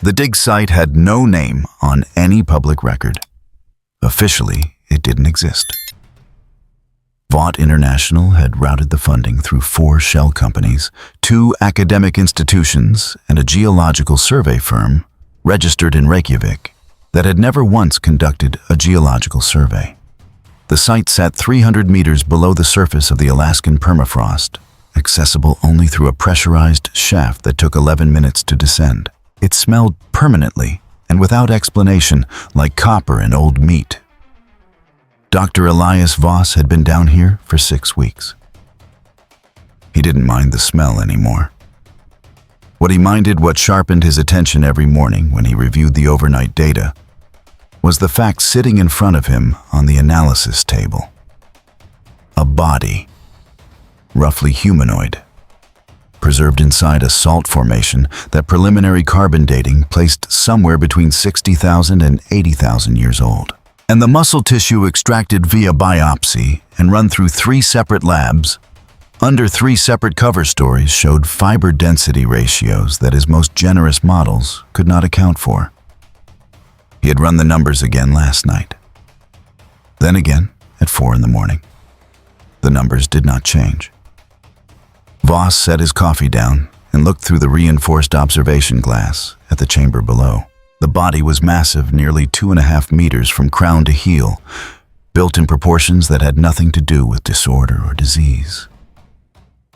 The dig site had no name on any public record. Officially, it didn't exist. Vought International had routed the funding through 4 shell companies, 2 academic institutions, and a geological survey firm registered in Reykjavik that had never once conducted a geological survey. The site sat 300 meters below the surface of the Alaskan permafrost, accessible only through a pressurized shaft that took 11 minutes to descend. It smelled permanently and without explanation like copper and old meat. Dr. Elias Voss had been down here for 6 weeks. He didn't mind the smell anymore. What he minded, what sharpened his attention every morning when he reviewed the overnight data, was the fact sitting in front of him on the analysis table. A body, roughly humanoid, preserved inside a salt formation that preliminary carbon dating placed somewhere between 60,000 and 80,000 years old. And the muscle tissue extracted via biopsy and run through 3 separate labs, under 3 separate cover stories, showed fiber density ratios that his most generous models could not account for. He had run the numbers again last night. Then again at 4 in the morning. The numbers did not change. Voss set his coffee down and looked through the reinforced observation glass at the chamber below. The body was massive, nearly 2.5 meters from crown to heel, built in proportions that had nothing to do with disorder or disease.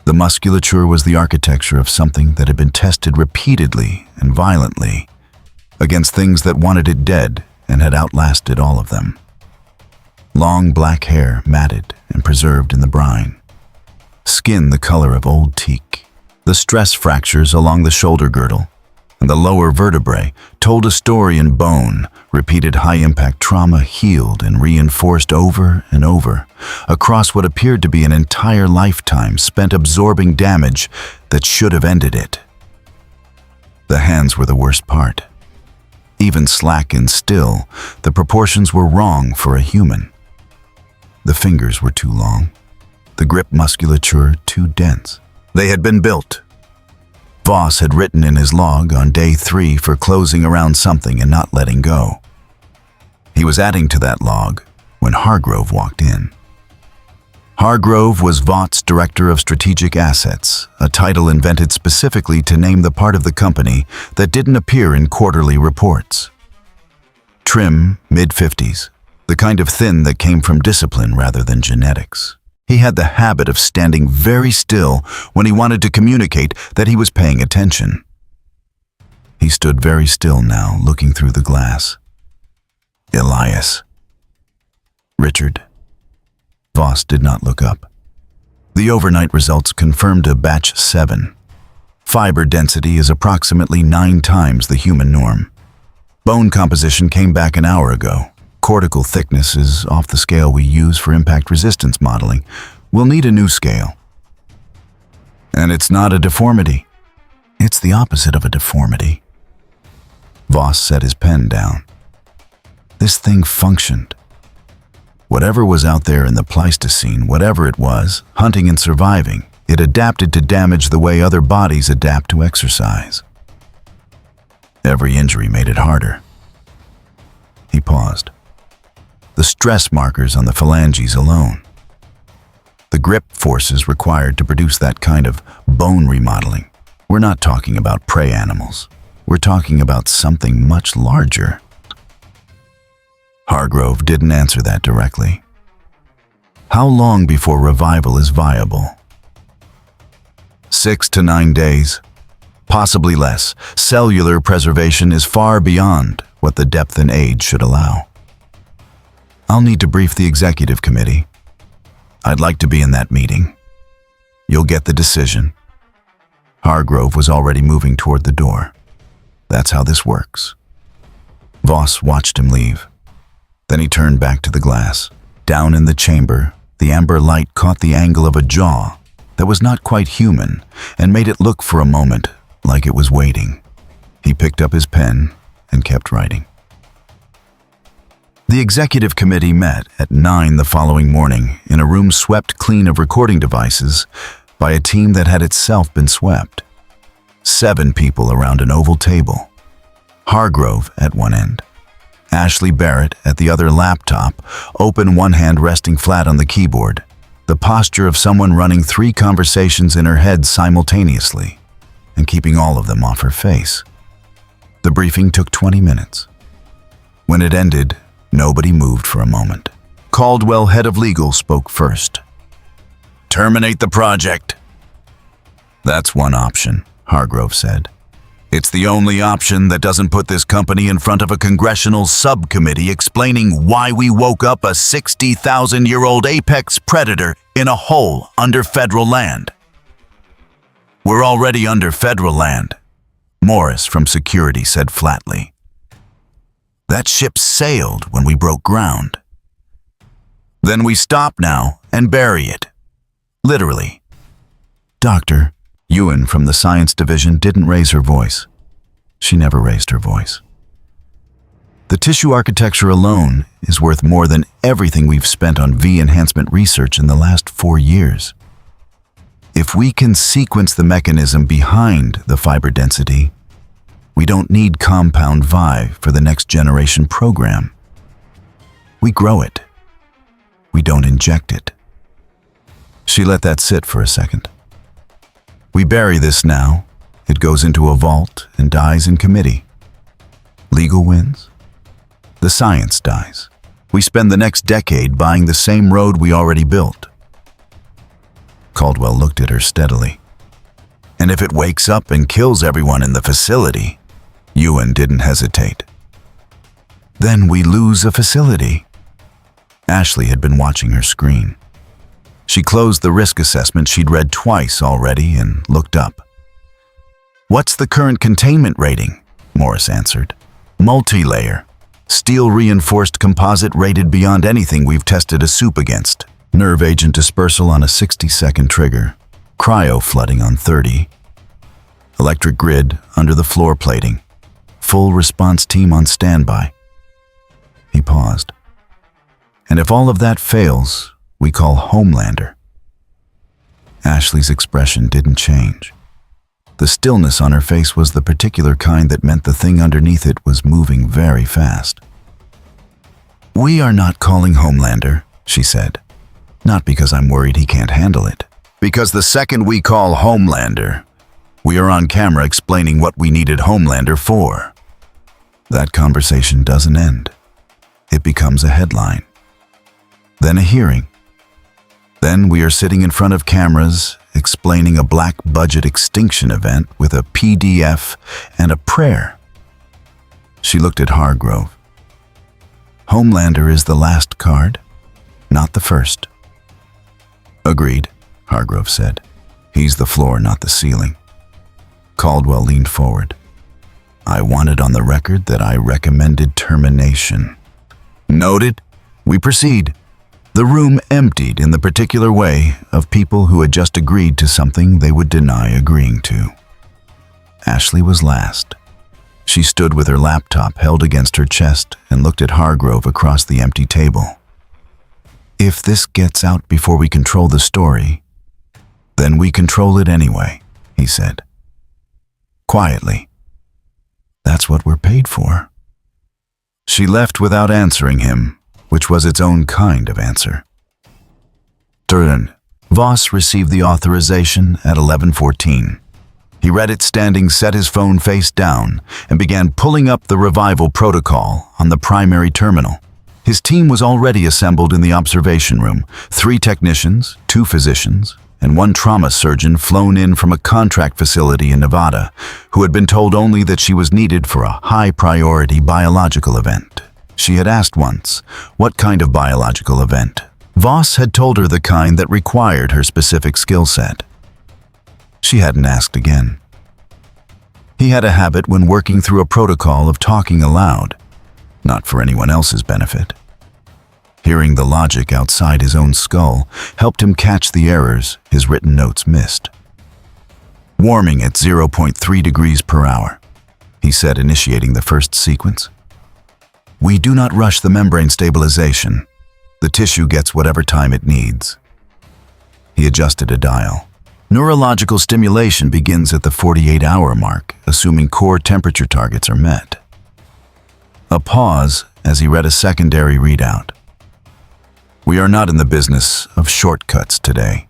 The musculature was the architecture of something that had been tested repeatedly and violently against things that wanted it dead and had outlasted all of them. Long black hair matted and preserved in the brine. Skin the color of old teak. The stress fractures along the shoulder girdle and the lower vertebrae told a story in bone. Repeated high-impact trauma healed and reinforced over and over across what appeared to be an entire lifetime spent absorbing damage that should have ended it. The hands were the worst part. Even slack and still, the proportions were wrong for a human. The fingers were too long. The grip musculature too dense. They had been built. Voss had written in his log on day 3 for closing around something and not letting go. He was adding to that log when Hargrove walked in. Hargrove was Vought's Director of Strategic Assets, a title invented specifically to name the part of the company that didn't appear in quarterly reports. Trim, mid-50s, the kind of thin that came from discipline rather than genetics. He had the habit of standing very still when he wanted to communicate that he was paying attention. He stood very still now, looking through the glass. Elias. Richard. Voss did not look up. The overnight results confirmed a batch 7. Fiber density is approximately 9 times the human norm. Bone composition came back an hour ago. Cortical thickness is off the scale we use for impact resistance modeling. We'll need a new scale. And it's not a deformity. It's the opposite of a deformity. Voss set his pen down. This thing functioned. Whatever was out there in the Pleistocene, whatever it was, hunting and surviving, it adapted to damage the way other bodies adapt to exercise. Every injury made it harder. He paused. The stress markers on the phalanges alone. The grip forces required to produce that kind of bone remodeling. We're not talking about prey animals. We're talking about something much larger. Hargrove didn't answer that directly. How long before revival is viable? 6 to 9 days, possibly less. Cellular preservation is far beyond what the depth and age should allow. I'll need to brief the executive committee. I'd like to be in that meeting. You'll get the decision. Hargrove was already moving toward the door. That's how this works. Voss watched him leave. Then he turned back to the glass. Down in the chamber, the amber light caught the angle of a jaw that was not quite human and made it look for a moment like it was waiting. He picked up his pen and kept writing. The executive committee met at 9 the following morning in a room swept clean of recording devices by a team that had itself been swept. 7 people around an oval table. Hargrove at one end. Ashley Barrett at the other laptop, open, one hand resting flat on the keyboard, the posture of someone running 3 conversations in her head simultaneously and keeping all of them off her face. The briefing took 20 minutes. When it ended, nobody moved for a moment. Caldwell, head of legal, spoke first. "Terminate the project." "That's one option," Hargrove said. "It's the only option that doesn't put this company in front of a congressional subcommittee explaining why we woke up a 60,000-year-old apex predator in a hole under federal land." "We're already under federal land," Morris from security said flatly. "That ship sailed when we broke ground." "Then we stop now and bury it. Literally." "Doctor," Ewan from the science division didn't raise her voice. She never raised her voice. "The tissue architecture alone is worth more than everything we've spent on V-enhancement research in the last 4 years. If we can sequence the mechanism behind the fiber density, we don't need compound Vi for the next generation program. We grow it. We don't inject it." She let that sit for a second. "We bury this now. It goes into a vault and dies in committee. Legal wins. The science dies. We spend the next decade buying the same road we already built." Caldwell looked at her steadily. "And if it wakes up and kills everyone in the facility?" Ewan didn't hesitate. "Then we lose a facility." Ashley had been watching her screen. She closed the risk assessment she'd read twice already and looked up. "What's the current containment rating?" Morris answered. "Multi-layer. Steel-reinforced composite rated beyond anything we've tested a soup against. Nerve agent dispersal on a 60-second trigger. Cryo flooding on 30. Electric grid under the floor plating. Full response team on standby." He paused. "And if all of that fails, we call Homelander." Ashley's expression didn't change. The stillness on her face was the particular kind that meant the thing underneath it was moving very fast. "We are not calling Homelander," she said. "Not because I'm worried he can't handle it. Because the second we call Homelander, we are on camera explaining what we needed Homelander for. That conversation doesn't end. It becomes a headline. Then a hearing. Then we are sitting in front of cameras explaining a black budget extinction event with a PDF and a prayer." She looked at Hargrove. "Homelander is the last card, not the first." "Agreed," Hargrove said. "He's the floor, not the ceiling." Caldwell leaned forward. "I want it on the record that I recommended termination." "Noted. We proceed." The room emptied in the particular way of people who had just agreed to something they would deny agreeing to. Ashley was last. She stood with her laptop held against her chest and looked at Hargrove across the empty table. "If this gets out before we control the story, then we control it anyway," he said. Quietly. "That's what we're paid for." She left without answering him, which was its own kind of answer. Turn. Voss received the authorization at 11:14. He read it standing, set his phone face down, and began pulling up the revival protocol on the primary terminal. His team was already assembled in the observation room, 3 technicians, 2 physicians, and 1 trauma surgeon flown in from a contract facility in Nevada, who had been told only that she was needed for a high-priority biological event. She had asked once, what kind of biological event? Voss had told her the kind that required her specific skill set. She hadn't asked again. He had a habit when working through a protocol of talking aloud, not for anyone else's benefit. Hearing the logic outside his own skull helped him catch the errors his written notes missed. "Warming at 0.3 degrees per hour," he said, initiating the first sequence. "We do not rush the membrane stabilization. The tissue gets whatever time it needs." He adjusted a dial. Neurological stimulation begins at the 48-hour mark, assuming core temperature targets are met. A pause as he read a secondary readout. We are not in the business of shortcuts today.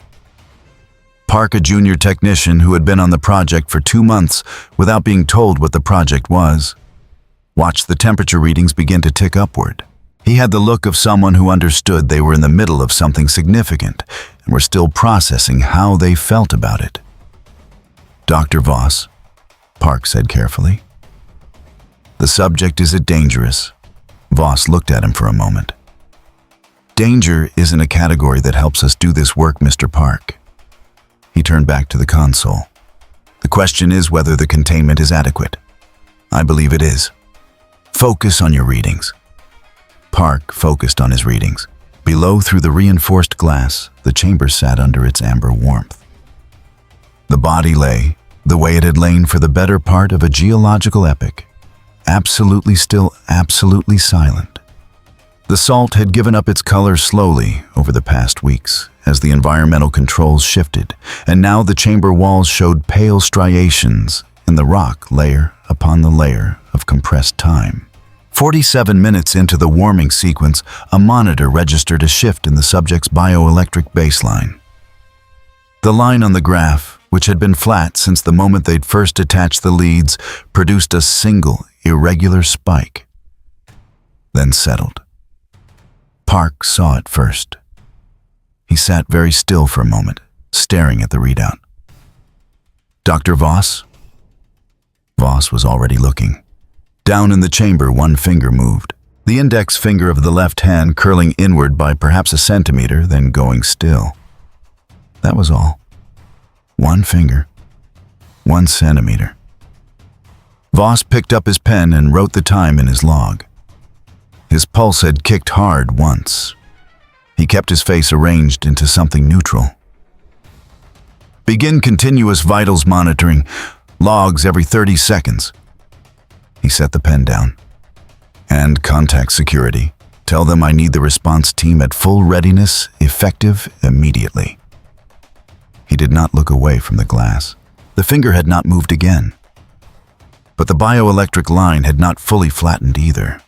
Park, a junior technician who had been on the project for 2 months without being told what the project was, watched the temperature readings begin to tick upward. He had the look of someone who understood they were in the middle of something significant and were still processing how they felt about it. Dr. Voss, Park said carefully. The subject is dangerous. Voss looked at him for a moment. Danger isn't a category that helps us do this work, Mr. Park. He turned back to the console. The question is whether the containment is adequate. I believe it is. Focus on your readings. Park focused on his readings. Below, through the reinforced glass, the chamber sat under its amber warmth. The body lay, the way it had lain for the better part of a geological epoch, absolutely still, absolutely silent. The salt had given up its color slowly over the past weeks as the environmental controls shifted, and now the chamber walls showed pale striations in the rock layer upon the layer of compressed time. 47 minutes into the warming sequence, a monitor registered a shift in the subject's bioelectric baseline. The line on the graph, which had been flat since the moment they'd first attached the leads, produced a single, irregular spike, then settled. Park saw it first. He sat very still for a moment, staring at the readout. Dr. Voss? Voss was already looking. Down in the chamber, one finger moved, the index finger of the left hand curling inward by perhaps a centimeter, then going still. That was all. One finger, 1 centimeter. Voss picked up his pen and wrote the time in his log. His pulse had kicked hard once. He kept his face arranged into something neutral. Begin continuous vitals monitoring, logs every 30 seconds. He set the pen down. And contact security. Tell them I need the response team at full readiness, effective immediately. He did not look away from the glass. The finger had not moved again. But the bioelectric line had not fully flattened either.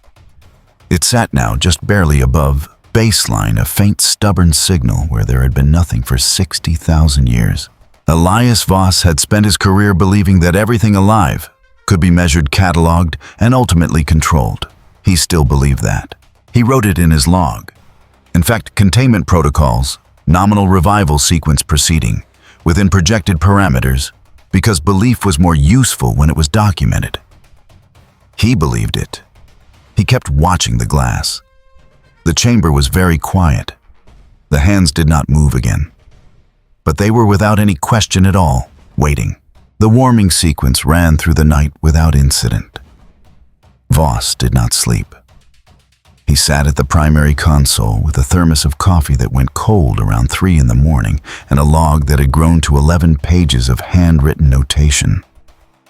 It sat now just barely above baseline, a faint, stubborn signal where there had been nothing for 60,000 years. Elias Voss had spent his career believing that everything alive could be measured, cataloged, and ultimately controlled. He still believed that. He wrote it in his log. In fact, containment protocols, nominal revival sequence proceeding, within projected parameters, because belief was more useful when it was documented. He believed it. He kept watching the glass. The chamber was very quiet. The hands did not move again. But they were without any question at all, waiting. The warming sequence ran through the night without incident. Voss did not sleep. He sat at the primary console with a thermos of coffee that went cold around 3 in the morning and a log that had grown to 11 pages of handwritten notation.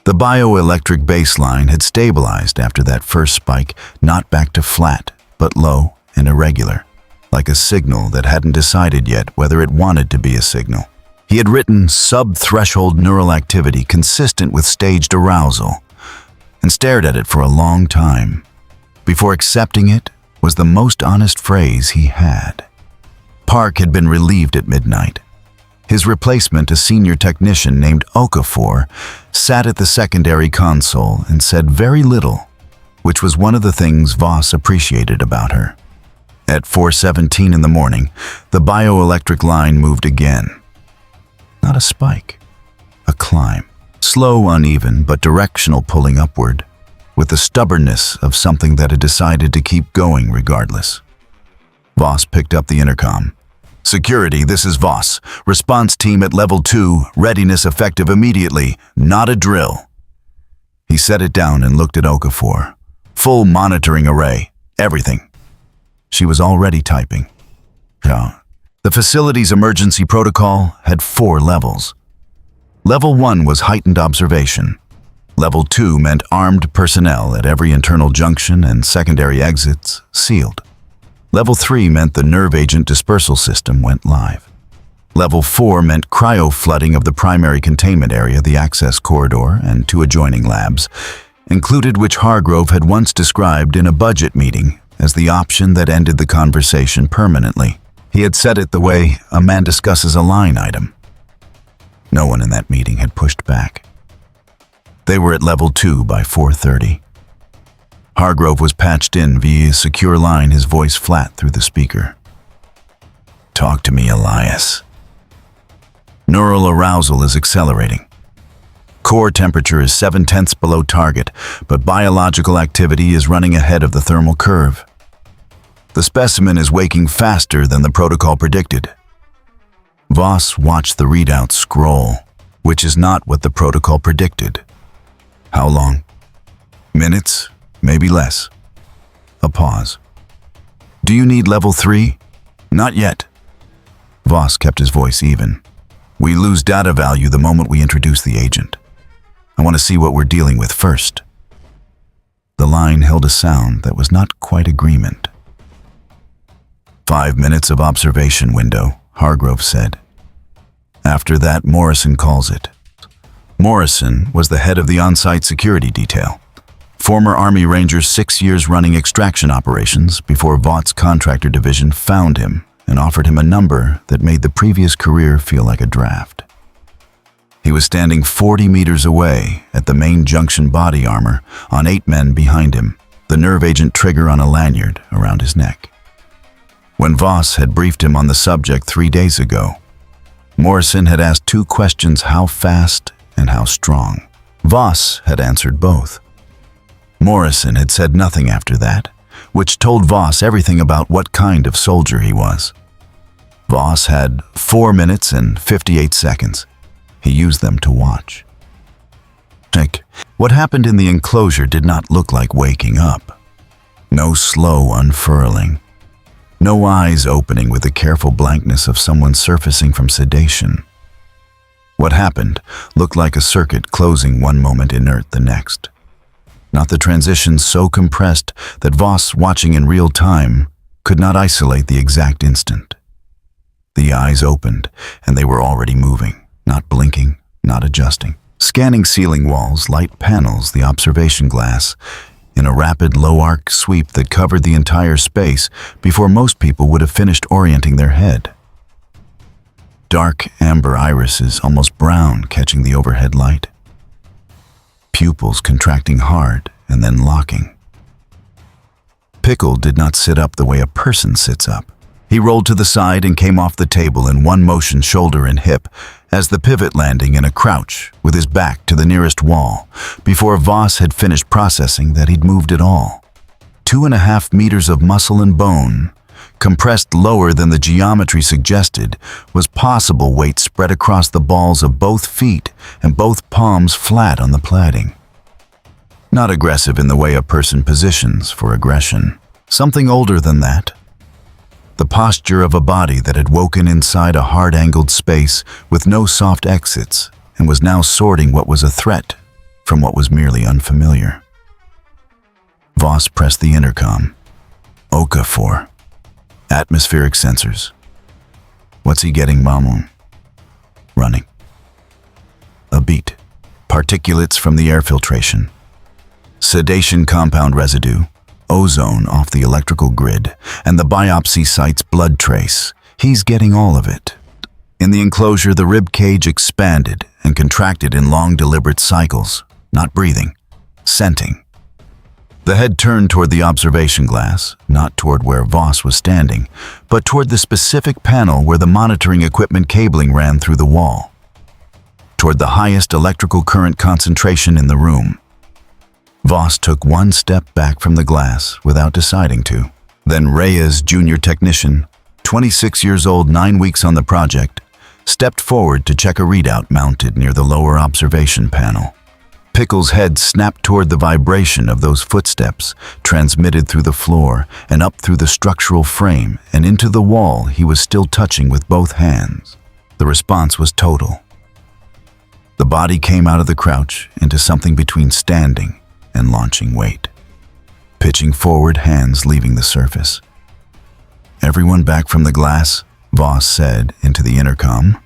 The bioelectric baseline had stabilized after that first spike, not back to flat, but low and irregular, like a signal that hadn't decided yet whether it wanted to be a signal. He had written sub-threshold neural activity consistent with staged arousal and stared at it for a long time. Before accepting it was the most honest phrase he had. Park had been relieved at midnight. His replacement, a senior technician named Okafor, sat at the secondary console and said very little, which was one of the things Voss appreciated about her. At 4:17 in the morning, the bioelectric line moved again. Not a spike, a climb. Slow, uneven, but directional pulling upward, with the stubbornness of something that had decided to keep going regardless. Voss picked up the intercom. Security, this is Voss. Response team at level 2, readiness effective immediately, not a drill. He set it down and looked at Okafor. Full monitoring array, everything. She was already typing. The facility's emergency protocol had 4 levels. Level 1 was heightened observation. Level 2 meant armed personnel at every internal junction and secondary exits sealed. Level 3 meant the nerve agent dispersal system went live. Level 4 meant cryo-flooding of the primary containment area, the access corridor, and 2 adjoining labs. included which Hargrove had once described in a budget meeting as the option that ended the conversation permanently. He had said it the way a man discusses a line item. No one in that meeting had pushed back. They were at level 2 by 4:30. Hargrove was patched in via a secure line, his voice flat through the speaker. "Talk to me, Elias." Neural arousal is accelerating. Core temperature is 7/10 below target, but biological activity is running ahead of the thermal curve. The specimen is waking faster than the protocol predicted. Voss watched the readout scroll, which is not what the protocol predicted. How long? Minutes? Maybe less. A pause. "Do you need level 3? "Not yet." Voss kept his voice even. "We lose data value the moment we introduce the agent. I want to see what we're dealing with first." The line held a sound that was not quite agreement. 5 minutes of observation window, Hargrove said. After that, Morrison calls it. Morrison was the head of the on-site security detail. Former Army Ranger, 6 years running extraction operations before Vought's contractor division found him and offered him a number that made the previous career feel like a draft. He was standing 40 meters away at the main junction body armor on 8 men behind him, the nerve agent trigger on a lanyard around his neck. When Voss had briefed him on the subject 3 days ago, Morrison had asked 2 questions: how fast and how strong. Voss had answered both. Morrison had said nothing after that, which told Voss everything about what kind of soldier he was. Voss had 4 minutes and 58 seconds. He used them to watch. What happened in the enclosure did not look like waking up. No slow unfurling. No eyes opening with the careful blankness of someone surfacing from sedation. What happened looked like a circuit closing one moment, inert the next. Not the transition so compressed that Voss, watching in real time, could not isolate the exact instant. The eyes opened, and they were already moving, not blinking, not adjusting. Scanning ceiling walls, light panels, the observation glass, in a rapid low-arc sweep that covered the entire space before most people would have finished orienting their head. Dark amber irises, almost brown, catching the overhead light. Pupils contracting hard and then locking. Pickle did not sit up the way a person sits up. He rolled to the side and came off the table in one motion, shoulder and hip, as the pivot landing in a crouch with his back to the nearest wall, before Voss had finished processing that he'd moved at all. 2.5 meters of muscle and bone, compressed lower than the geometry suggested, was possible weight spread across the balls of both feet and both palms flat on the plating. Not aggressive in the way a person positions for aggression. Something older than that. The posture of a body that had woken inside a hard-angled space with no soft exits and was now sorting what was a threat from what was merely unfamiliar. Voss pressed the intercom. Okafor. Atmospheric sensors. What's he getting, Mamun? Running. A beat. Particulates from the air filtration. Sedation compound residue. Ozone off the electrical grid, and the biopsy site's blood trace. He's getting all of it. In the enclosure, the rib cage expanded and contracted in long, deliberate cycles, not breathing, scenting. The head turned toward the observation glass, not toward where Voss was standing, but toward the specific panel where the monitoring equipment cabling ran through the wall. Toward the highest electrical current concentration in the room. Voss took one step back from the glass without deciding to. Then Reyes, junior technician, 26 years old, 9 weeks on the project, stepped forward to check a readout mounted near the lower observation panel. Pickle's head snapped toward the vibration of those footsteps, transmitted through the floor and up through the structural frame and into the wall he was still touching with both hands. The response was total. The body came out of the crouch into something between standing and launching weight. Pitching forward, hands leaving the surface. Everyone back from the glass, Voss said into the intercom.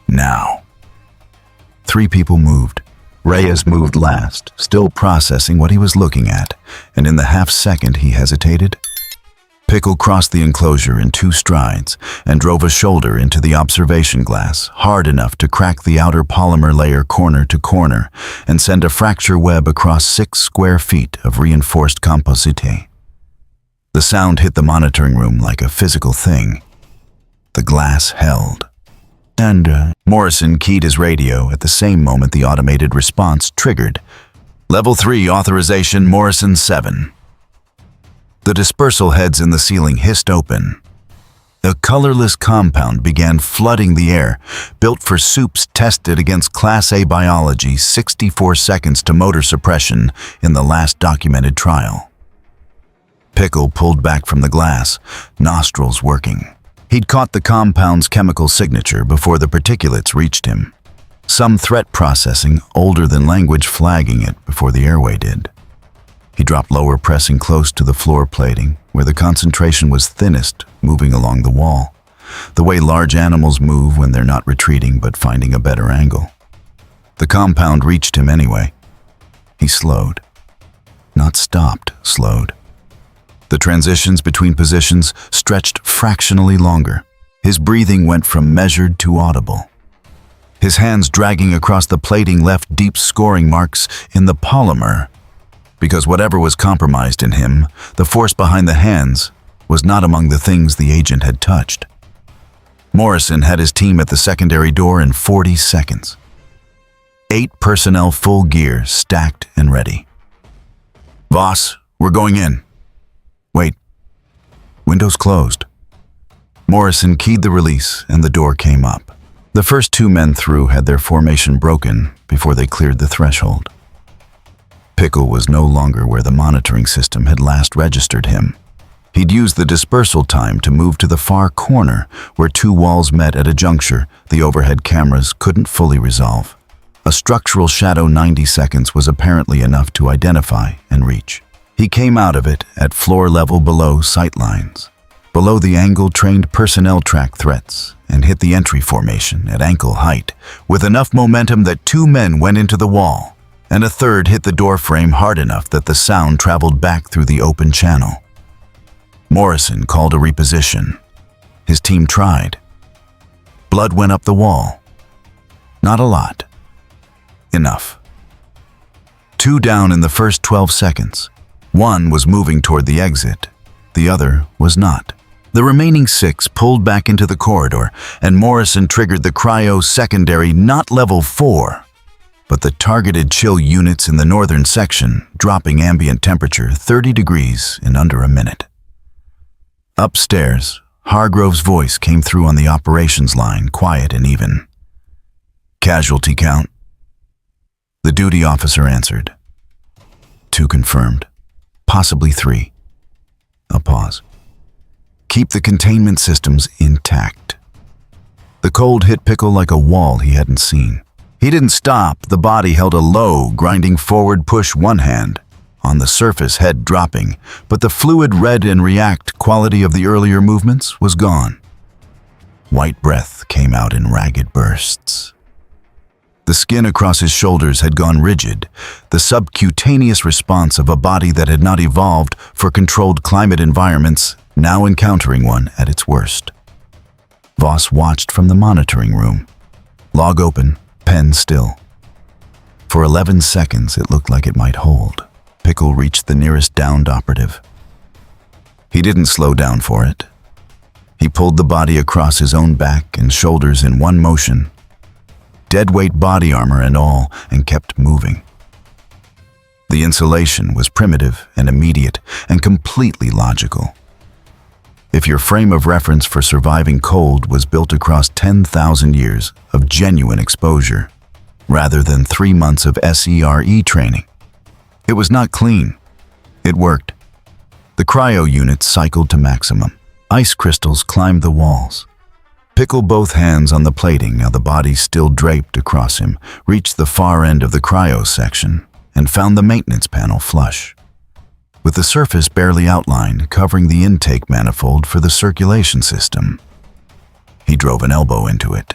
Now. 3 people moved, Reyes moved last, still processing what he was looking at, and in the half-second he hesitated. Pickle crossed the enclosure in 2 strides and drove a shoulder into the observation glass, hard enough to crack the outer polymer layer corner to corner and send a fracture web across 6 square feet of reinforced composite. The sound hit the monitoring room like a physical thing. The glass held. And Morrison keyed his radio at the same moment the automated response triggered. Level 3 authorization Morrison 7. The dispersal heads in the ceiling hissed open. A colorless compound began flooding the air, built for soups tested against Class A biology 64 seconds to motor suppression in the last documented trial. Pickle pulled back from the glass, nostrils working. He'd caught the compound's chemical signature before the particulates reached him. Some threat processing, older than language, flagging it before the airway did. He dropped lower, pressing close to the floor plating, where the concentration was thinnest, moving along the wall. The way large animals move when they're not retreating but finding a better angle. The compound reached him anyway. He slowed. Not stopped, slowed. The transitions between positions stretched fractionally longer. His breathing went from measured to audible. His hands dragging across the plating left deep scoring marks in the polymer, because whatever was compromised in him, the force behind the hands, was not among the things the agent had touched. Morrison had his team at the secondary door in 40 seconds. 8 personnel full gear, stacked and ready. Voss, we're going in. Wait. Windows closed. Morrison keyed the release and the door came up. The first 2 men through had their formation broken before they cleared the threshold. Pickle was no longer where the monitoring system had last registered him. He'd used the dispersal time to move to the far corner where 2 walls met at a juncture the overhead cameras couldn't fully resolve. A structural shadow 90 seconds was apparently enough to identify and reach. He came out of it at floor level below sight lines, below the angle-trained personnel track threats, and hit the entry formation at ankle height with enough momentum that 2 men went into the wall, and a third hit the door frame hard enough that the sound traveled back through the open channel. Morrison called a reposition. His team tried. Blood went up the wall. Not a lot. Enough. 2 down in the first 12 seconds. 1 was moving toward the exit. The other was not. The remaining 6 pulled back into the corridor, and Morrison triggered the cryo secondary, not level 4, but the targeted chill units in the northern section, dropping ambient temperature 30 degrees in under a minute. Upstairs, Hargrove's voice came through on the operations line, quiet and even. Casualty count? The duty officer answered. 2 confirmed. Possibly 3. A pause. Keep the containment systems intact. The cold hit Pickle like a wall he hadn't seen. He didn't stop. The body held a low, grinding forward push one hand, on the surface head dropping, but the fluid read and react quality of the earlier movements was gone. White breath came out in ragged bursts. The skin across his shoulders had gone rigid, the subcutaneous response of a body that had not evolved for controlled climate environments, now encountering one at its worst. Voss watched from the monitoring room. Log open, pen still. For 11 seconds it looked like it might hold. Pickle reached the nearest downed operative. He didn't slow down for it. He pulled the body across his own back and shoulders in one motion, deadweight body armor and all, and kept moving. The insulation was primitive and immediate and completely logical. If your frame of reference for surviving cold was built across 10,000 years of genuine exposure, rather than 3 months of SERE training, it was not clean. It worked. The cryo units cycled to maximum. Ice crystals climbed the walls. Pickle both hands on the plating, now the body still draped across him, reached the far end of the cryo section, and found the maintenance panel flush, with the surface barely outlined, covering the intake manifold for the circulation system. He drove an elbow into it.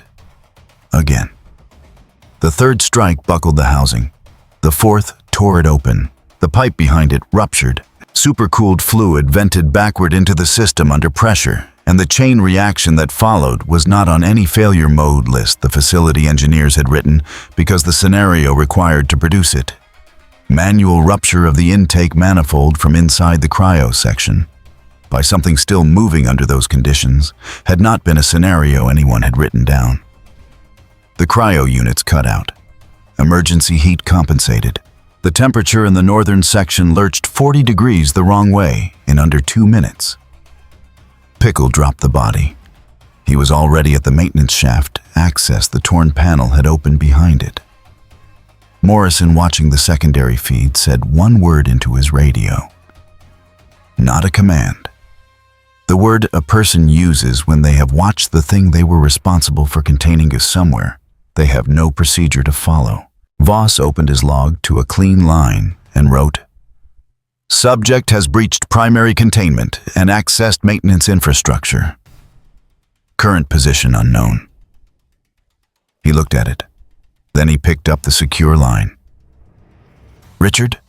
Again. The third strike buckled the housing, The fourth tore it open. The pipe behind it ruptured. Supercooled fluid vented backward into the system under pressure, and the chain reaction that followed was not on any failure mode list the facility engineers had written because the scenario required to produce it. Manual rupture of the intake manifold from inside the cryo section, by something still moving under those conditions, had not been a scenario anyone had written down. The cryo units cut out. Emergency heat compensated. The temperature in the northern section lurched 40 degrees the wrong way in under 2 minutes. Pickle dropped the body. He was already at the maintenance shaft. Access the torn panel had opened behind it. Morrison, watching the secondary feed, said one word into his radio. Not a command. The word a person uses when they have watched the thing they were responsible for containing is somewhere. They have no procedure to follow. Voss opened his log to a clean line and wrote, "Subject has breached primary containment and accessed maintenance infrastructure. Current position unknown." He looked at it. Then he picked up the secure line. "Richard?"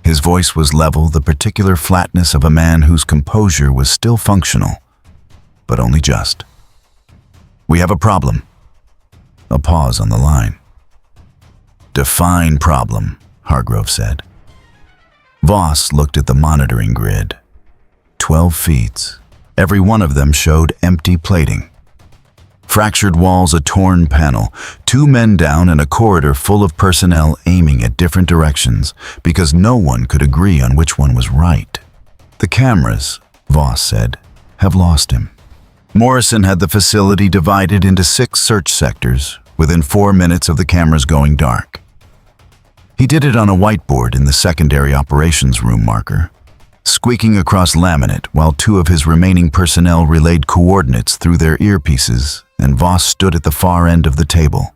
His voice was level, the particular flatness of a man whose composure was still functional, but only just. "We have a problem." A pause on the line. "Define problem," Hargrove said. Voss looked at the monitoring grid. 12 feeds. Every one of them showed empty plating. Fractured walls, a torn panel, 2 men down and a corridor full of personnel aiming at different directions because no one could agree on which one was right. "The cameras," Voss said, "have lost him." Morrison had the facility divided into 6 search sectors within 4 minutes of the cameras going dark. He did it on a whiteboard in the secondary operations room marker, squeaking across laminate while 2 of his remaining personnel relayed coordinates through their earpieces, and Voss stood at the far end of the table,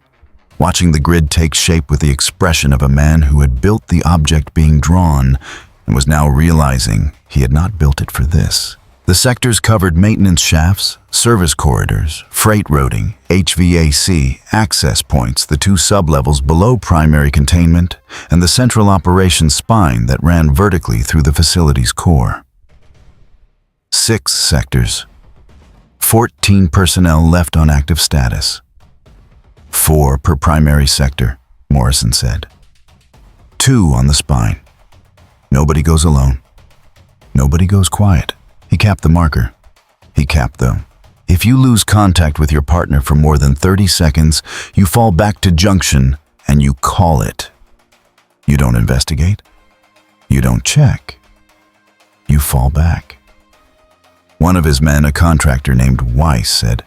watching the grid take shape with the expression of a man who had built the object being drawn and was now realizing he had not built it for this. The sectors covered maintenance shafts, service corridors, freight routing, HVAC, access points, the 2 sublevels below primary containment, and the central operations spine that ran vertically through the facility's core. 6 sectors. 14 personnel left on active status. 4 per primary sector, Morrison said. 2 on the spine. Nobody goes alone. Nobody goes quiet. He capped the marker. He capped them. If you lose contact with your partner for more than 30 seconds, you fall back to junction and you call it. You don't investigate. You don't check. You fall back. One of his men, a contractor named Weiss, said,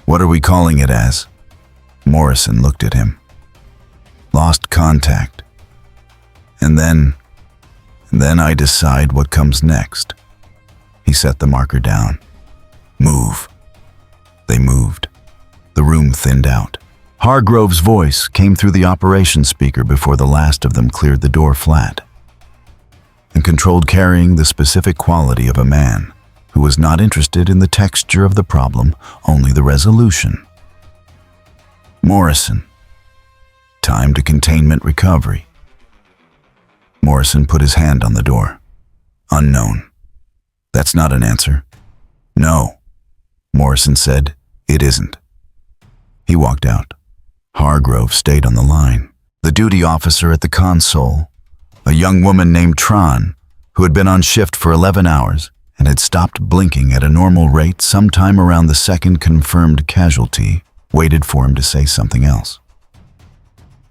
"What are we calling it as?" Morrison looked at him. "Lost contact. And then I decide what comes next." He set the marker down. "Move." They moved. The room thinned out. Hargrove's voice came through the operations speaker before the last of them cleared the door flat, and controlled carrying the specific quality of a man who was not interested in the texture of the problem, only the resolution. "Morrison. Time to containment recovery." Morrison put his hand on the door. "Unknown." "That's not an answer." "No," Morrison said, "it isn't." He walked out. Hargrove stayed on the line. The duty officer at the console, a young woman named Tron, who had been on shift for 11 hours and had stopped blinking at a normal rate sometime around the second confirmed casualty, waited for him to say something else.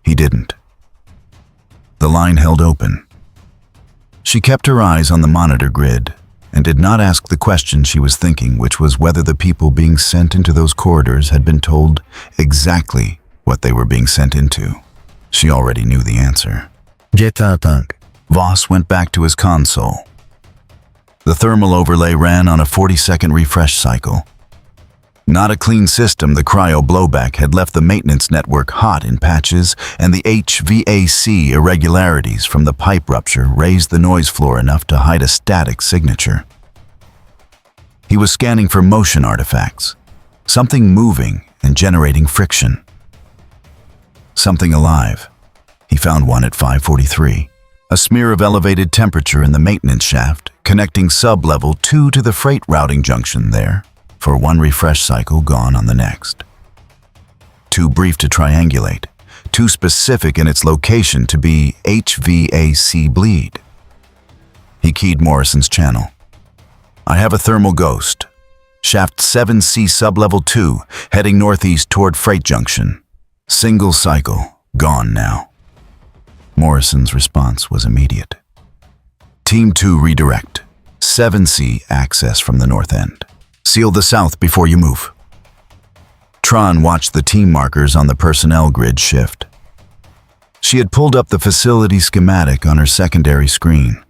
He didn't. The line held open. She kept her eyes on the monitor grid and did not ask the question she was thinking, which was whether the people being sent into those corridors had been told exactly what they were being sent into. She already knew the answer. Voss went back to his console. The thermal overlay ran on a 40-second refresh cycle. Not a clean system, the cryo blowback had left the maintenance network hot in patches, and the HVAC irregularities from the pipe rupture raised the noise floor enough to hide a static signature. He was scanning for motion artifacts, something moving and generating friction. Something alive, He found one at 543. A smear of elevated temperature in the maintenance shaft, connecting sub-level 2 to the freight routing junction there, for one refresh cycle gone on the next. Too brief to triangulate, too specific in its location to be HVAC bleed. He keyed Morrison's channel. I have a thermal ghost. Shaft 7C sub-level 2, heading northeast toward freight junction. Single cycle, gone now. Morrison's response was immediate. Team 2 redirect. 7C access from the north end. Seal the south before you move. Tron watched the team markers on the personnel grid shift. She had pulled up the facility schematic on her secondary screen.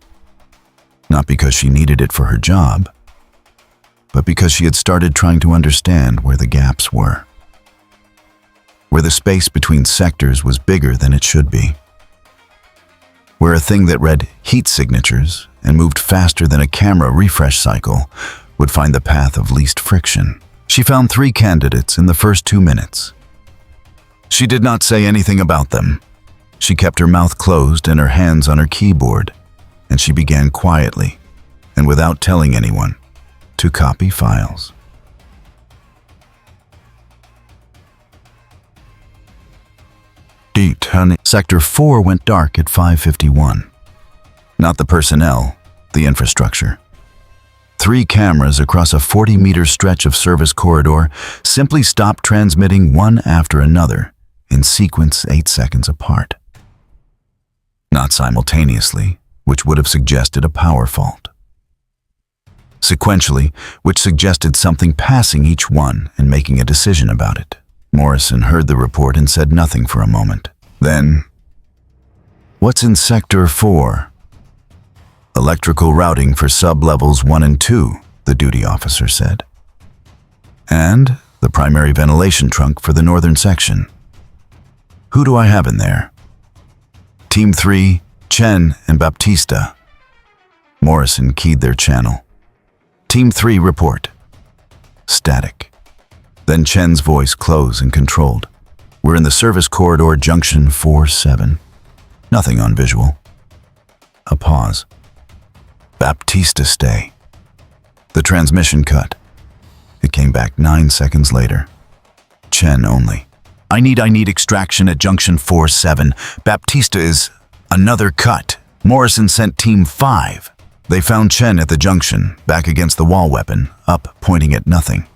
Not because she needed it for her job, but because she had started trying to understand where the gaps were. Where the space between sectors was bigger than it should be. Where a thing that read heat signatures and moved faster than a camera refresh cycle would find the path of least friction. She found 3 candidates in the first 2 minutes. She did not say anything about them. She kept her mouth closed and her hands on her keyboard, and she began quietly, and without telling anyone, to copy files. Sector 4 went dark at 5:51. Not the personnel, the infrastructure. 3 cameras across a 40-meter stretch of service corridor simply stopped transmitting one after another, in sequence 8 seconds apart. Not simultaneously, which would have suggested a power fault. Sequentially, which suggested something passing each one and making a decision about it. Morrison heard the report and said nothing for a moment. Then, what's in Sector 4? Electrical routing for sub-levels 1 and 2, the duty officer said. And the primary ventilation trunk for the northern section. Who do I have in there? Team 3, Chen and Baptista. Morrison keyed their channel. Team 3 report. Static. Then Chen's voice close and controlled. We're in the service corridor junction 4-7. Nothing on visual. A pause. Baptista stay. The transmission cut. It came back 9 seconds later. Chen only. I need extraction at junction 4-7. Baptista is another cut. Morrison sent team 5. They found Chen at the junction, back against the wall weapon, up, pointing at nothing.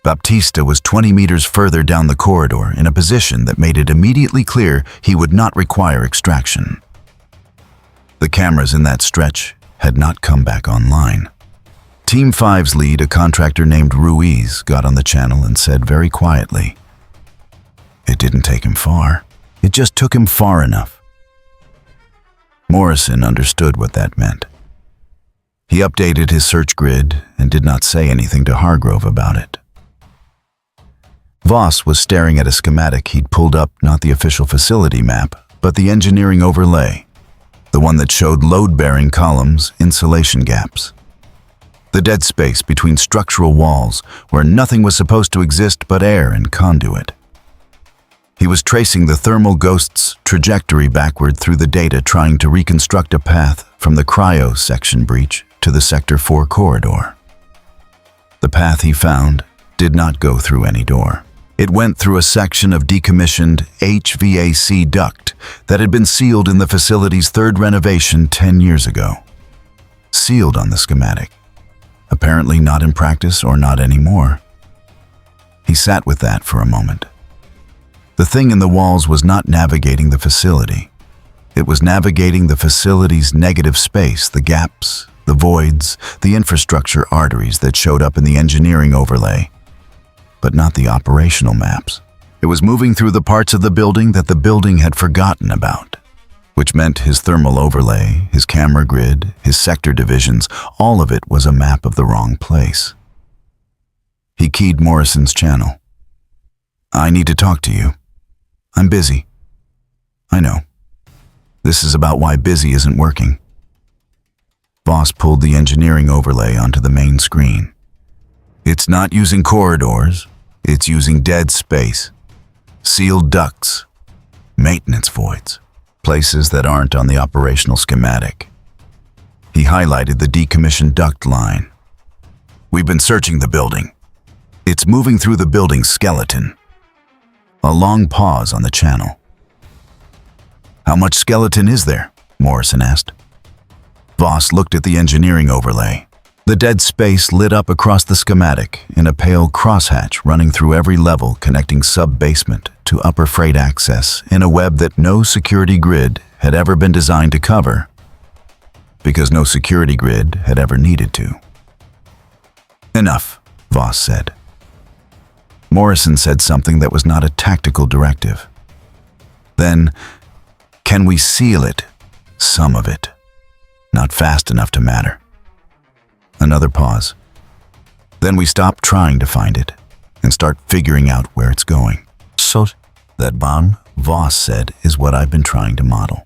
Baptista was 20 meters further down the corridor in a position that made it immediately clear he would not require extraction. The cameras in that stretch had not come back online. Team 5's lead, a contractor named Ruiz, got on the channel and said very quietly, "It didn't take him far. It just took him far enough." Morrison understood what that meant. He updated his search grid and did not say anything to Hargrove about it. Voss was staring at a schematic he'd pulled up, not the official facility map, but the engineering overlay, the one that showed load-bearing columns, insulation gaps. The dead space between structural walls where nothing was supposed to exist but air and conduit. He was tracing the thermal ghost's trajectory backward through the data, trying to reconstruct a path from the cryo section breach to the Sector 4 corridor. The path he found did not go through any door. It went through a section of decommissioned HVAC duct that had been sealed in the facility's 3rd renovation 10 years ago. Sealed on the schematic. Apparently not in practice or not anymore. He sat with that for a moment. The thing in the walls was not navigating the facility. It was navigating the facility's negative space, the gaps, the voids, the infrastructure arteries that showed up in the engineering overlay, but not the operational maps. It was moving through the parts of the building that the building had forgotten about, which meant his thermal overlay, his camera grid, his sector divisions, all of it was a map of the wrong place. He keyed Morrison's channel. I need to talk to you. I'm busy. I know. This is about why busy isn't working. Voss pulled the engineering overlay onto the main screen. It's not using corridors, it's using dead space. Sealed ducts. Maintenance voids, places that aren't on the operational schematic. He highlighted the decommissioned duct line. We've been searching the building. It's moving through the building's skeleton. A long pause on the channel. How much skeleton is there? Morrison asked. Voss looked at the engineering overlay. The dead space lit up across the schematic in a pale crosshatch running through every level connecting sub-basement to upper freight access in a web that no security grid had ever been designed to cover, because no security grid had ever needed to. Enough, Voss said. Morrison said something that was not a tactical directive. Then, can we seal it? Some of it. Not fast enough to matter. Another pause. Then we stop trying to find it and start figuring out where it's going. So, that bomb, Voss said, is what I've been trying to model.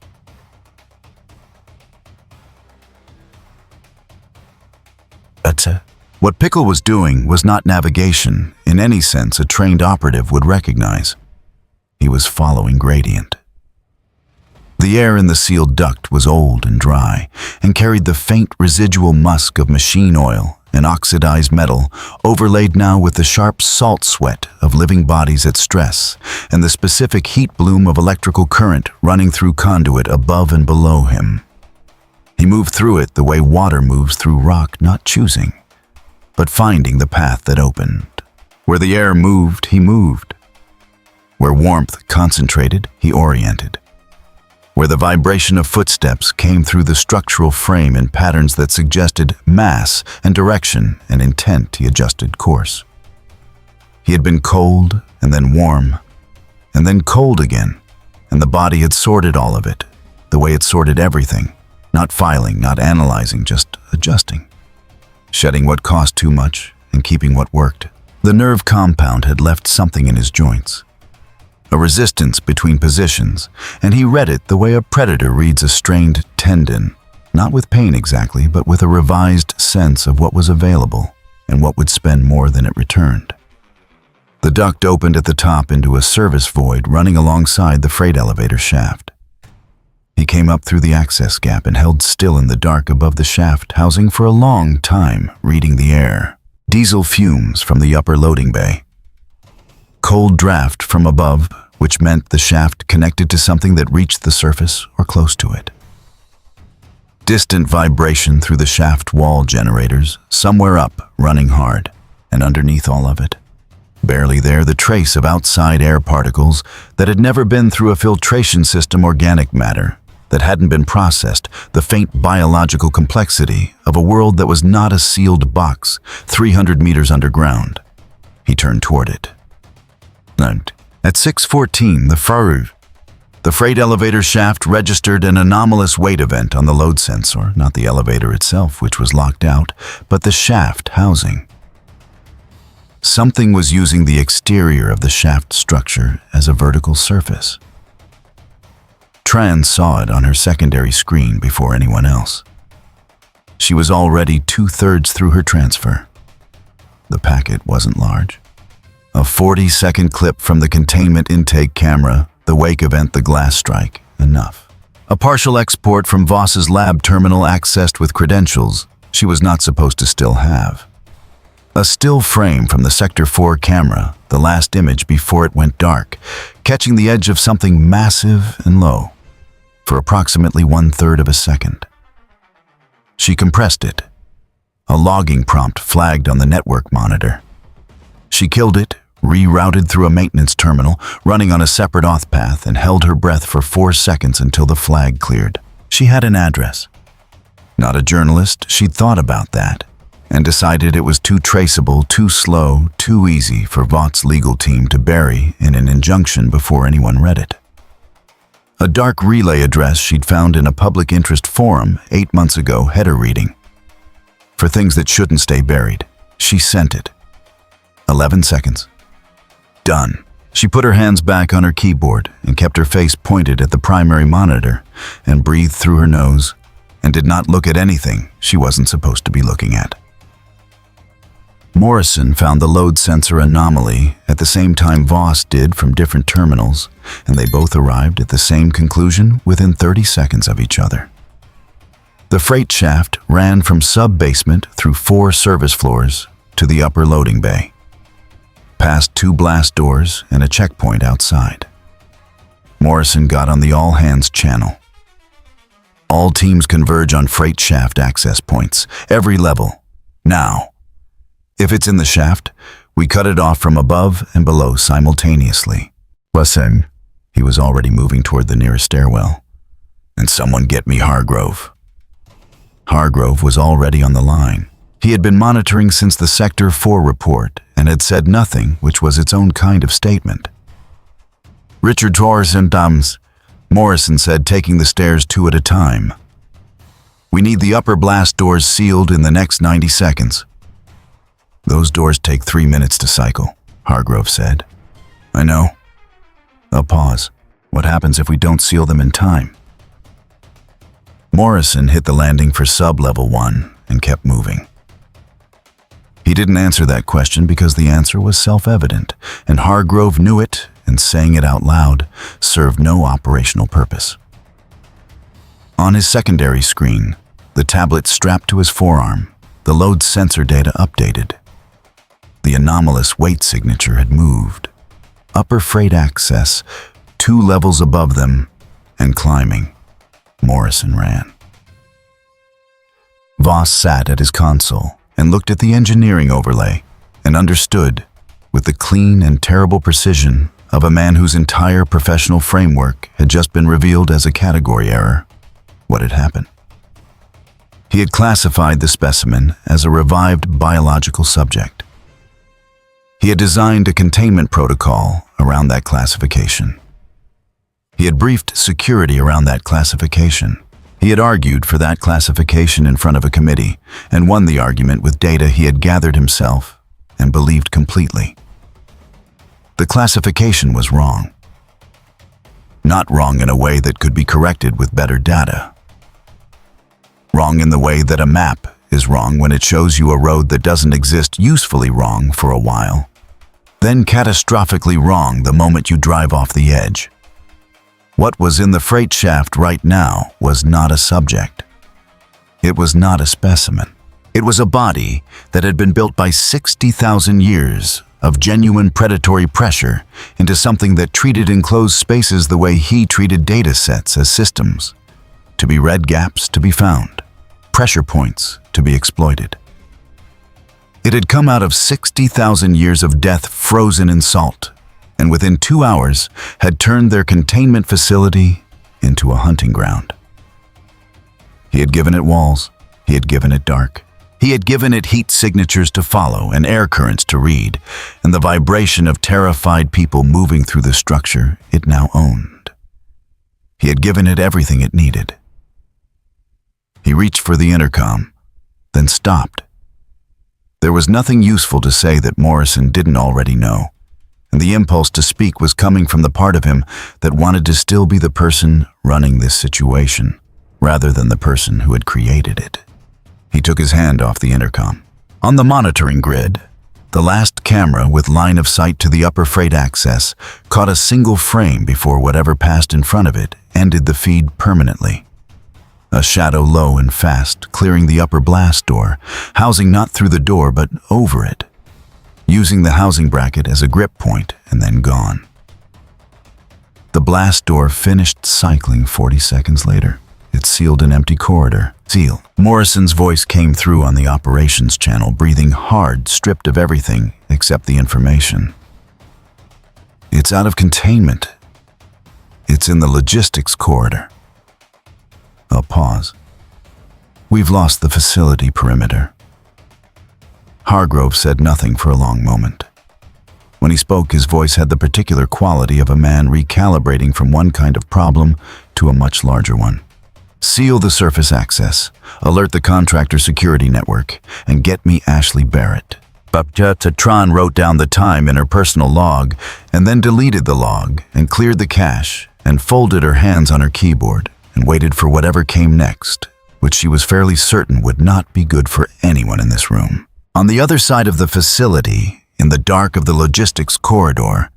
What Pickle was doing was not navigation in any sense a trained operative would recognize. He was following gradient. The air in the sealed duct was old and dry and carried the faint residual musk of machine oil and oxidized metal, overlaid now with the sharp salt sweat of living bodies at stress and the specific heat bloom of electrical current running through conduit above and below him. He moved through it the way water moves through rock, not choosing, but finding the path that opened. Where the air moved, he moved. Where warmth concentrated, he oriented. Where the vibration of footsteps came through the structural frame in patterns that suggested mass and direction and intent, he adjusted course. He had been cold and then warm, and then cold again, and the body had sorted all of it, the way it sorted everything, not filing, not analyzing, just adjusting. Shedding what cost too much and keeping what worked. The nerve compound had left something in his joints. A resistance between positions, and he read it the way a predator reads a strained tendon, not with pain exactly, but with a revised sense of what was available and what would spend more than it returned. The duct opened at the top into a service void running alongside the freight elevator shaft. He came up through the access gap and held still in the dark above the shaft, housing for a long time, reading the air. Diesel fumes from the upper loading bay. Cold draft from above, which meant the shaft connected to something that reached the surface or close to it. Distant vibration through the shaft wall generators, somewhere up, running hard, and underneath all of it, barely there, the trace of outside air particles that had never been through a filtration system, organic matter that hadn't been processed, the faint biological complexity of a world that was not a sealed box 300 meters underground. He turned toward it. And at 6:14, the freight elevator shaft registered an anomalous weight event on the load sensor, not the elevator itself, which was locked out, but the shaft housing. Something was using the exterior of the shaft structure as a vertical surface. Tran saw it on her secondary screen before anyone else. She was already 2/3 through her transfer. The packet wasn't large. A 40-second clip from the containment intake camera, the wake event, the glass strike, enough. A partial export from Voss's lab terminal accessed with credentials she was not supposed to still have. A still frame from the Sector 4 camera, the last image before it went dark, catching the edge of something massive and low, for approximately 1/3 of a second. She compressed it. A logging prompt flagged on the network monitor. She killed it, rerouted through a maintenance terminal, running on a separate auth path, and held her breath for 4 seconds until the flag cleared. She had an address. Not a journalist, she'd thought about that, and decided it was too traceable, too slow, too easy for Vought's legal team to bury in an injunction before anyone read it. A dark relay address she'd found in a public interest forum 8 months ago, header reading. For things that shouldn't stay buried. She sent it. 11 seconds. Done. She put her hands back on her keyboard and kept her face pointed at the primary monitor and breathed through her nose and did not look at anything she wasn't supposed to be looking at. Morrison found the load sensor anomaly at the same time Voss did from different terminals, and they both arrived at the same conclusion within 30 seconds of each other. The freight shaft ran from sub-basement through 4 service floors to the upper loading bay, past 2 blast doors and a checkpoint outside. Morrison got on the all-hands channel. All teams converge on freight shaft access points, every level, now. If it's in the shaft, we cut it off from above and below simultaneously. Listen, he was already moving toward the nearest stairwell. And someone get me Hargrove. Hargrove was already on the line. He had been monitoring since the Sector 4 report and had said nothing, which was its own kind of statement. Richard Torres and Dams, Morrison said, taking the stairs 2 at a time. We need the upper blast doors sealed in the next 90 seconds. Those doors take 3 minutes to cycle, Hargrove said. I know. A pause. What happens if we don't seal them in time? Morrison hit the landing for sub-level 1 and kept moving. He didn't answer that question because the answer was self-evident, and Hargrove knew it, and saying it out loud served no operational purpose. On his secondary screen, the tablet strapped to his forearm, the load sensor data updated. The anomalous weight signature had moved. Upper freight access, 2 levels above them, and climbing. Morrison ran. Voss sat at his console and looked at the engineering overlay and understood, with the clean and terrible precision of a man whose entire professional framework had just been revealed as a category error, what had happened. He had classified the specimen as a revived biological subject. He had designed a containment protocol around that classification. He had briefed security around that classification. He had argued for that classification in front of a committee and won the argument with data he had gathered himself and believed completely. The classification was wrong. Not wrong in a way that could be corrected with better data. Wrong in the way that a map is wrong when it shows you a road that doesn't exist, usefully wrong for a while, then catastrophically wrong the moment you drive off the edge. What was in the freight shaft right now was not a subject. It was not a specimen. It was a body that had been built by 60,000 years of genuine predatory pressure into something that treated enclosed spaces the way he treated data sets as systems, to be red gaps to be found, pressure points to be exploited. It had come out of 60,000 years of death frozen in salt, and within 2 hours had turned their containment facility into a hunting ground. He had given it walls, he had given it dark, he had given it heat signatures to follow and air currents to read, and the vibration of terrified people moving through the structure it now owned. He had given it everything it needed. He reached for the intercom, then stopped. There was nothing useful to say that Morrison didn't already know, and the impulse to speak was coming from the part of him that wanted to still be the person running this situation, rather than the person who had created it. He took his hand off the intercom. On the monitoring grid, the last camera with line of sight to the upper freight access caught a single frame before whatever passed in front of it ended the feed permanently. A shadow low and fast, clearing the upper blast door, housing not through the door but over it, using the housing bracket as a grip point and then gone. The blast door finished cycling 40 seconds later. It sealed an empty corridor. Seal. Morrison's voice came through on the operations channel, breathing hard, stripped of everything except the information. It's out of containment. It's in the logistics corridor. A pause. We've lost the facility perimeter. Hargrove said nothing for a long moment. When he spoke, his voice had the particular quality of a man recalibrating from one kind of problem to a much larger one. Seal the surface access, alert the contractor security network, and get me Ashley Barrett. Babja Tatran wrote down the time in her personal log and then deleted the log and cleared the cache and folded her hands on her keyboard and waited for whatever came next, which she was fairly certain would not be good for anyone in this room. On the other side of the facility, in the dark of the logistics corridor,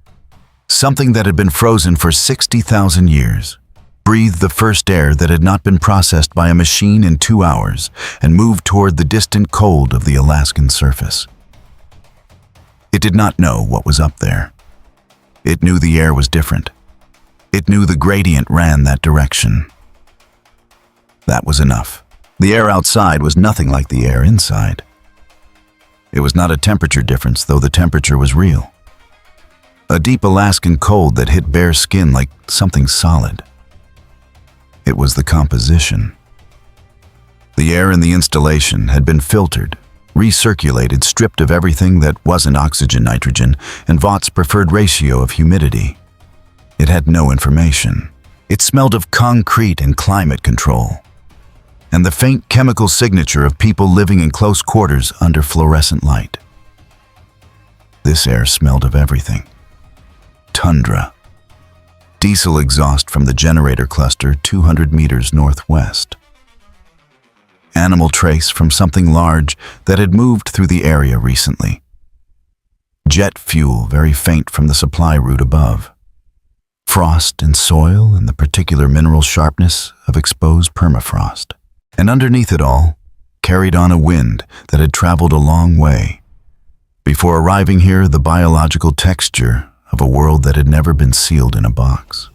something that had been frozen for 60,000 years breathed the first air that had not been processed by a machine in 2 hours and moved toward the distant cold of the Alaskan surface. It did not know what was up there. It knew the air was different. It knew the gradient ran that direction. That was enough. The air outside was nothing like the air inside. It was not a temperature difference, though the temperature was real. A deep Alaskan cold that hit bare skin like something solid. It was the composition. The air in the installation had been filtered, recirculated, stripped of everything that wasn't oxygen, nitrogen, and Vaught's preferred ratio of humidity. It had no information. It smelled of concrete and climate control, and the faint chemical signature of people living in close quarters under fluorescent light. This air smelled of everything. Tundra. Diesel exhaust from the generator cluster 200 meters northwest. Animal trace from something large that had moved through the area recently. Jet fuel very faint from the supply route above. Frost and soil and the particular mineral sharpness of exposed permafrost. And underneath it all, carried on a wind that had traveled a long way. Before arriving here, the biological texture of a world that had never been sealed in a box.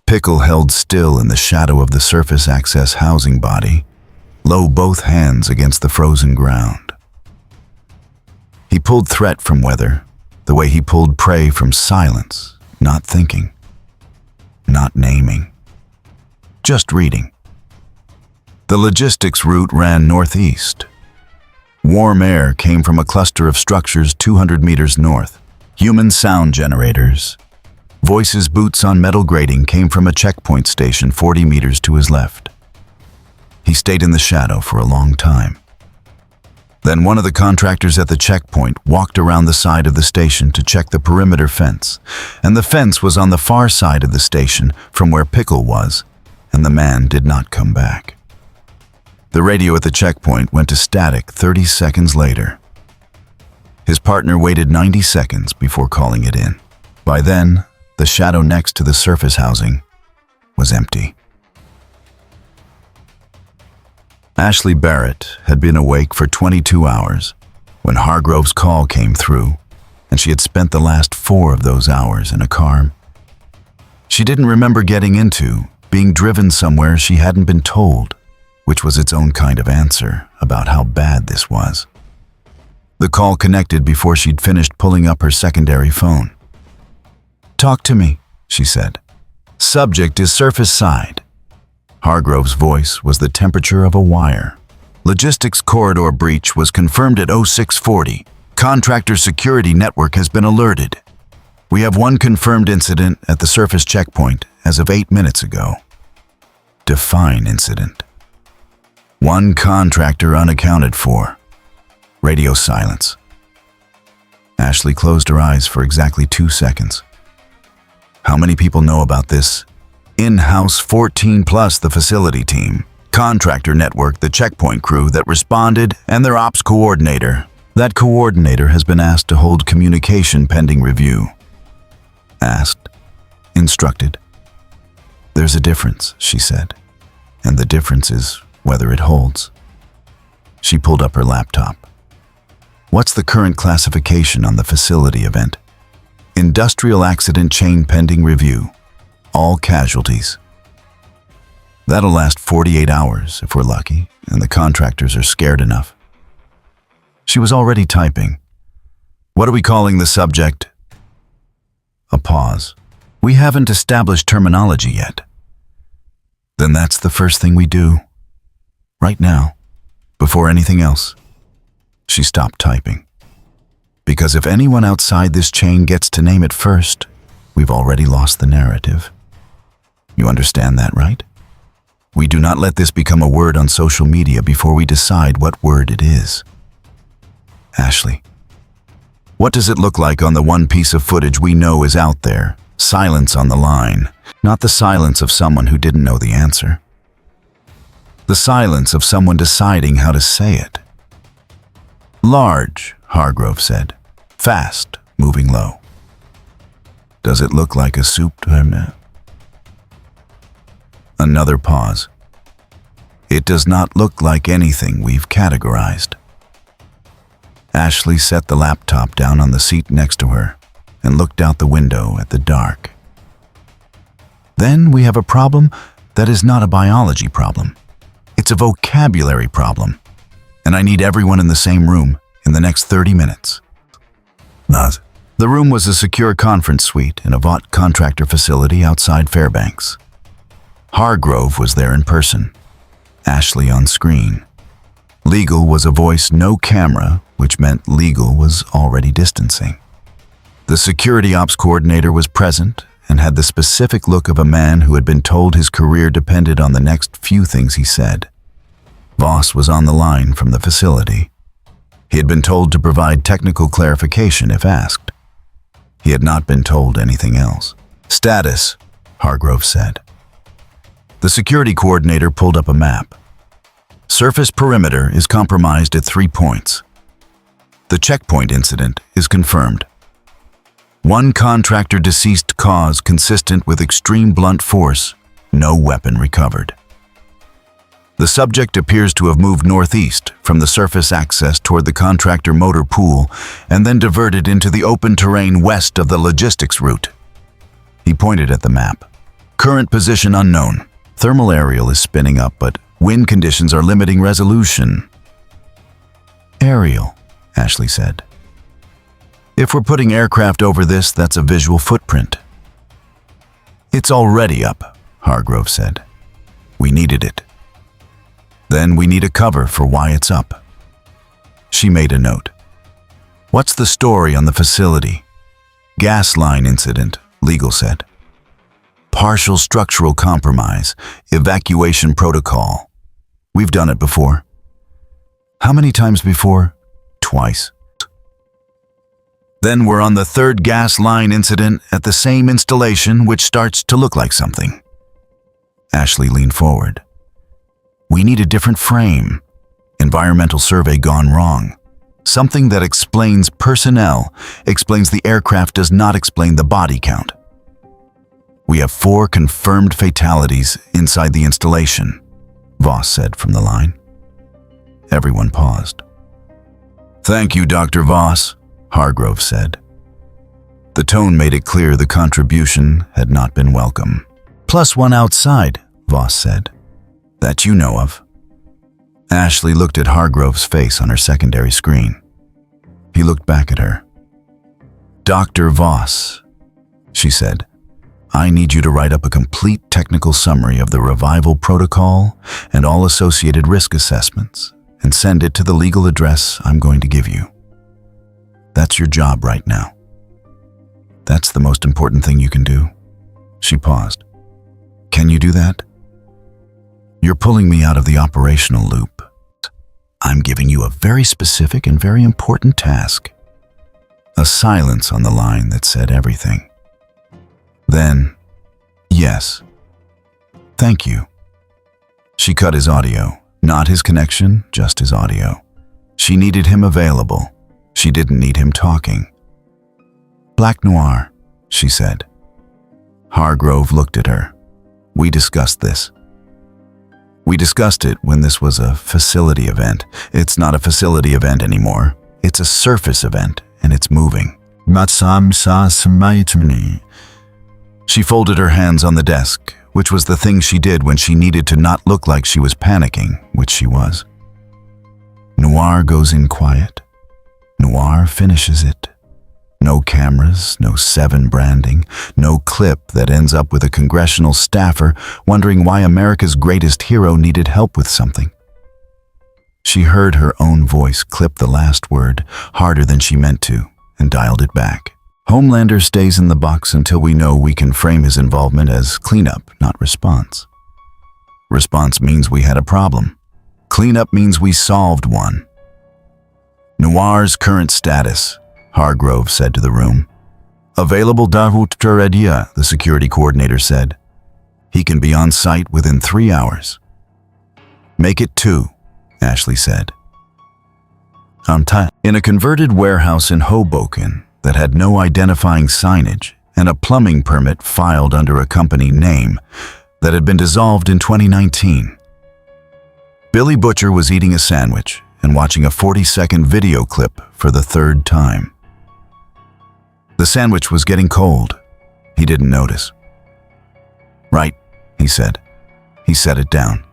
Pickle held still in the shadow of the surface access housing body, low both hands against the frozen ground. He pulled threat from weather, the way he pulled prey from silence, not thinking, not naming, just reading. The logistics route ran northeast. Warm air came from a cluster of structures 200 meters north. Human sound generators. Voices' boots on metal grating came from a checkpoint station 40 meters to his left. He stayed in the shadow for a long time. Then one of the contractors at the checkpoint walked around the side of the station to check the perimeter fence, and the fence was on the far side of the station from where Pickle was, and the man did not come back. The radio at the checkpoint went to static 30 seconds later. His partner waited 90 seconds before calling it in. By then, the shadow next to the surface housing was empty. Ashley Barrett had been awake for 22 hours when Hargrove's call came through, and she had spent the last 4 of those hours in a car she didn't remember getting into, being driven somewhere she hadn't been told, which was its own kind of answer about how bad this was. The call connected before she'd finished pulling up her secondary phone. "Talk to me," she said. "Subject is surface side." Hargrove's voice was the temperature of a wire. Logistics corridor breach was confirmed at 0640. Contractor security network has been alerted. We have one confirmed incident at the surface checkpoint as of 8 minutes ago. Define incident. One contractor unaccounted for. Radio silence. Ashley closed her eyes for exactly 2 seconds. How many people know about this? In-house 14 plus the facility team, contractor network, the checkpoint crew that responded, and their ops coordinator. That coordinator has been asked to hold communication pending review. Asked. Instructed. There's a difference, she said, and the difference is whether it holds. She pulled up her laptop. What's the current classification on the facility event? Industrial accident chain pending review. All casualties. That'll last 48 hours if we're lucky, and the contractors are scared enough. She was already typing. What are we calling the subject? A pause. We haven't established terminology yet. Then that's the first thing we do. Right now, before anything else. She stopped typing. Because if anyone outside this chain gets to name it first, we've already lost the narrative. You understand that, right? We do not let this become a word on social media before we decide what word it is. Ashley, what does it look like on the one piece of footage we know is out there? Silence on the line, not the silence of someone who didn't know the answer. The silence of someone deciding how to say it. Large, Hargrove said. Fast, moving low. Does it look like a soup? Another pause. It does not look like anything we've categorized. Ashley set the laptop down on the seat next to her and looked out the window at the dark. Then we have a problem that is not a biology problem. It's a vocabulary problem, and I need everyone in the same room in the next 30 minutes. The room was a secure conference suite in a Vought contractor facility outside Fairbanks. Hargrove was there in person, Ashley on screen. Legal was a voice, no camera, which meant legal was already distancing. The security ops coordinator was present and had the specific look of a man who had been told his career depended on the next few things he said. Voss was on the line from the facility. He had been told to provide technical clarification if asked. He had not been told anything else. Status, Hargrove said. The security coordinator pulled up a map. Surface perimeter is compromised at 3 points. The checkpoint incident is confirmed. One contractor deceased, cause consistent with extreme blunt force, no weapon recovered. The subject appears to have moved northeast from the surface access toward the contractor motor pool and then diverted into the open terrain west of the logistics route. He pointed at the map. Current position unknown. Thermal aerial is spinning up, but wind conditions are limiting resolution. Aerial, Ashley said. If we're putting aircraft over this, that's a visual footprint. It's already up, Hargrove said. We needed it. Then we need a cover for why it's up. She made a note. What's the story on the facility? Gas line incident, Legal said. Partial structural compromise, evacuation protocol. We've done it before. How many times before? Twice. Then we're on the third gas line incident at the same installation, which starts to look like something. Ashley leaned forward. We need a different frame. Environmental survey gone wrong. Something that explains personnel, explains the aircraft, does not explain the body count. We have 4 confirmed fatalities inside the installation, Voss said from the line. Everyone paused. Thank you, Dr. Voss, Hargrove said. The tone made it clear the contribution had not been welcome. +1 outside, Voss said. That you know of. Ashley looked at Hargrove's face on her secondary screen. He looked back at her. Dr. Voss, she said, I need you to write up a complete technical summary of the revival protocol and all associated risk assessments and send it to the legal address I'm going to give you. That's your job right now. That's the most important thing you can do. She paused. Can you do that? You're pulling me out of the operational loop. I'm giving you a very specific and very important task. A silence on the line that said everything. Then, yes. Thank you. She cut his audio, not his connection, just his audio. She needed him available. She didn't need him talking. Black Noir, she said. Hargrove looked at her. We discussed this. We discussed it when this was a facility event. It's not a facility event anymore. It's a surface event, and it's moving. She folded her hands on the desk, which was the thing she did when she needed to not look like she was panicking, which she was. Noir goes in quiet. Noir finishes it. No cameras, no 7 branding, no clip that ends up with a congressional staffer wondering why America's greatest hero needed help with something. She heard her own voice clip the last word harder than she meant to and dialed it back. Homelander stays in the box until we know we can frame his involvement as cleanup, not response. Response means we had a problem. Cleanup means we solved one. Noir's current status, Hargrove said to the room. Available Dahutradia, the security coordinator said. He can be on site within 3 hours. Make it 2, Ashley said. In a converted warehouse in Hoboken that had no identifying signage and a plumbing permit filed under a company name that had been dissolved in 2019. Billy Butcher was eating a sandwich and watching a 40-second video clip for the third time. The sandwich was getting cold. He didn't notice. "Right," he said. He set it down.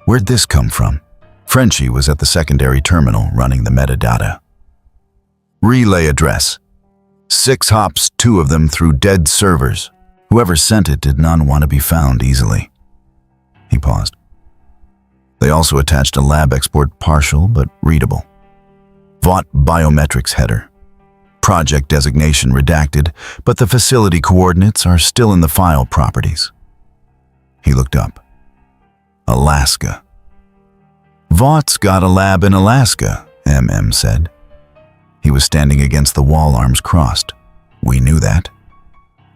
"Where'd this come from?" Frenchie was at the secondary terminal running the metadata. "Relay address. 6 hops, 2 of them through dead servers. Whoever sent it did not want to be found easily." He paused. They also attached a lab export partial but readable. Vought biometrics header. Project designation redacted, but the facility coordinates are still in the file properties. He looked up. Alaska. "Vaught's got a lab in Alaska," MM said. He was standing against the wall, arms crossed. "We knew that.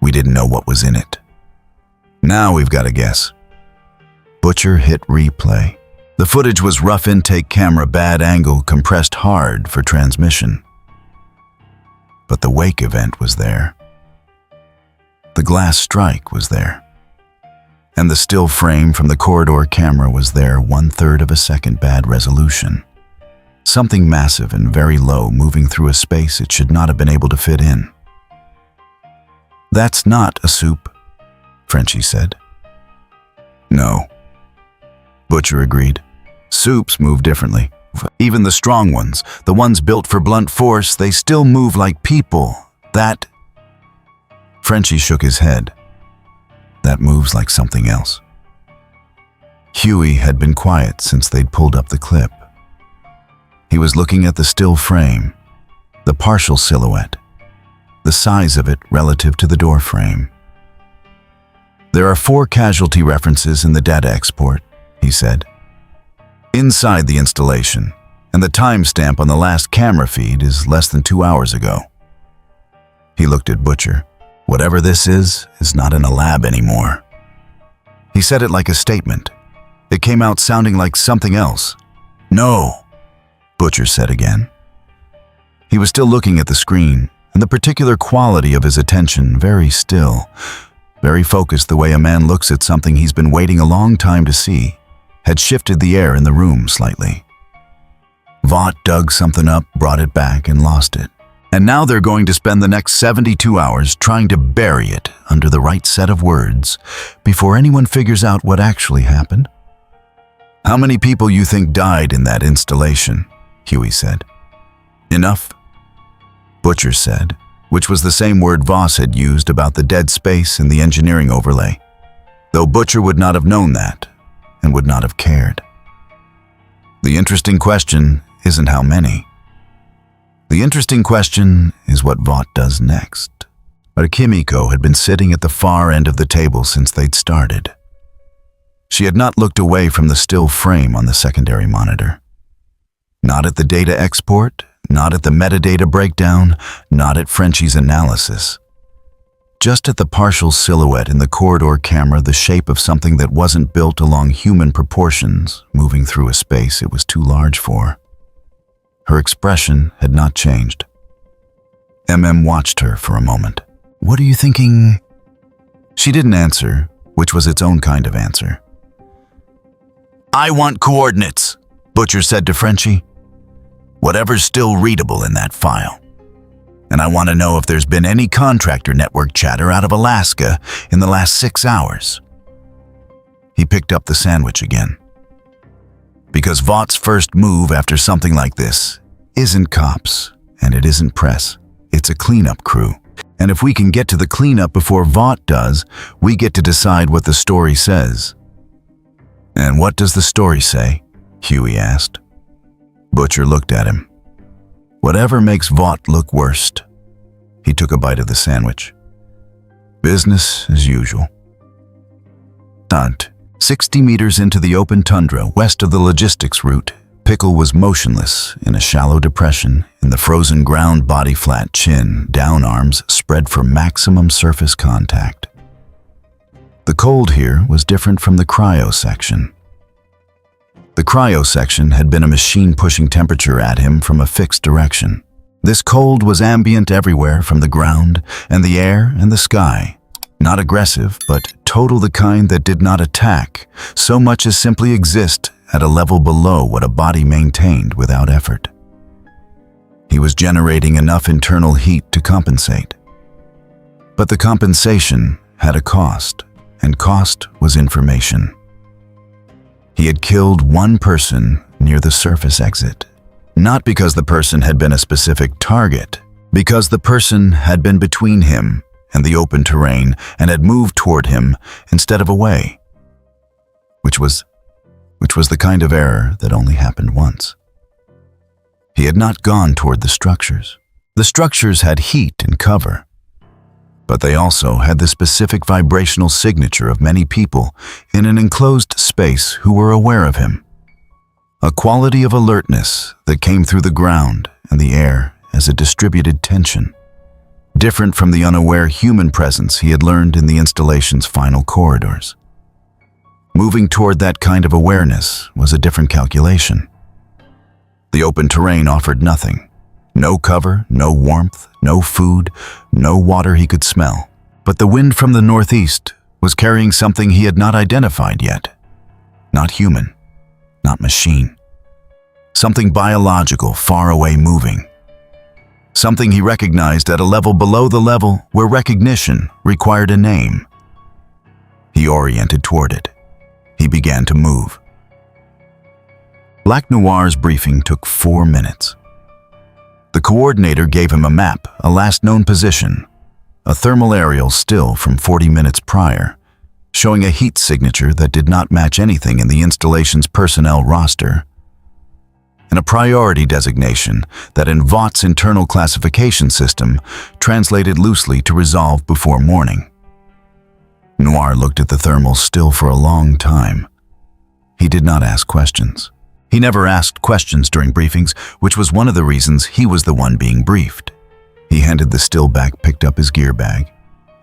We didn't know what was in it. Now we've got to guess." Butcher hit replay. The footage was rough intake camera, bad angle, compressed hard for transmission. But the wake event was there. The glass strike was there. And the still frame from the corridor camera was there, 1/3 of a second bad resolution. Something massive and very low moving through a space it should not have been able to fit in. "That's not a soup," Frenchie said. "No," Butcher agreed. "Soups move differently. Even the strong ones, the ones built for blunt force, they still move like people. That..." Frenchie shook his head. "That moves like something else." Huey had been quiet since they'd pulled up the clip. He was looking at the still frame, the partial silhouette, the size of it relative to the door frame. "There are 4 casualty references in the data export," he said. "Inside the installation, and the timestamp on the last camera feed is less than 2 hours ago." He looked at Butcher. "Whatever this is not in a lab anymore." He said it like a statement. It came out sounding like something else. "No," Butcher said again. He was still looking at the screen, and the particular quality of his attention very still, very focused, the way a man looks at something he's been waiting a long time to see, had shifted the air in the room slightly. Vought dug something up, brought it back, and lost it. And now they're going to spend the next 72 hours trying to bury it under the right set of words before anyone figures out what actually happened. "How many people you think died in that installation?" Huey said. "Enough?" Butcher said, which was the same word Voss had used about the dead space in the engineering overlay, though Butcher would not have known that and would not have cared. "The interesting question isn't how many. The interesting question is what Vought does next." But Kimiko had been sitting at the far end of the table since they'd started. She had not looked away from the still frame on the secondary monitor. Not at the data export, not at the metadata breakdown, not at Frenchie's analysis. Just at the partial silhouette in the corridor camera, the shape of something that wasn't built along human proportions, moving through a space it was too large for. Her expression had not changed. MM watched her for a moment. "What are you thinking?" She didn't answer, which was its own kind of answer. "I want coordinates," Butcher said to Frenchie. "Whatever's still readable in that file. And I want to know if there's been any contractor network chatter out of Alaska in the last 6 hours." He picked up the sandwich again. Because Vaught's first move after something like this isn't cops, and it isn't press. It's a cleanup crew. And if we can get to the cleanup before Vought does, we get to decide what the story says. "And what does the story say?" Huey asked. Butcher looked at him. "Whatever makes Vought look worst." He took a bite of the sandwich. "Business as usual." 60 meters into the open tundra west of the logistics route, Pickle was motionless in a shallow depression in the frozen ground, body flat, chin, down, arms spread for maximum surface contact. The cold here was different from the cryo section. The cryo section had been a machine pushing temperature at him from a fixed direction. This cold was ambient everywhere, from the ground and the air and the sky. Not aggressive, but total, the kind that did not attack so much as simply exist at a level below what a body maintained without effort. He was generating enough internal heat to compensate. But the compensation had a cost, and cost was information. He had killed one person near the surface exit. Not because the person had been a specific target, because the person had been between him and the open terrain and had moved toward him instead of away, which was the kind of error that only happened once. He had not gone toward the structures. The structures had heat and cover, but they also had the specific vibrational signature of many people in an enclosed space who were aware of him. A quality of alertness that came through the ground and the air as a distributed tension, different from the unaware human presence he had learned in the installation's final corridors. Moving toward that kind of awareness was a different calculation. The open terrain offered nothing. No cover, no warmth, no food, no water he could smell. But the wind from the northeast was carrying something he had not identified yet. Not human, not machine. Something biological, far away, moving. Something he recognized at a level below the level where recognition required a name. He oriented toward it. He began to move. Black Noir's briefing took 4 minutes. The coordinator gave him a map, a last known position, a thermal aerial still from 40 minutes prior, showing a heat signature that did not match anything in the installation's personnel roster, and a priority designation that in Vaught's internal classification system translated loosely to resolve before morning. Noir looked at the thermal still for a long time. He did not ask questions. He never asked questions during briefings, which was one of the reasons he was the one being briefed. He handed the still back, picked up his gear bag,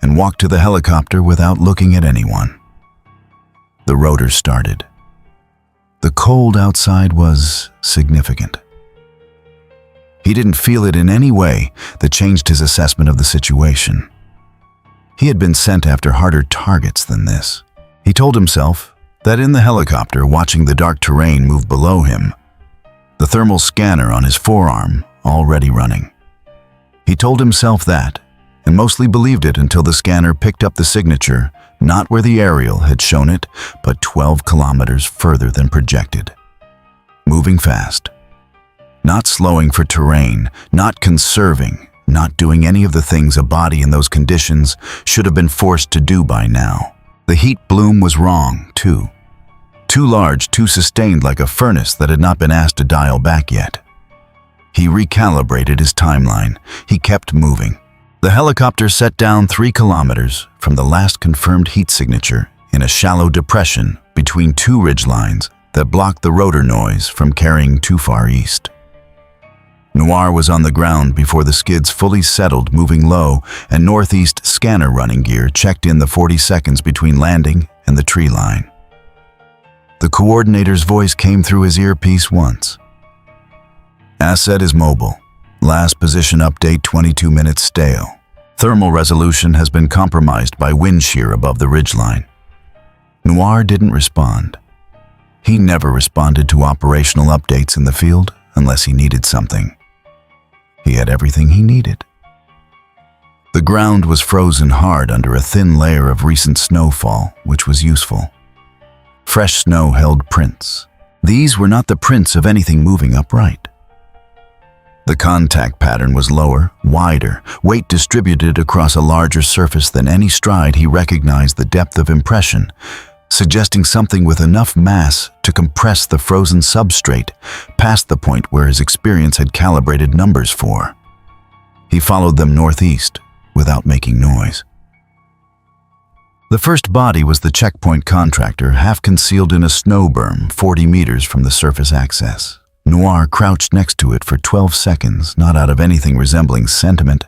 and walked to the helicopter without looking at anyone. The rotor started. The cold outside was significant. He didn't feel it in any way that changed his assessment of the situation. He had been sent after harder targets than this. He told himself that in the helicopter, watching the dark terrain move below him, the thermal scanner on his forearm already running. He told himself that, and mostly believed it until the scanner picked up the signature, not where the aerial had shown it, but 12 kilometers further than projected. Moving fast. Not slowing for terrain, not conserving, not doing any of the things a body in those conditions should have been forced to do by now. The heat bloom was wrong, too. Too large, too sustained, like a furnace that had not been asked to dial back yet. He recalibrated his timeline. He kept moving. The helicopter set down 3 kilometers from the last confirmed heat signature in a shallow depression between 2 ridgelines that blocked the rotor noise from carrying too far east. Noir was on the ground before the skids fully settled, moving low, and northeast scanner running gear checked in the 40 seconds between landing and the tree line. The coordinator's voice came through his earpiece once. Asset is mobile. Last position update 22 minutes stale. Thermal resolution has been compromised by wind shear above the ridgeline. Noir didn't respond. He never responded to operational updates in the field unless he needed something. He had everything he needed. The ground was frozen hard under a thin layer of recent snowfall, which was useful. Fresh snow held prints. These were not the prints of anything moving upright. The contact pattern was lower, wider, weight distributed across a larger surface than any stride. He recognized the depth of impression, suggesting something with enough mass to compress the frozen substrate past the point where his experience had calibrated numbers for. He followed them northeast without making noise. The first body was the checkpoint contractor, half concealed in a snow berm 40 meters from the surface access. Noir crouched next to it for 12 seconds, not out of anything resembling sentiment,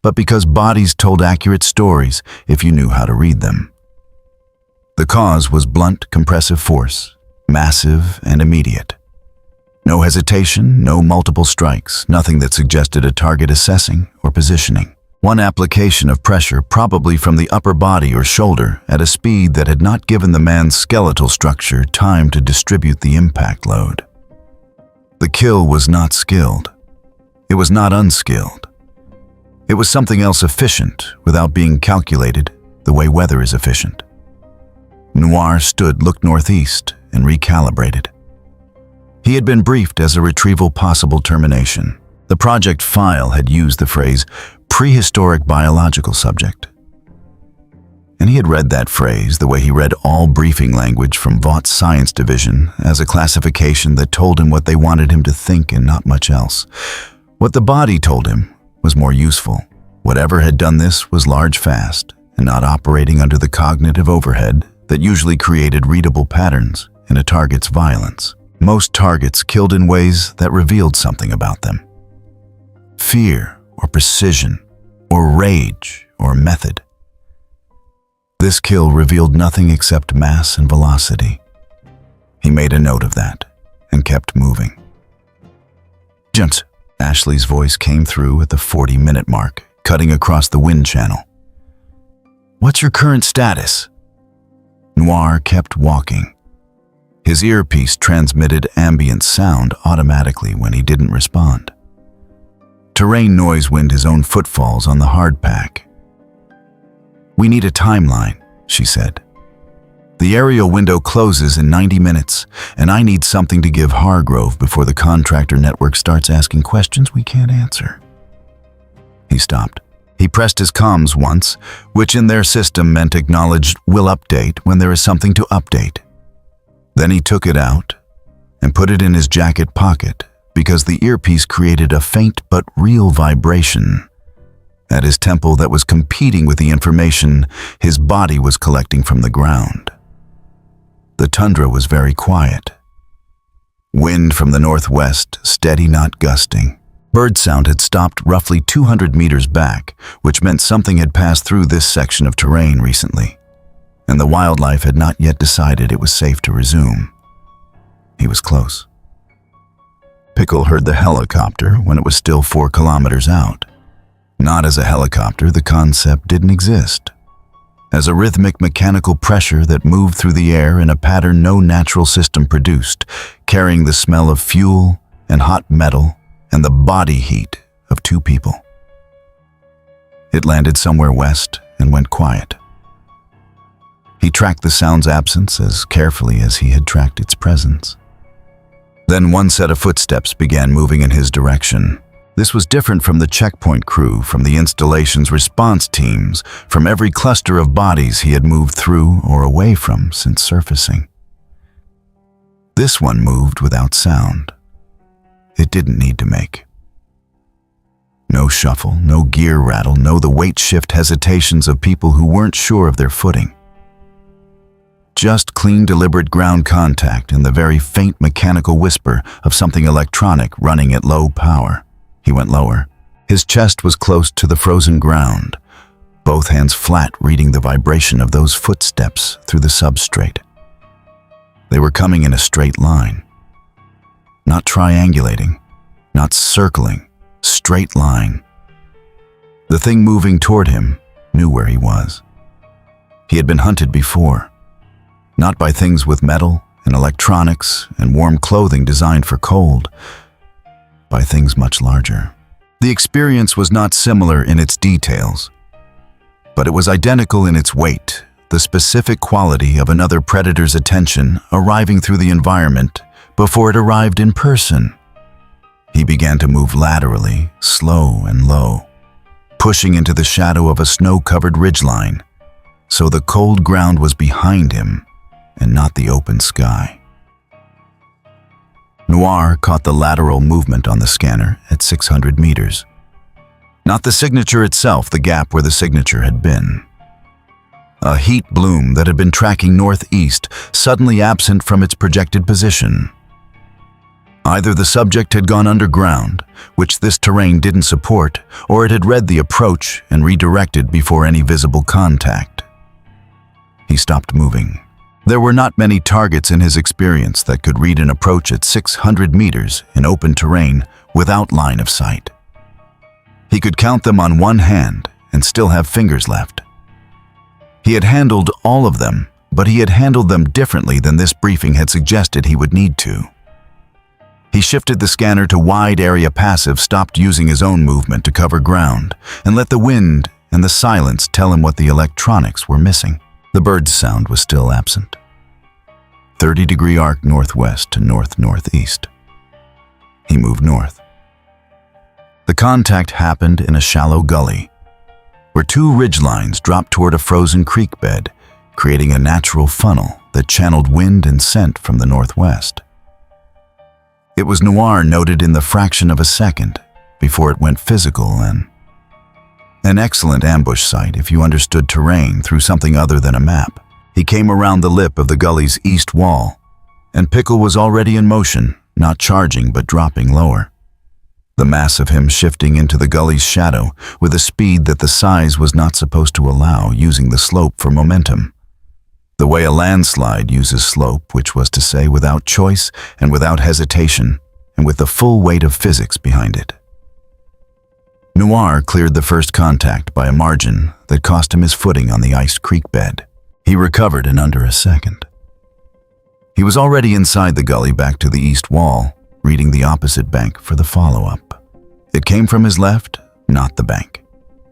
but because bodies told accurate stories if you knew how to read them. The cause was blunt compressive force, massive and immediate. No hesitation, no multiple strikes, nothing that suggested a target assessing or positioning. One application of pressure, probably from the upper body or shoulder, at a speed that had not given the man's skeletal structure time to distribute the impact load. The kill was not skilled. It was not unskilled. It was something else efficient without being calculated the way weather is efficient. Noir stood, looked northeast, and recalibrated. He had been briefed as a retrieval possible termination. The project file had used the phrase prehistoric biological subject. And he had read that phrase the way he read all briefing language from Vaught's science division as a classification that told him what they wanted him to think and not much else. What the body told him was more useful. Whatever had done this was large fast and not operating under the cognitive overhead that usually created readable patterns in a target's violence. Most targets killed in ways that revealed something about them. Fear or precision or rage or method. This kill revealed nothing except mass and velocity. He made a note of that and kept moving. "Gents," Ashley's voice came through at the 40-minute mark, cutting across the wind channel. "What's your current status?" Noir kept walking. His earpiece transmitted ambient sound automatically when he didn't respond. Terrain noise wind his own footfalls on the hard pack. "We need a timeline," she said. "The aerial window closes in 90 minutes, and I need something to give Hargrove before the contractor network starts asking questions we can't answer." He stopped. He pressed his comms once, which in their system meant acknowledged "will update" when there is something to update. Then he took it out and put it in his jacket pocket because the earpiece created a faint but real vibration at his temple that was competing with the information his body was collecting from the ground. The tundra was very quiet. Wind from the northwest, steady, not gusting. Bird sound had stopped roughly 200 meters back, which meant something had passed through this section of terrain recently, and the wildlife had not yet decided it was safe to resume. He was close. Pickle heard the helicopter when it was still 4 kilometers out. Not as a helicopter, the concept didn't exist. As a rhythmic mechanical pressure that moved through the air in a pattern no natural system produced, carrying the smell of fuel and hot metal and the body heat of 2 people. It landed somewhere west and went quiet. He tracked the sound's absence as carefully as he had tracked its presence. Then one set of footsteps began moving in his direction. This was different from the checkpoint crew, from the installation's response teams, from every cluster of bodies he had moved through or away from since surfacing. This one moved without sound. It didn't need to make. No shuffle, no gear rattle, no the weight shift hesitations of people who weren't sure of their footing. Just clean, deliberate ground contact and the very faint mechanical whisper of something electronic running at low power. He went lower. His chest was close to the frozen ground, both hands flat, reading the vibration of those footsteps through the substrate. They were coming in a straight line. Not triangulating, not circling, straight line. The thing moving toward him knew where he was. He had been hunted before, not by things with metal and electronics and warm clothing designed for cold, by things much larger. The experience was not similar in its details, but it was identical in its weight, the specific quality of another predator's attention arriving through the environment before it arrived in person. He began to move laterally, slow and low, pushing into the shadow of a snow-covered ridgeline, so the cold ground was behind him and not the open sky. Noir caught the lateral movement on the scanner at 600 meters. Not the signature itself, the gap where the signature had been. A heat bloom that had been tracking northeast, suddenly absent from its projected position. Either the subject had gone underground, which this terrain didn't support, or it had read the approach and redirected before any visible contact. He stopped moving. There were not many targets in his experience that could read an approach at 600 meters in open terrain without line of sight. He could count them on one hand and still have fingers left. He had handled all of them, but he had handled them differently than this briefing had suggested he would need to. He shifted the scanner to wide area passive, stopped using his own movement to cover ground, and let the wind and the silence tell him what the electronics were missing. The bird's sound was still absent. 30-degree arc northwest to north-northeast. He moved north. The contact happened in a shallow gully, where two ridgelines dropped toward a frozen creek bed, creating a natural funnel that channeled wind and scent from the northwest. It was Noir noted in the fraction of a second before it went physical and an excellent ambush site if you understood terrain through something other than a map. He came around the lip of the gully's east wall, and Pickle was already in motion, not charging but dropping lower. The mass of him shifting into the gully's shadow with a speed that the size was not supposed to allow, using the slope for momentum. The way a landslide uses slope, which was to say without choice and without hesitation, and with the full weight of physics behind it. Noir cleared the first contact by a margin that cost him his footing on the iced creek bed. He recovered in under a second. He was already inside the gully back to the east wall, reading the opposite bank for the follow-up. It came from his left, not the bank.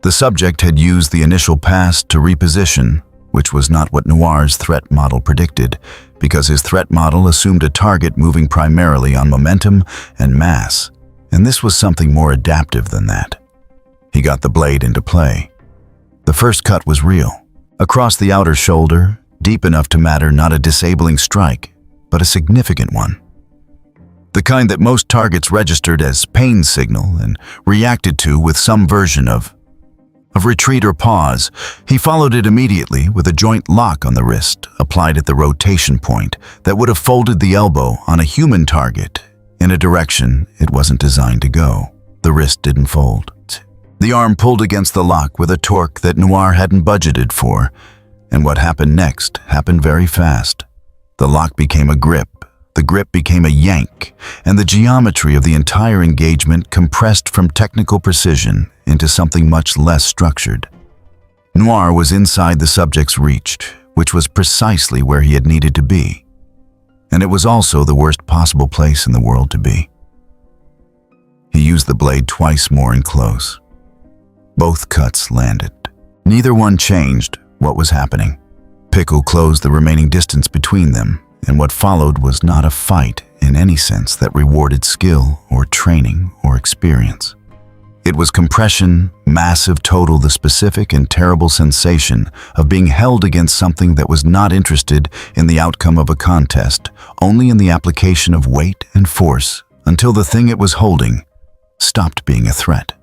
The subject had used the initial pass to reposition, which was not what Noir's threat model predicted, because his threat model assumed a target moving primarily on momentum and mass, and this was something more adaptive than that. He got the blade into play. The first cut was real. Across the outer shoulder, deep enough to matter not a disabling strike, but a significant one. The kind that most targets registered as pain signal and reacted to with some version of retreat or pause. He followed it immediately with a joint lock on the wrist applied at the rotation point that would have folded the elbow on a human target in a direction it wasn't designed to go. The wrist didn't fold. The arm pulled against the lock with a torque that Noir hadn't budgeted for, and what happened next happened very fast. The lock became a grip, the grip became a yank, and the geometry of the entire engagement compressed from technical precision into something much less structured. Noir was inside the subject's reach, which was precisely where he had needed to be, and it was also the worst possible place in the world to be. He used the blade twice more and close. Both cuts landed. Neither one changed what was happening. Pickle closed the remaining distance between them, and what followed was not a fight in any sense that rewarded skill or training or experience. It was compression, massive total, the specific and terrible sensation of being held against something that was not interested in the outcome of a contest, only in the application of weight and force, until the thing it was holding stopped being a threat.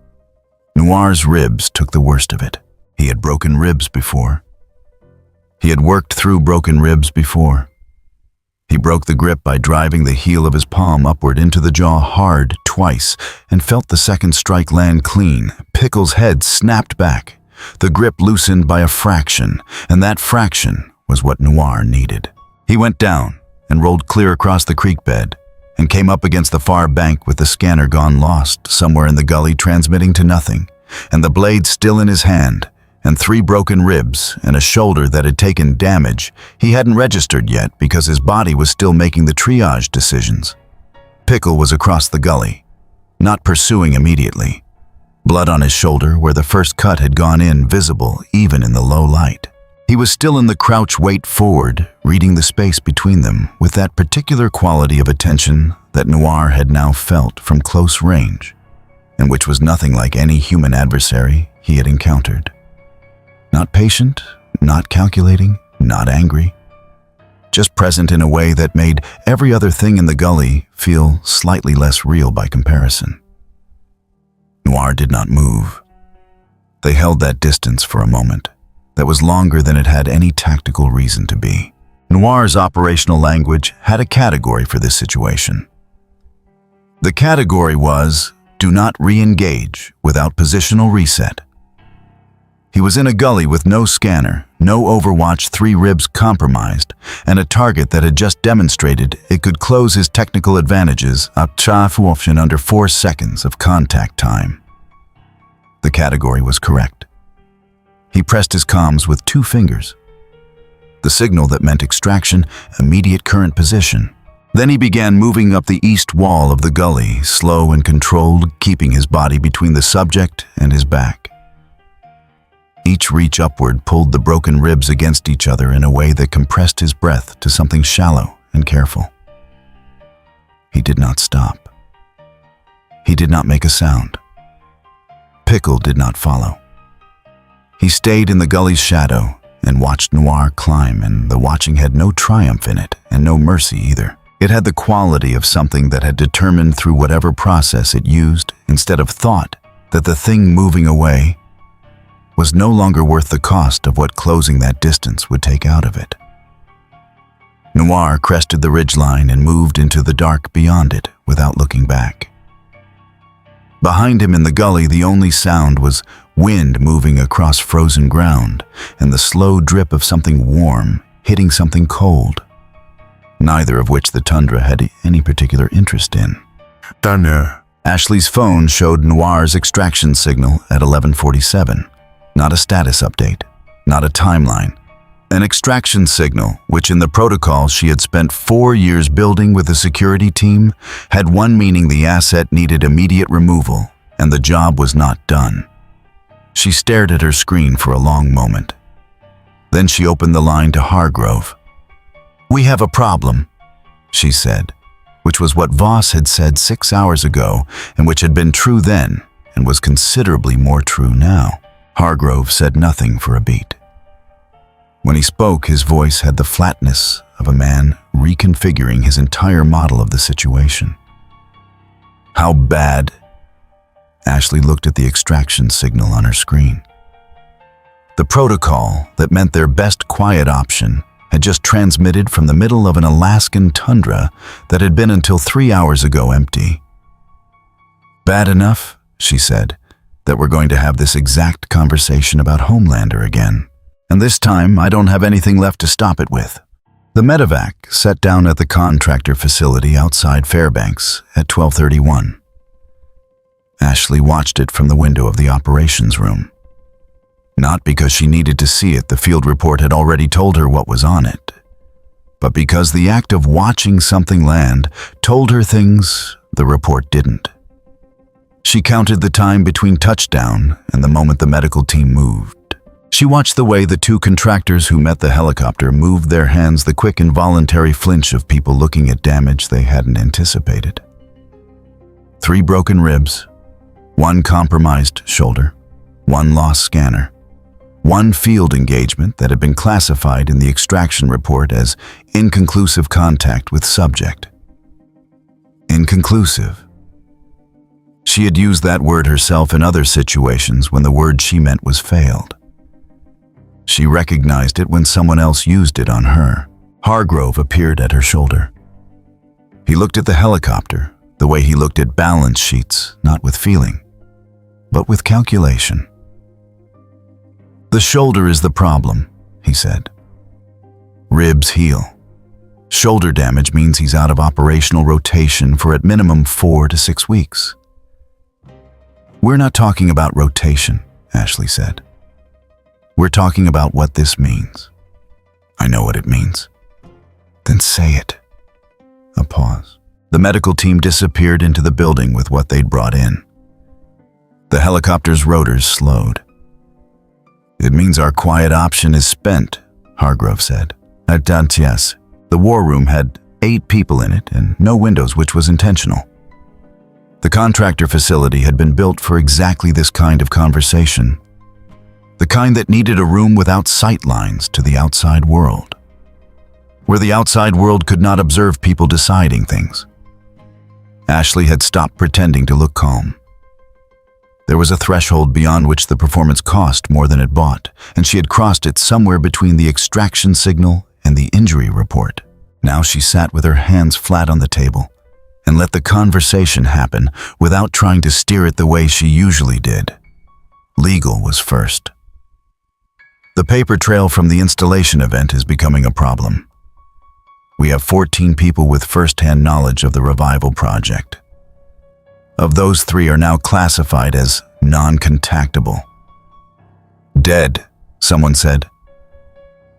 Noir's ribs took the worst of it. He had broken ribs before. He had worked through broken ribs before. He broke the grip by driving the heel of his palm upward into the jaw hard twice and felt the second strike land clean. Pickle's head snapped back. The grip loosened by a fraction, and that fraction was what Noir needed. He went down and rolled clear across the creek bed and came up against the far bank with the scanner gone lost somewhere in the gully, transmitting to nothing, and the blade still in his hand, and 3 broken ribs and a shoulder that had taken damage he hadn't registered yet because his body was still making the triage decisions. Pickle was across the gully, not pursuing immediately. Blood on his shoulder where the first cut had gone in, visible even in the low light. He was still in the crouch weight forward, reading the space between them with that particular quality of attention that Noir had now felt from close range, and which was nothing like any human adversary he had encountered. Not patient, not calculating, not angry. Just present in a way that made every other thing in the gully feel slightly less real by comparison. Noir did not move. They held that distance for a moment that was longer than it had any tactical reason to be. Noir's operational language had a category for this situation. The category was, do not re-engage without positional reset. He was in a gully with no scanner, no Overwatch 3 ribs compromised, and a target that had just demonstrated it could close his technical advantages in under 4 seconds of contact time. The category was correct. He pressed his comms with 2 fingers. The signal that meant extraction, immediate current position. Then he began moving up the east wall of the gully, slow and controlled, keeping his body between the subject and his back. Each reach upward pulled the broken ribs against each other in a way that compressed his breath to something shallow and careful. He did not stop. He did not make a sound. Pickle did not follow. He stayed in the gully's shadow and watched Noir climb, and the watching had no triumph in it and no mercy either. It had the quality of something that had determined through whatever process it used, instead of thought, that the thing moving away was no longer worth the cost of what closing that distance would take out of it. Noir crested the ridgeline and moved into the dark beyond it without looking back. Behind him in the gully, the only sound was wind moving across frozen ground and the slow drip of something warm hitting something cold, neither of which the tundra had any particular interest in. Thunder. Ashley's phone showed Noir's extraction signal at 11:47. Not a status update, not a timeline. An extraction signal, which in the protocol she had spent 4 years building with the security team, had one meaning: the asset needed immediate removal, and the job was not done. She stared at her screen for a long moment. Then she opened the line to Hargrove. "We have a problem," she said, which was what Voss had said 6 hours ago, and which had been true then, and was considerably more true now. Hargrove said nothing for a beat. When he spoke, his voice had the flatness of a man reconfiguring his entire model of the situation. "How bad?" Ashley looked at the extraction signal on her screen. The protocol that meant their best quiet option had just transmitted from the middle of an Alaskan tundra that had been until 3 hours ago empty. "Bad enough," she said, "that we're going to have this exact conversation about Homelander again. And this time, I don't have anything left to stop it with." The medevac set down at the contractor facility outside Fairbanks at 12:31. Ashley watched it from the window of the operations room. Not because she needed to see it, the field report had already told her what was on it, but because the act of watching something land told her things the report didn't. She counted the time between touchdown and the moment the medical team moved. She watched the way the 2 contractors who met the helicopter moved their hands, the quick involuntary flinch of people looking at damage they hadn't anticipated. 3 broken ribs, 1 compromised shoulder, 1 lost scanner, 1 field engagement that had been classified in the extraction report as inconclusive contact with subject. Inconclusive. She had used that word herself in other situations when the word she meant was failed. She recognized it when someone else used it on her. Hargrove appeared at her shoulder. He looked at the helicopter the way he looked at balance sheets, not with feeling, but with calculation. "The shoulder is the problem," he said. "Ribs heal. Shoulder damage means he's out of operational rotation for at minimum 4 to 6 weeks. "We're not talking about rotation," Ashley said. "We're talking about what this means." "I know what it means." "Then say it." A pause. The medical team disappeared into the building with what they'd brought in. The helicopter's rotors slowed. "It means our quiet option is spent," Hargrove said. Yes. The war room had 8 people in it and no windows, which was intentional. The contractor facility had been built for exactly this kind of conversation. The kind that needed a room without sight lines to the outside world, where the outside world could not observe people deciding things. Ashley had stopped pretending to look calm. There was a threshold beyond which the performance cost more than it bought, and she had crossed it somewhere between the extraction signal and the injury report. Now she sat with her hands flat on the table and let the conversation happen without trying to steer it the way she usually did. Legal was first. The paper trail from the installation event is becoming a problem. We have 14 people with first-hand knowledge of the revival project. Of those, 3 are now classified as non-contactable. Dead, someone said.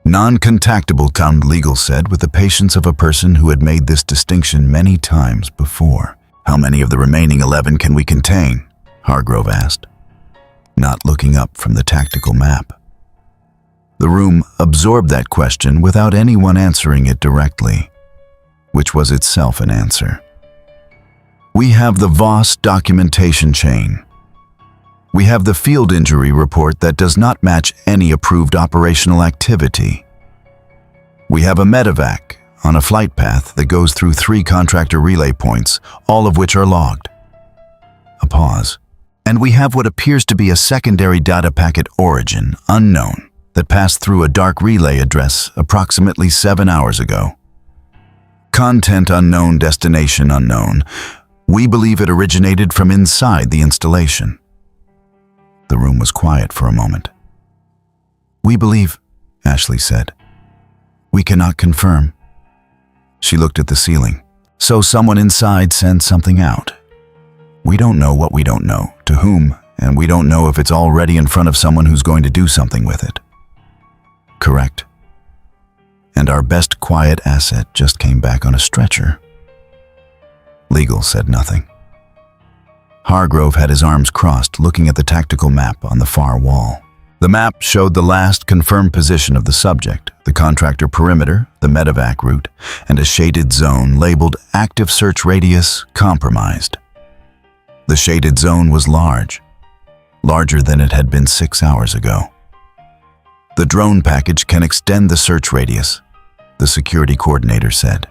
Non-contactable, Count Legal said, with the patience of a person who had made this distinction many times before. How many of the remaining 11 can we contain? Hargrove asked, not looking up from the tactical map. The room absorbed that question without anyone answering it directly, which was itself an answer. We have the Voss documentation chain. We have the field injury report that does not match any approved operational activity. We have a medevac on a flight path that goes through 3 contractor relay points, all of which are logged. A pause. And we have what appears to be a secondary data packet origin, unknown, that passed through a dark relay address approximately 7 hours ago. Content unknown, destination unknown. We believe it originated from inside the installation. The room was quiet for a moment. We believe, Ashley said. We cannot confirm. She looked at the ceiling. So someone inside sent something out. We don't know what we don't know, to whom, and we don't know if it's already in front of someone who's going to do something with it. Correct. And our best quiet asset just came back on a stretcher. Legal said nothing. Hargrove had his arms crossed, looking at the tactical map on the far wall. The map showed the last confirmed position of the subject, the contractor perimeter, the medevac route, and a shaded zone labeled Active Search Radius Compromised. The shaded zone was large, larger than it had been 6 hours ago. The drone package can extend the search radius, the security coordinator said.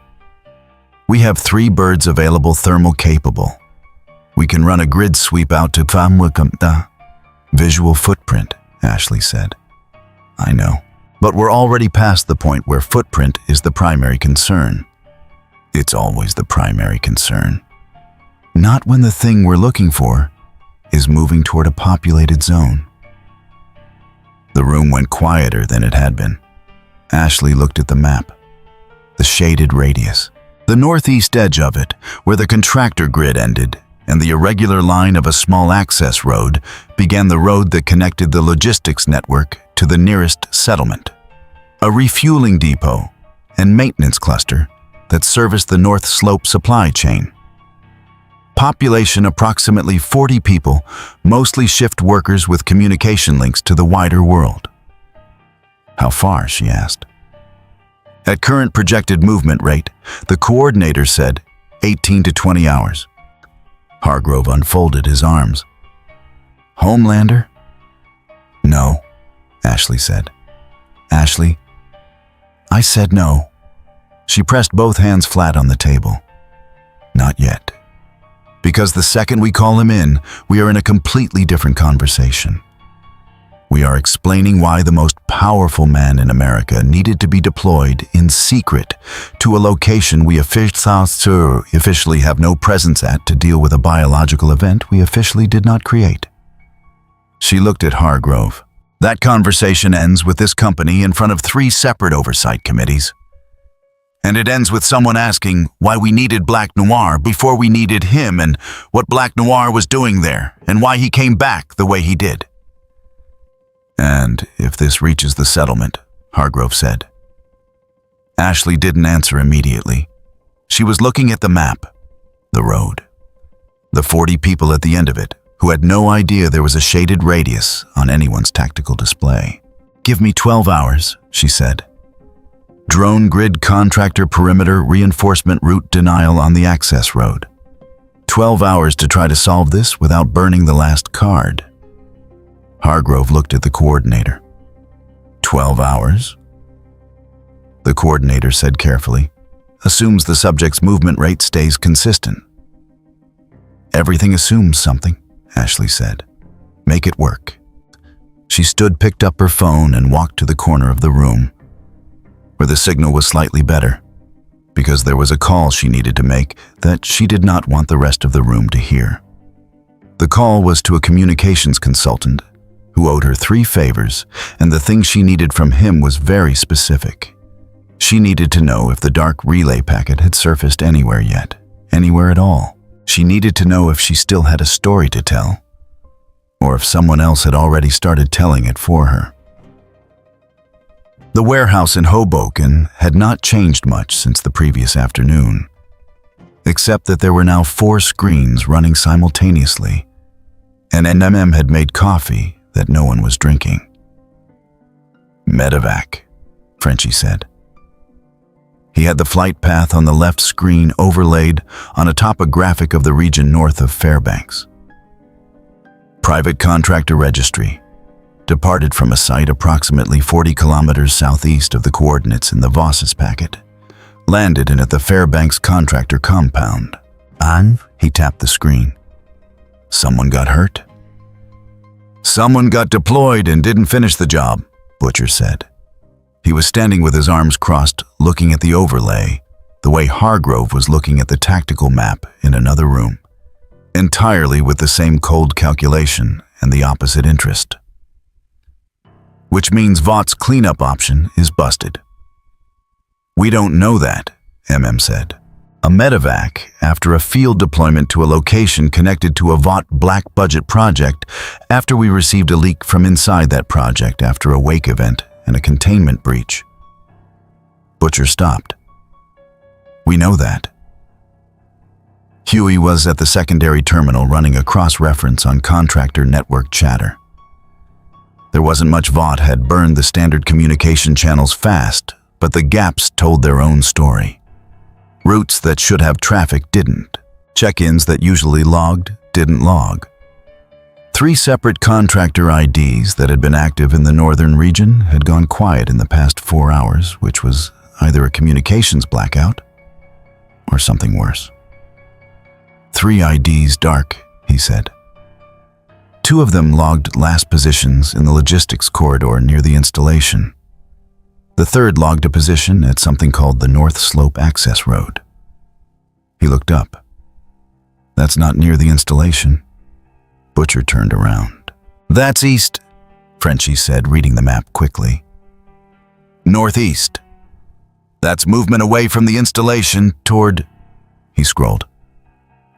We have 3 birds available thermal capable. We can run a grid sweep out to Famwakamta. Visual footprint, Ashley said. I know, but we're already past the point where footprint is the primary concern. It's always the primary concern. Not when the thing we're looking for is moving toward a populated zone. The room went quieter than it had been. Ashley looked at the map. The shaded radius. The northeast edge of it, where the contractor grid ended, and the irregular line of a small access road began the road that connected the logistics network to the nearest settlement. A refueling depot and maintenance cluster that serviced the North Slope supply chain. Population approximately 40 people, mostly shift workers with communication links to the wider world. How far, she asked. At current projected movement rate, the coordinator said 18 to 20 hours. Hargrove unfolded his arms. Homelander? No, Ashley said. Ashley? I said no. She pressed both hands flat on the table. Not yet. Because the second we call him in, we are in a completely different conversation. We are explaining why the most powerful man in America needed to be deployed in secret to a location we officially have no presence at to deal with a biological event we officially did not create. She looked at Hargrove. That conversation ends with this company in front of 3 separate oversight committees. And it ends with someone asking why we needed Black Noir before we needed him and what Black Noir was doing there and why he came back the way he did. And if this reaches the settlement, Hargrove said. Ashley didn't answer immediately. She was looking at the map, the road, the 40 people at the end of it who had no idea there was a shaded radius on anyone's tactical display. Give me 12 hours, she said. Drone grid contractor perimeter reinforcement route denial on the access road. 12 hours to try to solve this without burning the last card. Hargrove looked at the coordinator. 12 hours? The coordinator said carefully. Assumes the subject's movement rate stays consistent. Everything assumes something, Ashley said. Make it work. She stood, picked up her phone, and walked to the corner of the room, where the signal was slightly better, because there was a call she needed to make that she did not want the rest of the room to hear. The call was to a communications consultant who owed her 3 favors, and the thing she needed from him was very specific. She needed to know if the dark relay packet had surfaced anywhere yet, anywhere at all. She needed to know if she still had a story to tell, or if someone else had already started telling it for her. The warehouse in Hoboken had not changed much since the previous afternoon, except that there were now 4 screens running simultaneously, and NMM had made coffee that no one was drinking. Medevac, Frenchie said. He had the flight path on the left screen overlaid on a topographic of the region north of Fairbanks. Private contractor registry. Departed from a site approximately 40 kilometers southeast of the coordinates in the Voss's packet. Landed in at the Fairbanks contractor compound. And he tapped the screen. Someone got hurt? Someone got deployed and didn't finish the job, Butcher said. He was standing with his arms crossed, looking at the overlay, the way Hargrove was looking at the tactical map in another room, entirely with the same cold calculation and the opposite interest. Which means Vought's cleanup option is busted. We don't know that, MM said. A medevac, after a field deployment to a location connected to a Vought black budget project, after we received a leak from inside that project after a wake event and a containment breach. Butcher stopped. We know that. Huey was at the secondary terminal running a cross-reference on contractor network chatter. There wasn't much. Vought had burned the standard communication channels fast, but the gaps told their own story. Routes that should have traffic didn't. Check-ins that usually logged didn't log. 3 separate contractor IDs that had been active in the northern region had gone quiet in the past 4 hours, which was either a communications blackout or something worse. 3 IDs dark, he said. 2 of them logged last positions in the logistics corridor near the installation. The 3rd logged a position at something called the North Slope Access Road. He looked up. That's not near the installation. Butcher turned around. That's east, Frenchie said, reading the map quickly. Northeast. That's movement away from the installation toward, he scrolled.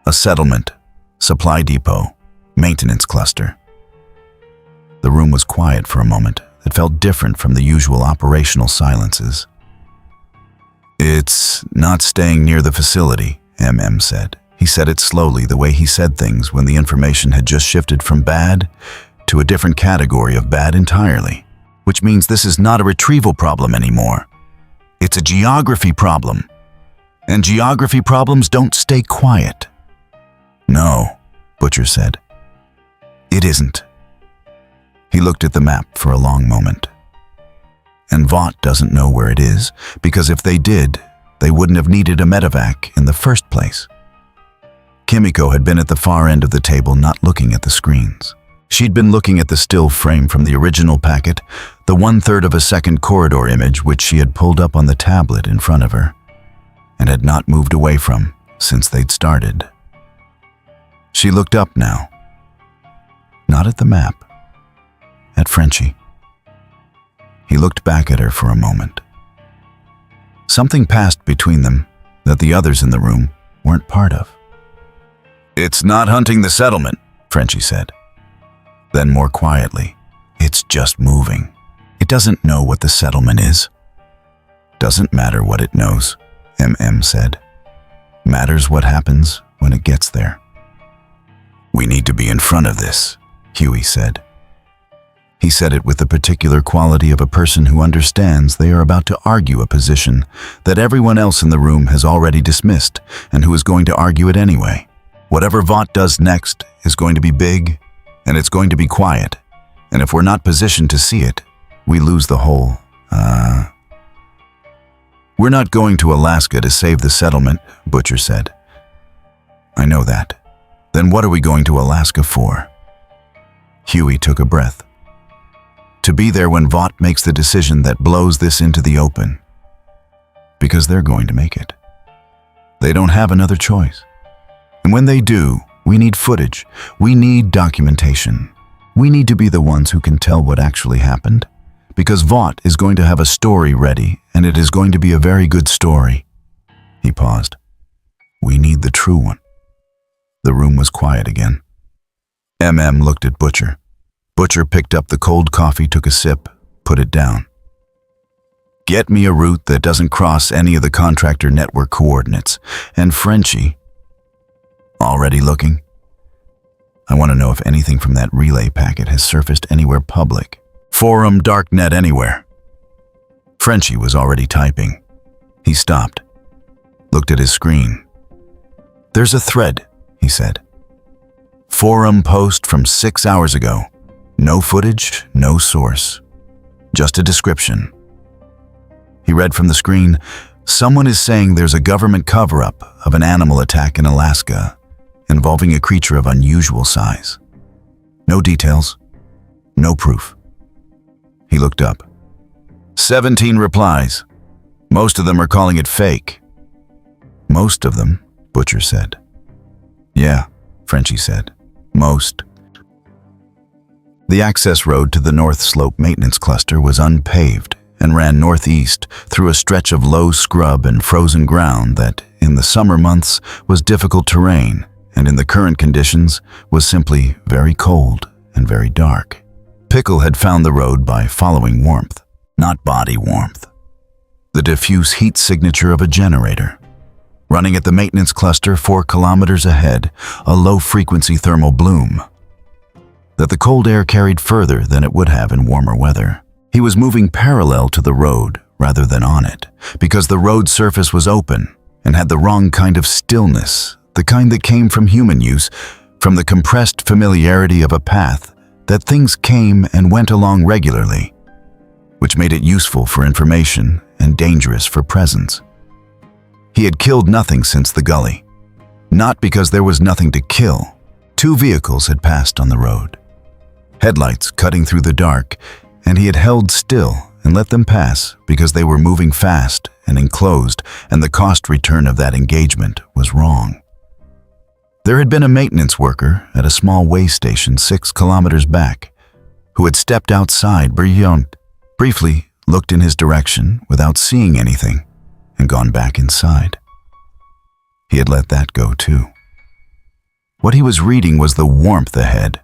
A settlement, supply depot, maintenance cluster. The room was quiet for a moment. It felt different from the usual operational silences. It's not staying near the facility, MM said. He said it slowly, the way he said things when the information had just shifted from bad to a different category of bad entirely, which means this is not a retrieval problem anymore. It's a geography problem, and geography problems don't stay quiet. No, Butcher said. It isn't. He looked at the map for a long moment. And Vought doesn't know where it is, because if they did, they wouldn't have needed a medevac in the first place. Kimiko had been at the far end of the table, not looking at the screens. She'd been looking at the still frame from the original packet, the 1/3 of a second corridor image which she had pulled up on the tablet in front of her, and had not moved away from since they'd started. She looked up now. Not at the map. At Frenchie. He looked back at her for a moment. Something passed between them that the others in the room weren't part of. It's not hunting the settlement, Frenchie said. Then more quietly, it's just moving. It doesn't know what the settlement is. Doesn't matter what it knows, MM said. Matters what happens when it gets there. We need to be in front of this, Huey said. He said it with the particular quality of a person who understands they are about to argue a position that everyone else in the room has already dismissed and who is going to argue it anyway. Whatever Vought does next is going to be big, and it's going to be quiet, and if we're not positioned to see it, we lose the whole, We're not going to Alaska to save the settlement, Butcher said. I know that. Then what are we going to Alaska for? Huey took a breath. To be there when Vought makes the decision that blows this into the open. Because they're going to make it. They don't have another choice. And when they do, we need footage. We need documentation. We need to be the ones who can tell what actually happened, because Vought is going to have a story ready, and it is going to be a very good story." He paused. "We need the true one." The room was quiet again. MM looked at Butcher. Butcher picked up the cold coffee, took a sip, put it down. "Get me a route that doesn't cross any of the contractor network coordinates. And Frenchie." "Already looking? I want to know if anything from that relay packet has surfaced anywhere public. Forum, darknet, anywhere." Frenchie was already typing. He stopped, looked at his screen. "There's a thread," he said. "Forum post from 6 hours ago. No footage, no source. Just a description." He read from the screen, "Someone is saying there's a government cover-up of an animal attack in Alaska involving a creature of unusual size. No details, no proof." He looked up. 17 replies. Most of them are calling it fake." "Most of them," Butcher said. "Yeah," Frenchie said. "Most." The access road to the North Slope Maintenance Cluster was unpaved and ran northeast through a stretch of low scrub and frozen ground that, in the summer months, was difficult terrain, and in the current conditions was simply very cold and very dark. Pickle had found the road by following warmth, not body warmth. The diffuse heat signature of a generator. Running at the maintenance cluster 4 kilometers ahead, a low-frequency thermal bloom that the cold air carried further than it would have in warmer weather. He was moving parallel to the road rather than on it, because the road surface was open and had the wrong kind of stillness, the kind that came from human use, from the compressed familiarity of a path that things came and went along regularly, which made it useful for information and dangerous for presence. He had killed nothing since the gully, not because there was nothing to kill. 2 vehicles had passed on the road, headlights cutting through the dark, and he had held still and let them pass because they were moving fast and enclosed, and the cost return of that engagement was wrong. There had been a maintenance worker at a small way station 6 kilometers back who had stepped outside, briefly looked in his direction without seeing anything, and gone back inside. He had let that go too. What he was reading was the warmth ahead,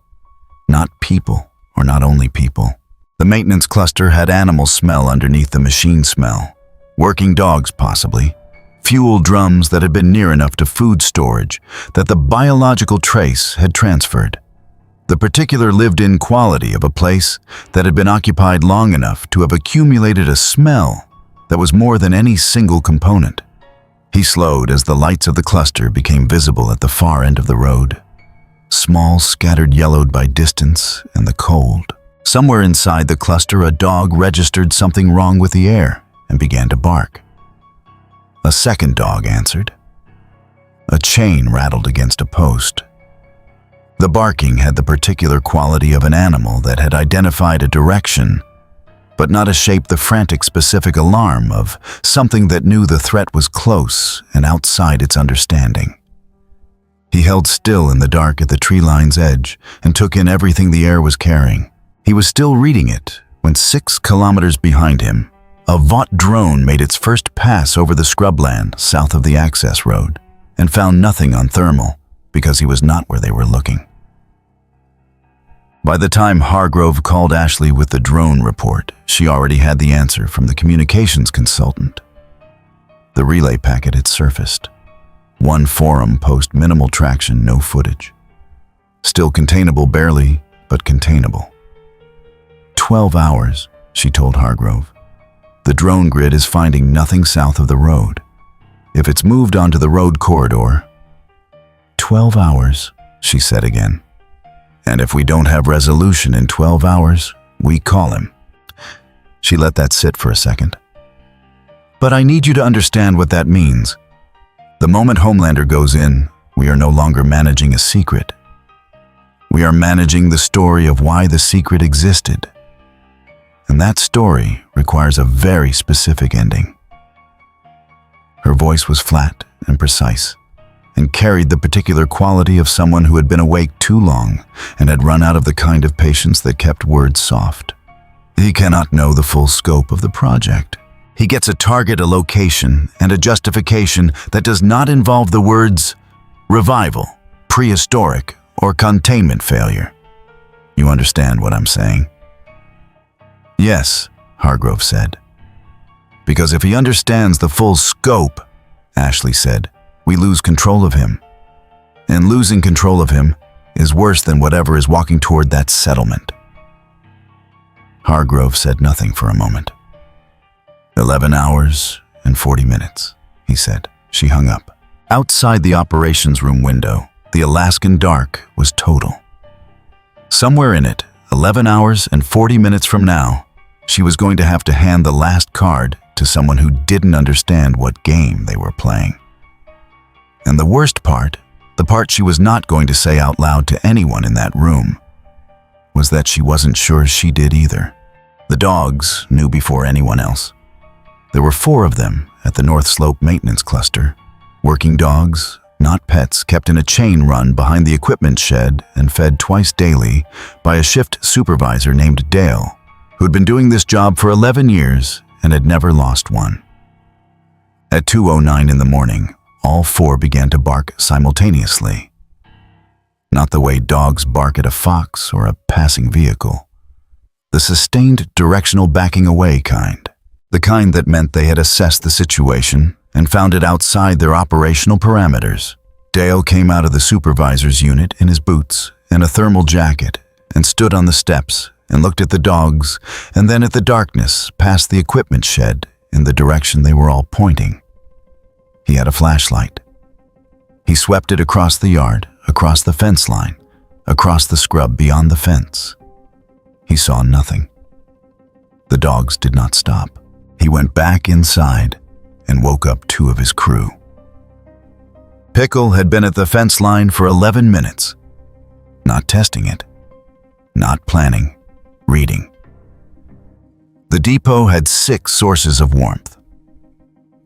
not people, or not only people. The maintenance cluster had animal smell underneath the machine smell, working dogs possibly, fuel drums that had been near enough to food storage that the biological trace had transferred. The particular lived-in quality of a place that had been occupied long enough to have accumulated a smell that was more than any single component. He slowed as the lights of the cluster became visible at the far end of the road. Small, scattered, yellowed by distance and the cold. Somewhere inside the cluster, a dog registered something wrong with the air and began to bark. A second dog answered. A chain rattled against a post. The barking had the particular quality of an animal that had identified a direction, but not a shape, the frantic specific alarm of something that knew the threat was close and outside its understanding. He held still in the dark at the tree line's edge and took in everything the air was carrying. He was still reading it when 6 kilometers behind him, a Vought drone made its first pass over the scrubland south of the access road and found nothing on thermal because he was not where they were looking. By the time Hargrove called Ashley with the drone report, she already had the answer from the communications consultant. The relay packet had surfaced. 1 forum post, minimal traction, no footage. Still containable barely, but containable. 12 hours, she told Hargrove. The drone grid is finding nothing south of the road. If it's moved onto the road corridor, 12 hours, she said again. And if we don't have resolution in 12 hours, we call him. She let that sit for a second. But I need you to understand what that means. The moment Homelander goes in, we are no longer managing a secret. We are managing the story of why the secret existed. And that story requires a very specific ending. Her voice was flat and precise, and carried the particular quality of someone who had been awake too long and had run out of the kind of patience that kept words soft. He cannot know the full scope of the project. He gets a target, a location, and a justification that does not involve the words revival, prehistoric, or containment failure. You understand what I'm saying? Yes, Hargrove said. Because if he understands the full scope, Ashley said, we lose control of him. And losing control of him is worse than whatever is walking toward that settlement. Hargrove said nothing for a moment. 11 hours and 40 minutes, he said. She hung up. Outside the operations room window, the Alaskan dark was total. Somewhere in it, 11 hours and 40 minutes from now, she was going to have to hand the last card to someone who didn't understand what game they were playing. And the worst part, the part she was not going to say out loud to anyone in that room, was that she wasn't sure she did either. The dogs knew before anyone else. There were 4 of them at the North Slope maintenance cluster. Working dogs, not pets, kept in a chain run behind the equipment shed and fed twice daily by a shift supervisor named Dale, who had been doing this job for 11 years and had never lost one. At 2:09 in the morning, all 4 began to bark simultaneously. Not the way dogs bark at a fox or a passing vehicle. The sustained directional backing away kind. The kind that meant they had assessed the situation and found it outside their operational parameters. Dale came out of the supervisor's unit in his boots and a thermal jacket and stood on the steps and looked at the dogs and then at the darkness past the equipment shed in the direction they were all pointing. He had a flashlight. He swept it across the yard, across the fence line, across the scrub beyond the fence. He saw nothing. The dogs did not stop. He went back inside and woke up 2 of his crew. Pickle had been at the fence line for 11 minutes, not testing it, not planning, reading. The depot had 6 sources of warmth.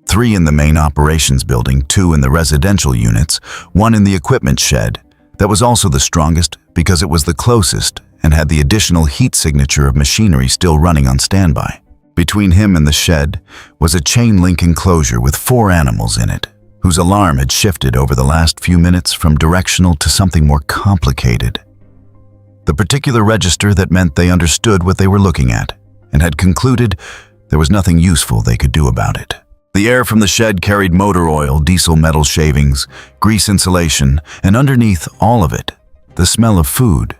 3 in the main operations building, 2 in the residential units, 1 in the equipment shed that was also the strongest because it was the closest and had the additional heat signature of machinery still running on standby. Between him and the shed was a chain link enclosure with 4 animals in it, whose alarm had shifted over the last few minutes from directional to something more complicated. The particular register that meant they understood what they were looking at and had concluded there was nothing useful they could do about it. The air from the shed carried motor oil, diesel metal shavings, grease insulation, and underneath all of it, the smell of food.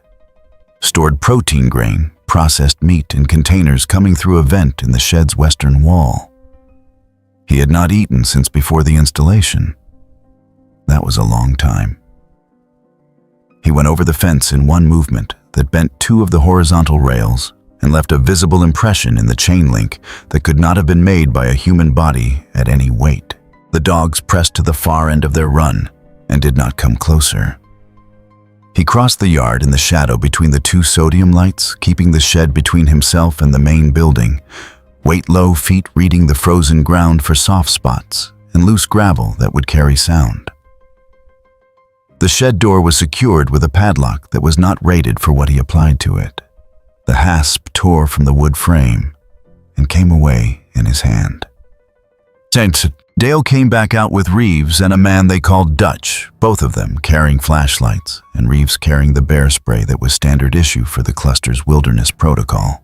Stored protein grain, processed meat in containers coming through a vent in the shed's western wall. He had not eaten since before the installation. That was a long time. He went over the fence in one movement that bent 2 of the horizontal rails and left a visible impression in the chain link that could not have been made by a human body at any weight. The dogs pressed to the far end of their run and did not come closer. He crossed the yard in the shadow between the 2 sodium lights, keeping the shed between himself and the main building, weight low, feet reading the frozen ground for soft spots and loose gravel that would carry sound. The shed door was secured with a padlock that was not rated for what he applied to it. The hasp tore from the wood frame and came away in his hand. Dale came back out with Reeves and a man they called Dutch, both of them carrying flashlights, and Reeves carrying the bear spray that was standard issue for the cluster's wilderness protocol.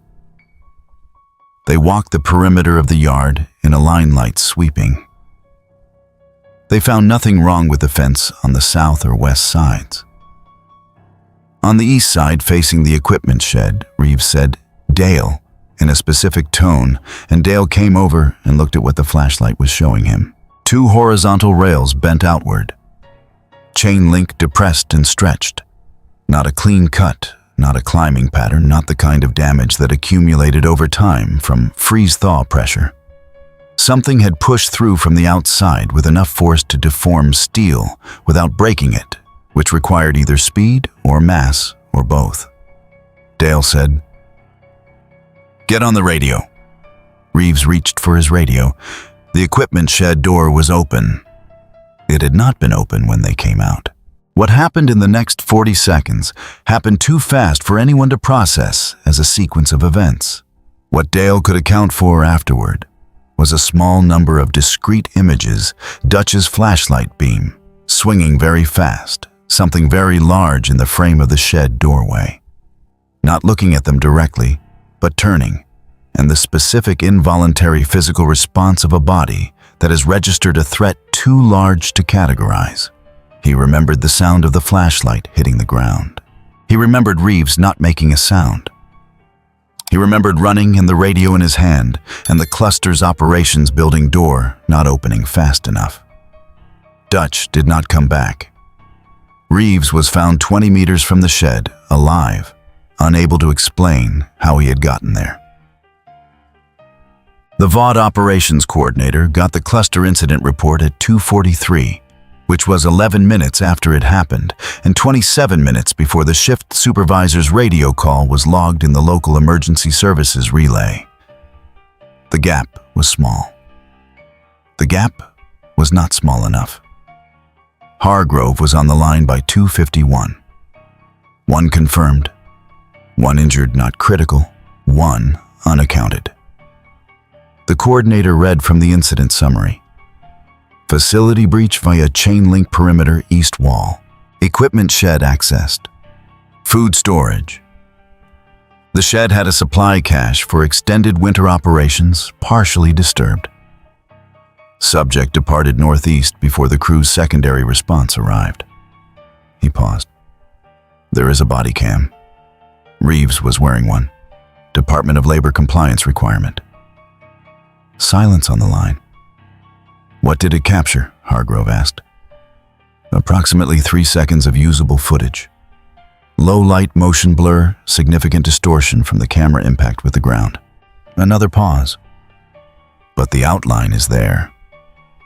They walked the perimeter of the yard in a line light sweeping. They found nothing wrong with the fence on the south or west sides. On the east side, facing the equipment shed, Reeves said, "Dale," in a specific tone, and Dale came over and looked at what the flashlight was showing him. 2 horizontal rails bent outward. Chain link depressed and stretched. Not a clean cut, not a climbing pattern, not the kind of damage that accumulated over time from freeze-thaw pressure. Something had pushed through from the outside with enough force to deform steel without breaking it, which required either speed or mass or both. Dale said, "Get on the radio." Reeves reached for his radio. The equipment shed door was open. It had not been open when they came out. What happened in the next 40 seconds happened too fast for anyone to process as a sequence of events. What Dale could account for afterward was a small number of discrete images, Dutch's flashlight beam, swinging very fast, something very large in the frame of the shed doorway. Not looking at them directly, but turning, and the specific involuntary physical response of a body that has registered a threat too large to categorize. He remembered the sound of the flashlight hitting the ground. He remembered Reeves not making a sound. He remembered running and the radio in his hand and the cluster's operations building door not opening fast enough. Dutch did not come back. Reeves was found 20 meters from the shed, alive, unable to explain how he had gotten there. The VOD operations coordinator got the cluster incident report at 2:43, which was 11 minutes after it happened and 27 minutes before the shift supervisor's radio call was logged in the local emergency services relay. The gap was small. The gap was not small enough. Hargrove was on the line by 2:51. One confirmed, one injured not critical, one unaccounted. The coordinator read from the incident summary. Facility breach via chain link perimeter east wall. Equipment shed accessed. Food storage. The shed had a supply cache for extended winter operations, partially disturbed. Subject departed northeast before the crew's secondary response arrived. He paused. There is a body cam. Reeves was wearing one. Department of Labor compliance requirement. Silence on the line. What did it capture? Hargrove asked. Approximately 3 seconds of usable footage. Low light motion blur, significant distortion from the camera impact with the ground. Another pause. But the outline is there.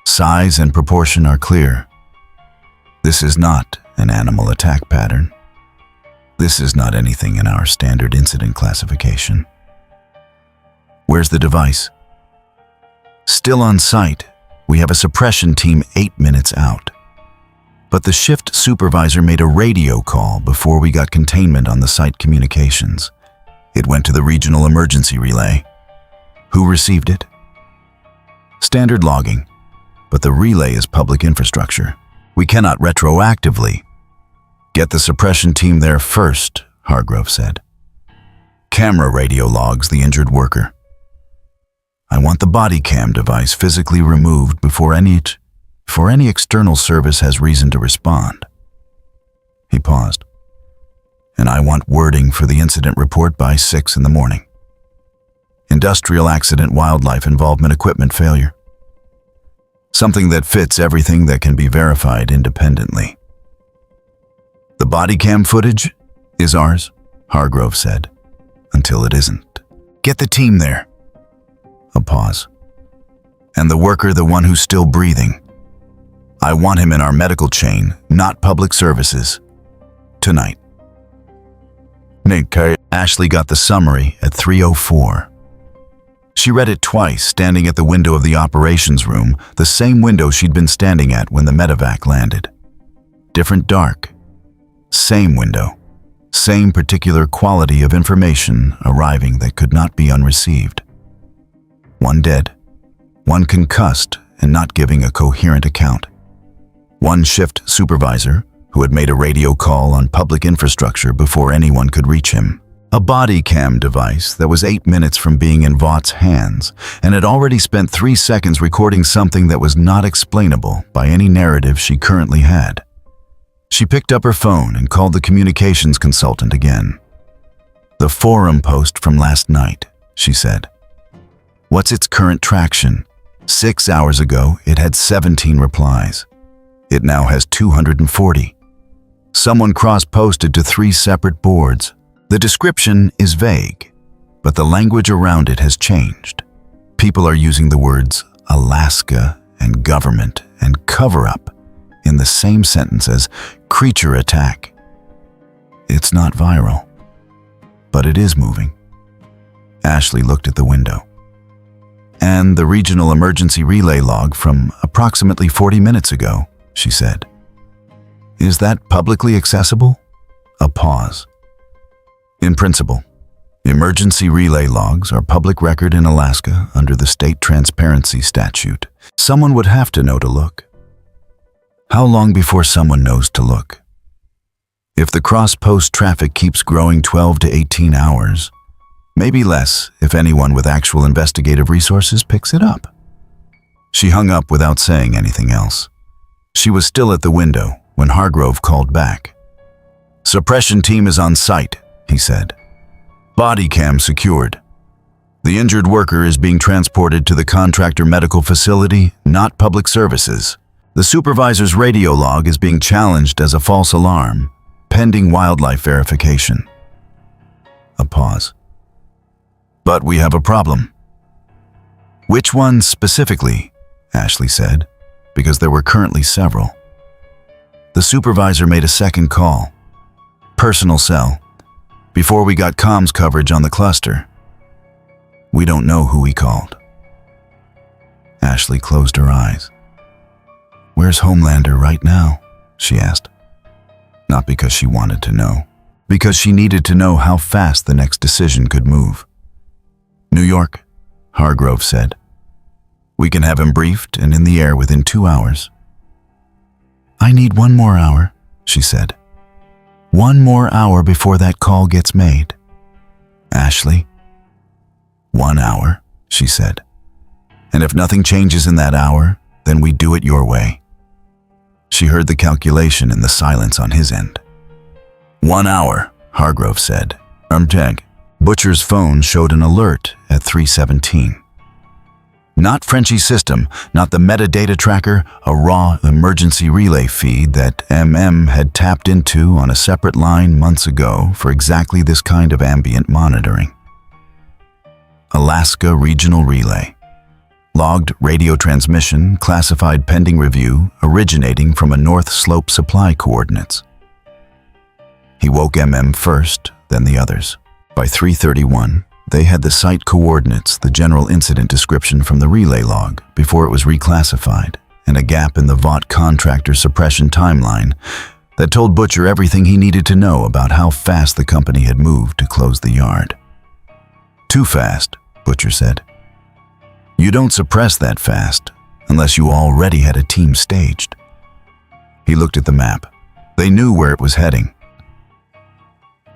Size and proportion are clear. This is not an animal attack pattern. This is not anything in our standard incident classification. Where's the device? Still on site, we have a suppression team 8 minutes out. But the shift supervisor made a radio call before we got containment on the site communications. It went to the regional emergency relay. Who received it? Standard logging, but the relay is public infrastructure. We cannot retroactively. Get the suppression team there first, Hargrove said. Camera radio logs the injured worker. I want the body cam device physically removed before any external service has reason to respond. He paused. And I want wording for the incident report by 6 in the morning. Industrial accident, wildlife involvement, equipment failure. Something that fits everything that can be verified independently. The body cam footage is ours, Hargrove said, until it isn't. Get the team there. A pause. And the worker, the one who's still breathing. I want him in our medical chain, not public services. Tonight. Ashley got the summary at 3:04. She read it twice, standing at the window of the operations room, the same window she'd been standing at when the medevac landed. Different dark. Same window. Same particular quality of information arriving that could not be unreceived. One dead. One concussed and not giving a coherent account. One shift supervisor who had made a radio call on public infrastructure before anyone could reach him. A body cam device that was 8 minutes from being in Vaught's hands and had already spent 3 seconds recording something that was not explainable by any narrative she currently had. She picked up her phone and called the communications consultant again. The forum post from last night, she said. What's its current traction? 6 hours ago, it had 17 replies. It now has 240. Someone cross-posted to 3 separate boards. The description is vague, but the language around it has changed. People are using the words Alaska and government and cover-up in the same sentence as creature attack. It's not viral, but it is moving. Ashley looked at the window. And the regional emergency relay log from approximately 40 minutes ago, she said. Is that publicly accessible? A pause. In principle, emergency relay logs are public record in Alaska under the state transparency statute. Someone would have to know to look. How long before someone knows to look? If the cross-post traffic keeps growing 12 to 18 hours, maybe less if anyone with actual investigative resources picks it up. She hung up without saying anything else. She was still at the window when Hargrove called back. "Suppression team is on site," he said. "Body cam secured. The injured worker is being transported to the contractor medical facility, not public services. The supervisor's radio log is being challenged as a false alarm, pending wildlife verification." A pause. "But we have a problem." "Which one specifically?" Ashley said, because there were currently several. The supervisor made a second call. "Personal cell. Before we got comms coverage on the cluster. We don't know who he called." Ashley closed her eyes. "Where's Homelander right now?" she asked. Not because she wanted to know, because she needed to know how fast the next decision could move. "New York," Hargrove said. "We can have him briefed and in the air within 2 hours." "I need 1 more hour," she said. 1 more hour before that call gets made." "Ashley?" 1 hour, she said. "And if nothing changes in that hour, then we do it your way." She heard the calculation in the silence on his end. 1 hour, Hargrove said. Check. Butcher's phone showed an alert at 3:17. Not Frenchie's system, not the metadata tracker, a raw emergency relay feed that MM had tapped into on a separate line months ago for exactly this kind of ambient monitoring. Alaska Regional Relay. Logged radio transmission, classified pending review, originating from a North Slope supply coordinates. He woke MM first, then the others. By 3:31, they had the site coordinates, the general incident description from the relay log before it was reclassified, and a gap in the Vought contractor suppression timeline that told Butcher everything he needed to know about how fast the company had moved to close the yard. "Too fast," Butcher said. "You don't suppress that fast unless you already had a team staged." He looked at the map. They knew where it was heading.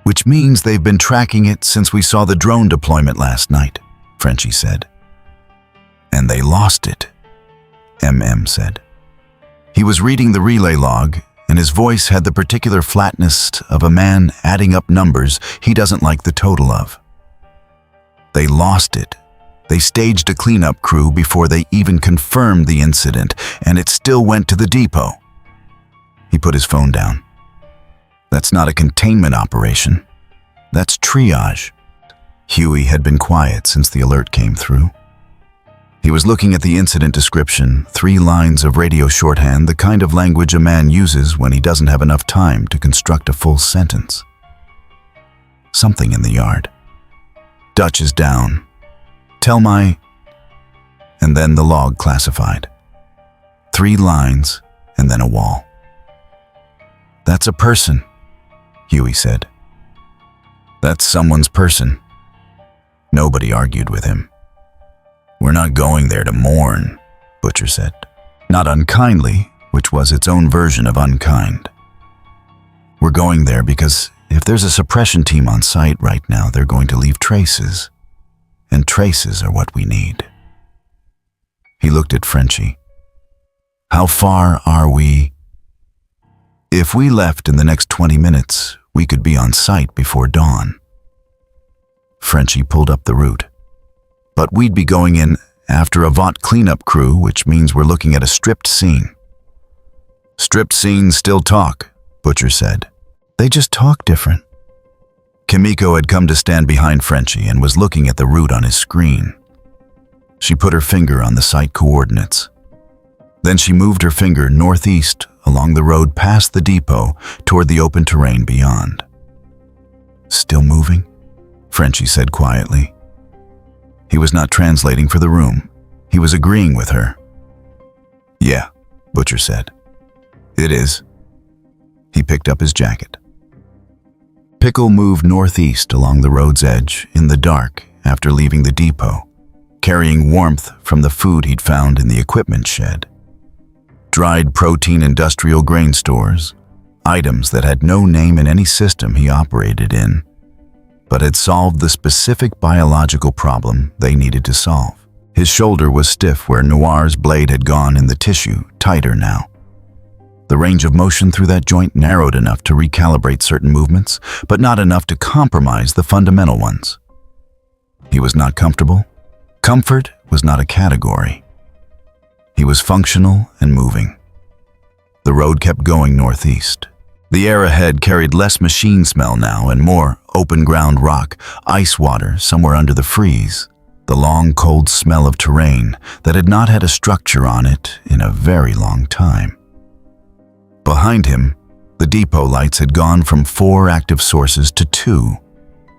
"Which means they've been tracking it since we saw the drone deployment last night," Frenchie said. "And they lost it," MM said. He was reading the relay log, and his voice had the particular flatness of a man adding up numbers he doesn't like the total of. "They lost it. They staged a cleanup crew before they even confirmed the incident, and it still went to the depot." He put his phone down. "That's not a containment operation. That's triage." Huey had been quiet since the alert came through. He was looking at the incident description, 3 lines of radio shorthand, the kind of language a man uses when he doesn't have enough time to construct a full sentence. Something in the yard. "Dutch is down. Tell my..." And then the log classified. 3 lines and then a wall. "That's a person," Huey said. "That's someone's person." Nobody argued with him. "We're not going there to mourn," Butcher said. Not unkindly, which was its own version of unkind. "We're going there because if there's a suppression team on site right now, they're going to leave traces. And traces are what we need." He looked at Frenchie. "How far are we?" "If we left in the next 20 minutes, we could be on site before dawn." Frenchie pulled up the route. "But we'd be going in after a Vought cleanup crew, which means we're looking at a stripped scene." "Stripped scenes still talk," Butcher said. "They just talk different." Kimiko had come to stand behind Frenchie and was looking at the route on his screen. She put her finger on the site coordinates. Then she moved her finger northeast along the road past the depot toward the open terrain beyond. "Still moving?" Frenchie said quietly. He was not translating for the room. He was agreeing with her. "Yeah," Butcher said. It is. He picked up his jacket. Pickle moved northeast along the road's edge in the dark after leaving the depot, carrying warmth from the food he'd found in the equipment shed. Dried protein industrial grain stores, items that had no name in any system he operated in, but had solved the specific biological problem they needed to solve. His shoulder was stiff where Noir's blade had gone in the tissue, tighter now. The range of motion through that joint narrowed enough to recalibrate certain movements, but not enough to compromise the fundamental ones. He was not comfortable. Comfort was not a category. He was functional and moving. The road kept going northeast. The air ahead carried less machine smell now and more open-ground rock, ice water somewhere under the freeze, the long, cold smell of terrain that had not had a structure on it in a very long time. Behind him, the depot lights had gone from 4 active sources to 2,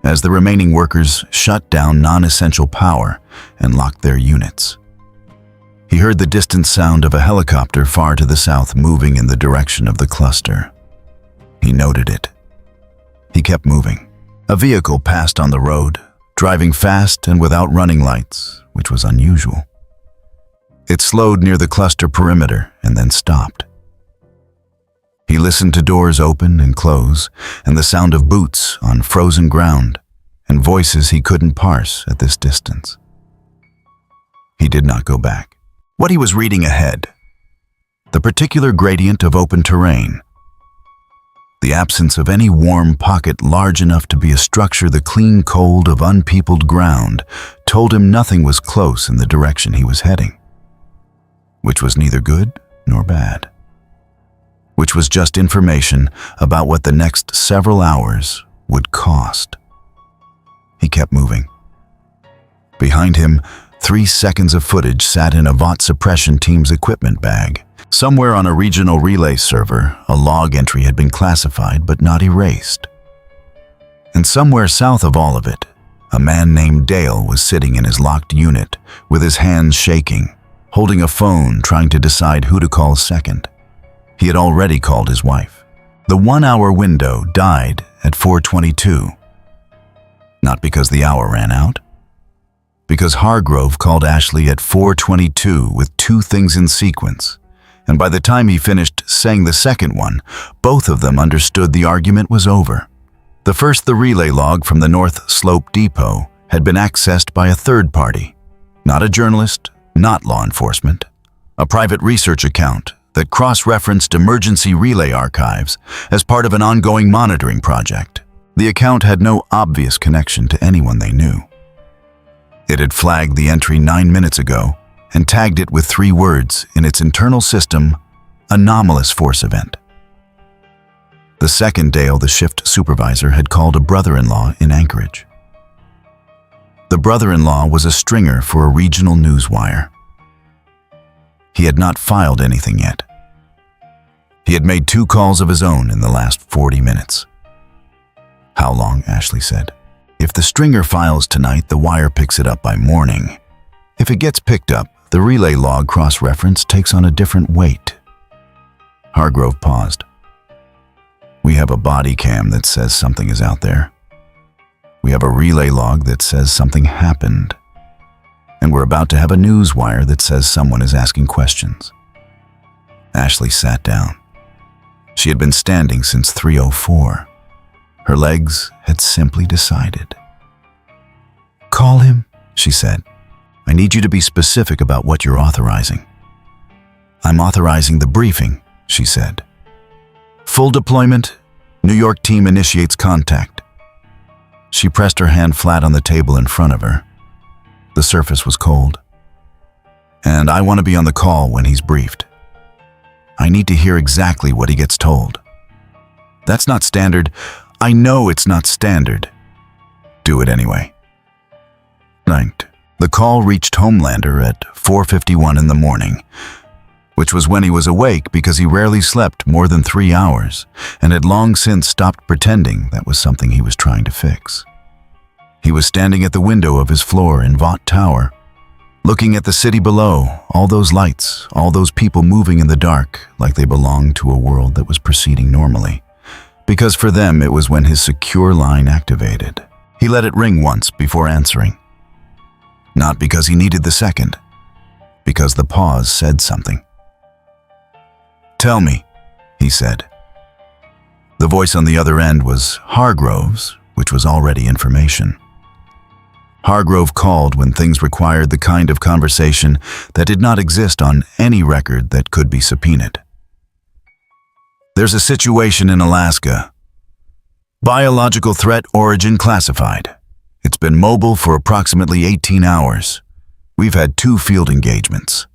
as the remaining workers shut down non-essential power and locked their units. He heard the distant sound of a helicopter far to the south moving in the direction of the cluster. He noted it. He kept moving. A vehicle passed on the road, driving fast and without running lights, which was unusual. It slowed near the cluster perimeter and then stopped. He listened to doors open and close, and the sound of boots on frozen ground, and voices he couldn't parse at this distance. He did not go back. What he was reading ahead, the particular gradient of open terrain, the absence of any warm pocket large enough to be a structure, the clean cold of unpeopled ground, told him nothing was close in the direction he was heading, which was neither good nor bad, which was just information about what the next several hours would cost. He kept moving. Behind him, 3 seconds of footage sat in a VOT suppression team's equipment bag. Somewhere on a regional relay server, a log entry had been classified but not erased. And somewhere south of all of it, a man named Dale was sitting in his locked unit with his hands shaking, holding a phone trying to decide who to call second. He had already called his wife. The 1-hour window died at 4:22. Not because the hour ran out, because Hargrove called Ashley at 4:22 with 2 things in sequence, and by the time he finished saying the second one, both of them understood the argument was over. The first, the relay log from the North Slope Depot, had been accessed by a third party, not a journalist, not law enforcement, a private research account that cross-referenced emergency relay archives as part of an ongoing monitoring project. The account had no obvious connection to anyone they knew. It had flagged the entry 9 minutes ago and tagged it with 3 words in its internal system, anomalous force event. The second, Dale, the shift supervisor, had called a brother-in-law in Anchorage. The brother-in-law was a stringer for a regional news wire. He had not filed anything yet. He had made 2 calls of his own in the last 40 minutes. How long, Ashley said. If the stringer files tonight, the wire picks it up by morning. If it gets picked up, the relay log cross-reference takes on a different weight. Hargrove paused. We have a body cam that says something is out there. We have a relay log that says something happened. And we're about to have a news wire that says someone is asking questions. Ashley sat down. She had been standing since 3:04. Her legs had simply decided. Call him, she said. I need you to be specific about what you're authorizing. I'm authorizing the briefing, she said. Full deployment, New York team initiates contact. She pressed her hand flat on the table in front of her. The surface was cold. And I want to be on the call when he's briefed. I need to hear exactly what he gets told. That's not standard. I know it's not standard. Do it anyway. Night. The call reached Homelander at 4:51 in the morning, which was when he was awake because he rarely slept more than 3 hours and had long since stopped pretending that was something he was trying to fix. He was standing at the window of his floor in Vought Tower, looking at the city below, all those lights, all those people moving in the dark like they belonged to a world that was proceeding normally. Because for them, it was when his secure line activated. He let it ring once before answering. Not because he needed the second, because the pause said something. "Tell me," he said. The voice on the other end was Hargrove's, which was already information. Hargrove called when things required the kind of conversation that did not exist on any record that could be subpoenaed. "There's a situation in Alaska. Biological threat origin classified. It's been mobile for approximately 18 hours. We've had 2 field engagements."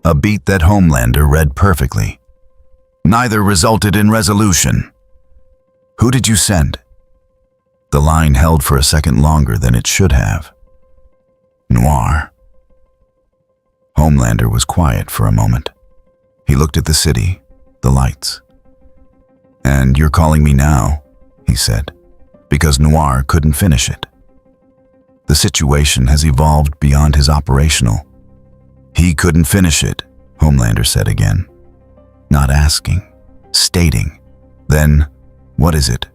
A beat that Homelander read perfectly. "Neither resulted in resolution. Who did you send?" The line held for a second longer than it should have. "Noir." Homelander was quiet for a moment. He looked at the city, the lights. "And you're calling me now," he said, "because Noir couldn't finish it. The situation has evolved beyond his operational." "He couldn't finish it," Homelander said again. Not asking, stating. "Then, what is it?"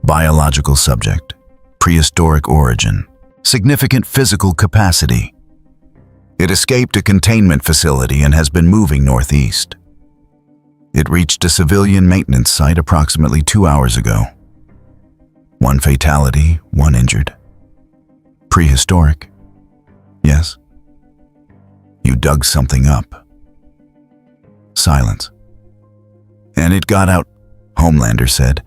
"Biological subject, prehistoric origin, significant physical capacity. It escaped a containment facility and has been moving northeast. It reached a civilian maintenance site approximately 2 hours ago. 1 fatality, 1 injured. Prehistoric? Yes. You dug something up." Silence. "And it got out," Homelander said,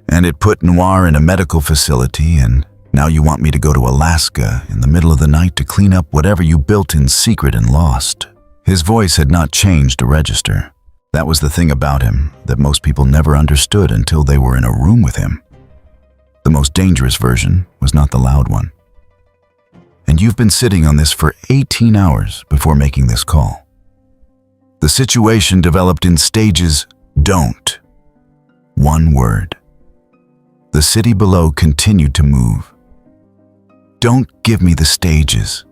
"and it put Noir in a medical facility, and now you want me to go to Alaska in the middle of the night to clean up whatever you built in secret and lost." His voice had not changed a register. That was the thing about him that most people never understood until they were in a room with him. The most dangerous version was not the loud one. "And you've been sitting on this for 18 hours before making this call. The situation developed in stages. Don't. 1 word. The city below continued to move. Don't give me the stages.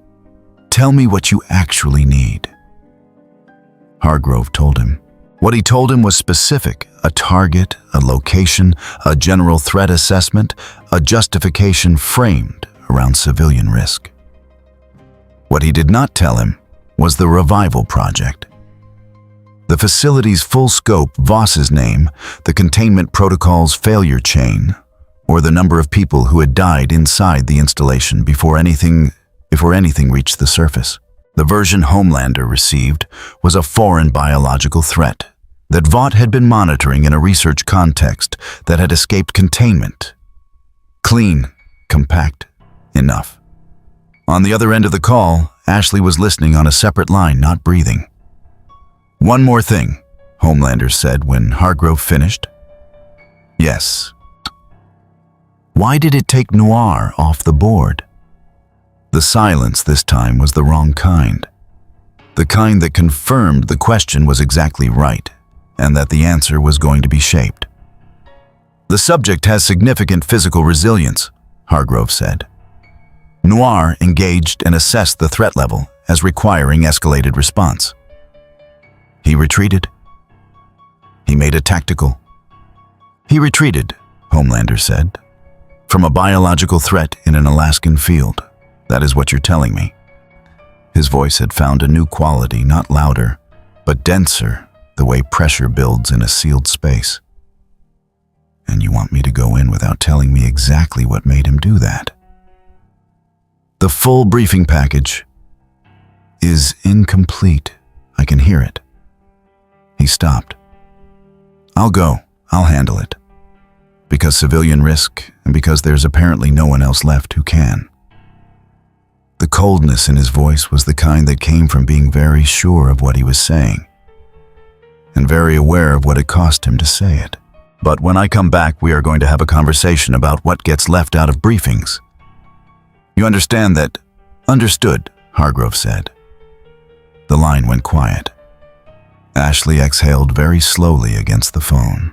Tell me what you actually need." Hargrove told him. What he told him was specific: a target, a location, a general threat assessment, a justification framed around civilian risk. What he did not tell him was the revival project. The facility's full scope, Voss's name, the containment protocol's failure chain, or the number of people who had died inside the installation before anything reached the surface. The version Homelander received was a foreign biological threat that Vought had been monitoring in a research context that had escaped containment. Clean, compact, enough. On the other end of the call, Ashley was listening on a separate line, not breathing. "One more thing," Homelander said when Hargrove finished. "Yes." "Why did it take Noir off the board?" The silence this time was the wrong kind. The kind that confirmed the question was exactly right, and that the answer was going to be shaped. "The subject has significant physical resilience," Hargrove said. "Noir engaged and assessed the threat level as requiring escalated response. He retreated. He made a tactical." "He retreated," Homelander said, "from a biological threat in an Alaskan field. That is what you're telling me." His voice had found a new quality, not louder, but denser, the way pressure builds in a sealed space. "And you want me to go in without telling me exactly what made him do that?" "The full briefing package is incomplete. I can hear it." He stopped. "I'll go. I'll handle it. Because civilian risk, and because there's apparently no one else left who can." The coldness in his voice was the kind that came from being very sure of what he was saying, and very aware of what it cost him to say it. "But when I come back, we are going to have a conversation about what gets left out of briefings. You understand that?" "Understood," Hargrove said. The line went quiet. Ashley exhaled very slowly against the phone.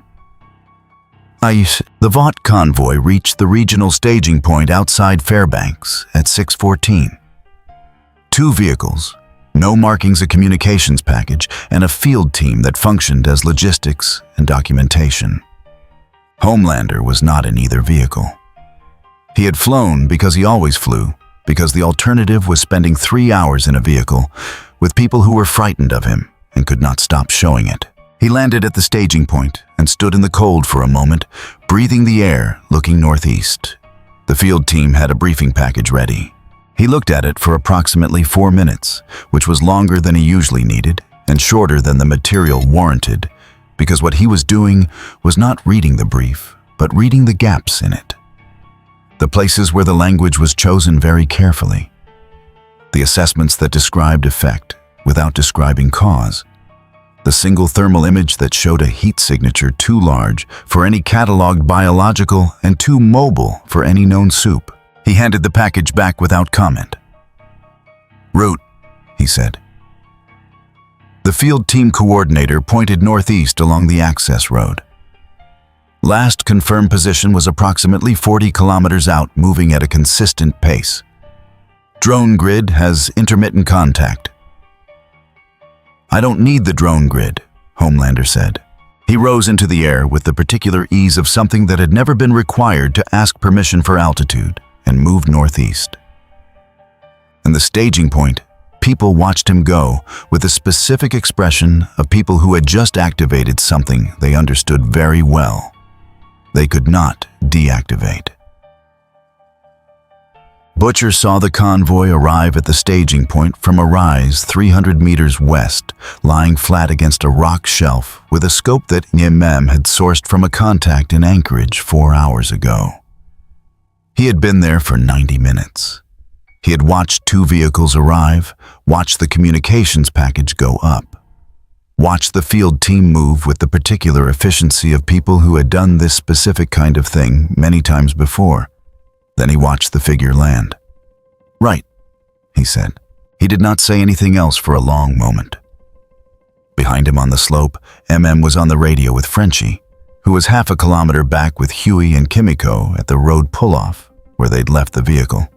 The Vought convoy reached the regional staging point outside Fairbanks at 6:14. 2 vehicles, no markings, a communications package, and a field team that functioned as logistics and documentation. Homelander was not in either vehicle. He had flown because he always flew, because the alternative was spending 3 hours in a vehicle with people who were frightened of him and could not stop showing it. He landed at the staging point and stood in the cold for a moment, breathing the air, looking northeast. The field team had a briefing package ready. He looked at it for approximately 4 minutes, which was longer than he usually needed and shorter than the material warranted, because what he was doing was not reading the brief, but reading the gaps in it. The places where the language was chosen very carefully. The assessments that described effect without describing cause. The single thermal image that showed a heat signature too large for any cataloged biological and too mobile for any known soup. He handed the package back without comment. "Route," he said. The field team coordinator pointed northeast along the access road. Last confirmed position was approximately 40 kilometers out, moving at a consistent pace. Drone grid has intermittent contact. "I don't need the drone grid," Homelander said. He rose into the air with the particular ease of something that had never been required to ask permission for altitude, and moved northeast. In the staging point, people watched him go with a specific expression of people who had just activated something they understood very well. They could not deactivate. Butcher saw the convoy arrive at the staging point from a rise 300 meters west, lying flat against a rock shelf with a scope that MM had sourced from a contact in Anchorage 4 hours ago. He had been there for 90 minutes. He had watched 2 vehicles arrive, watched the communications package go up, watched the field team move with the particular efficiency of people who had done this specific kind of thing many times before. Then he watched the figure land. "Right," he said. He did not say anything else for a long moment. Behind him on the slope, MM was on the radio with Frenchie, who was half a kilometer back with Huey and Kimiko at the road pull-off, where they'd left the vehicle.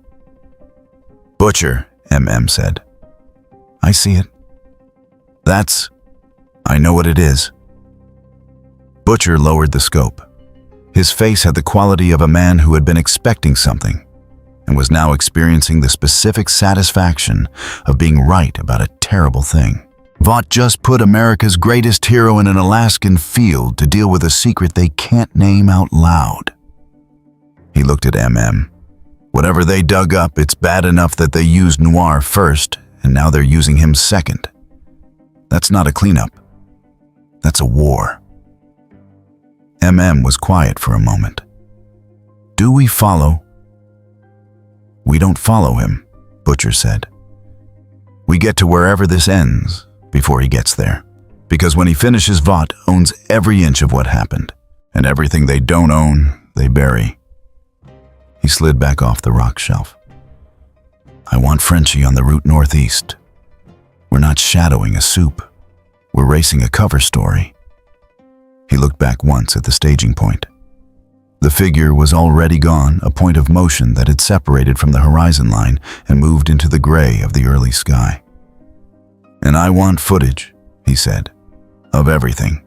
"Butcher," MM said. "I see it." I know what it is." Butcher lowered the scope. His face had the quality of a man who had been expecting something and was now experiencing the specific satisfaction of being right about a terrible thing. Vought just put America's greatest hero in an Alaskan field to deal with a secret they can't name out loud. He looked at MM. Whatever they dug up, it's bad enough that they used Noir first, and now they're using him second. That's not a cleanup. That's a war. MM was quiet for a moment. "Do we follow?" "We don't follow him," Butcher said. "We get to wherever this ends before he gets there. Because when he finishes, Vought owns every inch of what happened, and everything they don't own, they bury." He slid back off the rock shelf. "I want Frenchie on the route northeast. We're not shadowing a soup. We're racing a cover story." He looked back once at the staging point. The figure was already gone, a point of motion that had separated from the horizon line and moved into the gray of the early sky. "And I want footage," he said, "of everything."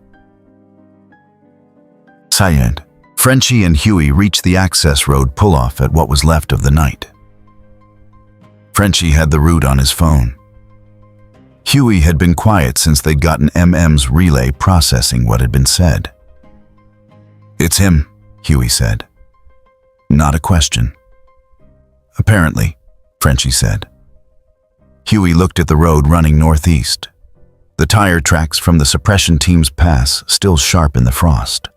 Sayed. Frenchie and Huey reached the access road pull-off at what was left of the night. Frenchie had the route on his phone. Huey had been quiet since they'd gotten MM's relay processing what had been said. "It's him," Huey said. Not a question. "Apparently," Frenchie said. Huey looked at the road running northeast. The tire tracks from the suppression team's pass still sharp in the frost.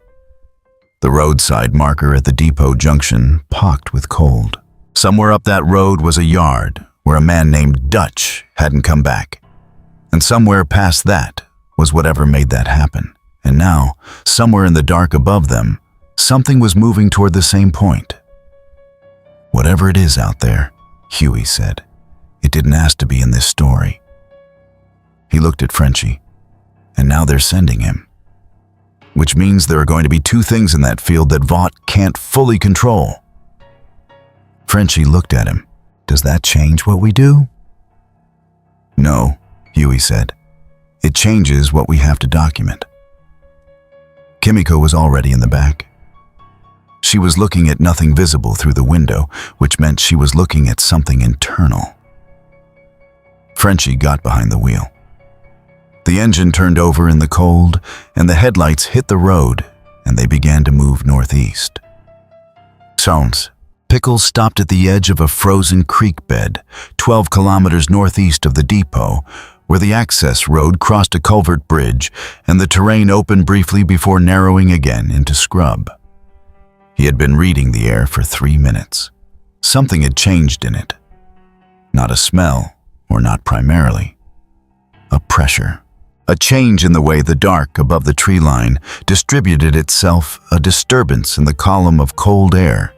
The roadside marker at the depot junction pocked with cold. Somewhere up that road was a yard where a man named Dutch hadn't come back. And somewhere past that was whatever made that happen. And now, somewhere in the dark above them, something was moving toward the same point. "Whatever it is out there," Huey said, "it didn't ask to be in this story." He looked at Frenchie. "And now they're sending him. Which means there are going to be 2 things in that field that Vought can't fully control." Frenchie looked at him. "Does that change what we do?" "No," Huey said. "It changes what we have to document." Kimiko was already in the back. She was looking at nothing visible through the window, which meant she was looking at something internal. Frenchie got behind the wheel. The engine turned over in the cold, and the headlights hit the road, and they began to move northeast. Sounds. Pickle stopped at the edge of a frozen creek bed, 12 kilometers northeast of the depot, where the access road crossed a culvert bridge and the terrain opened briefly before narrowing again into scrub. He had been reading the air for 3 minutes. Something had changed in it. Not a smell, or not primarily. A pressure. A change in the way the dark above the tree line distributed itself, a disturbance in the column of cold air,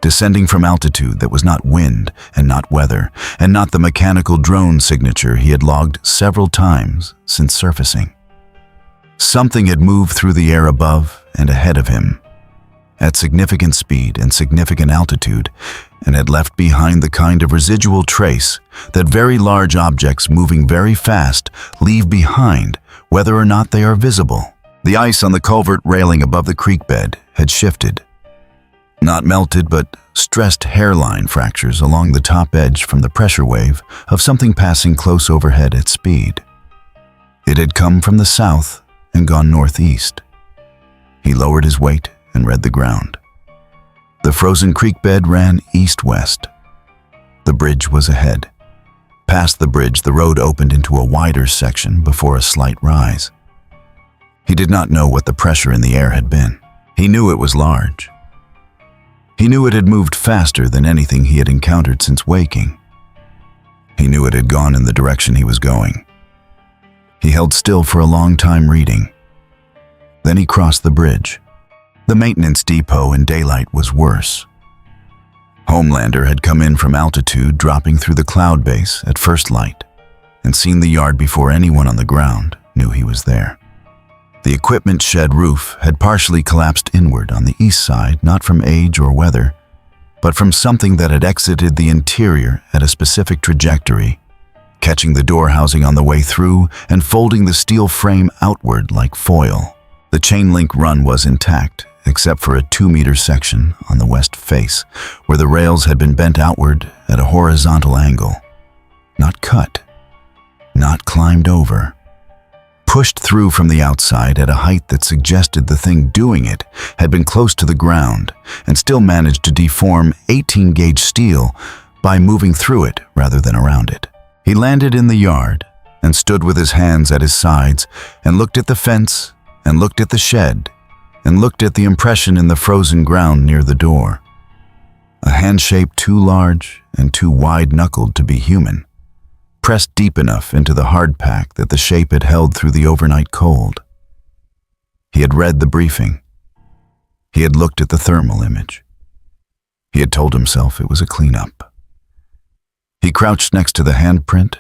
descending from altitude that was not wind and not weather, and not the mechanical drone signature he had logged several times since surfacing. Something had moved through the air above and ahead of him, at significant speed and significant altitude, and had left behind the kind of residual trace that very large objects moving very fast leave behind, whether or not they are visible. The ice on the culvert railing above the creek bed had shifted. Not melted, but stressed hairline fractures along the top edge from the pressure wave of something passing close overhead at speed. It had come from the south and gone northeast. He lowered his weight and read the ground. The frozen creek bed ran east-west. The bridge was ahead. Past the bridge, the road opened into a wider section before a slight rise. He did not know what the pressure in the air had been. He knew it was large. He knew it had moved faster than anything he had encountered since waking. He knew it had gone in the direction he was going. He held still for a long time reading. Then he crossed the bridge. The maintenance depot in daylight was worse. Homelander had come in from altitude, dropping through the cloud base at first light, and seen the yard before anyone on the ground knew he was there. The equipment shed roof had partially collapsed inward on the east side, not from age or weather, but from something that had exited the interior at a specific trajectory, catching the door housing on the way through and folding the steel frame outward like foil. The chain link run was intact, except for a 2-meter section on the west face, where the rails had been bent outward at a horizontal angle. Not cut, not climbed over. Pushed through from the outside at a height that suggested the thing doing it had been close to the ground and still managed to deform 18-gauge steel by moving through it rather than around it. He landed in the yard and stood with his hands at his sides and looked at the fence and looked at the shed and looked at the impression in the frozen ground near the door. A hand shape too large and too wide-knuckled to be human, pressed deep enough into the hard pack that the shape had held through the overnight cold. He had read the briefing. He had looked at the thermal image. He had told himself it was a cleanup. He crouched next to the handprint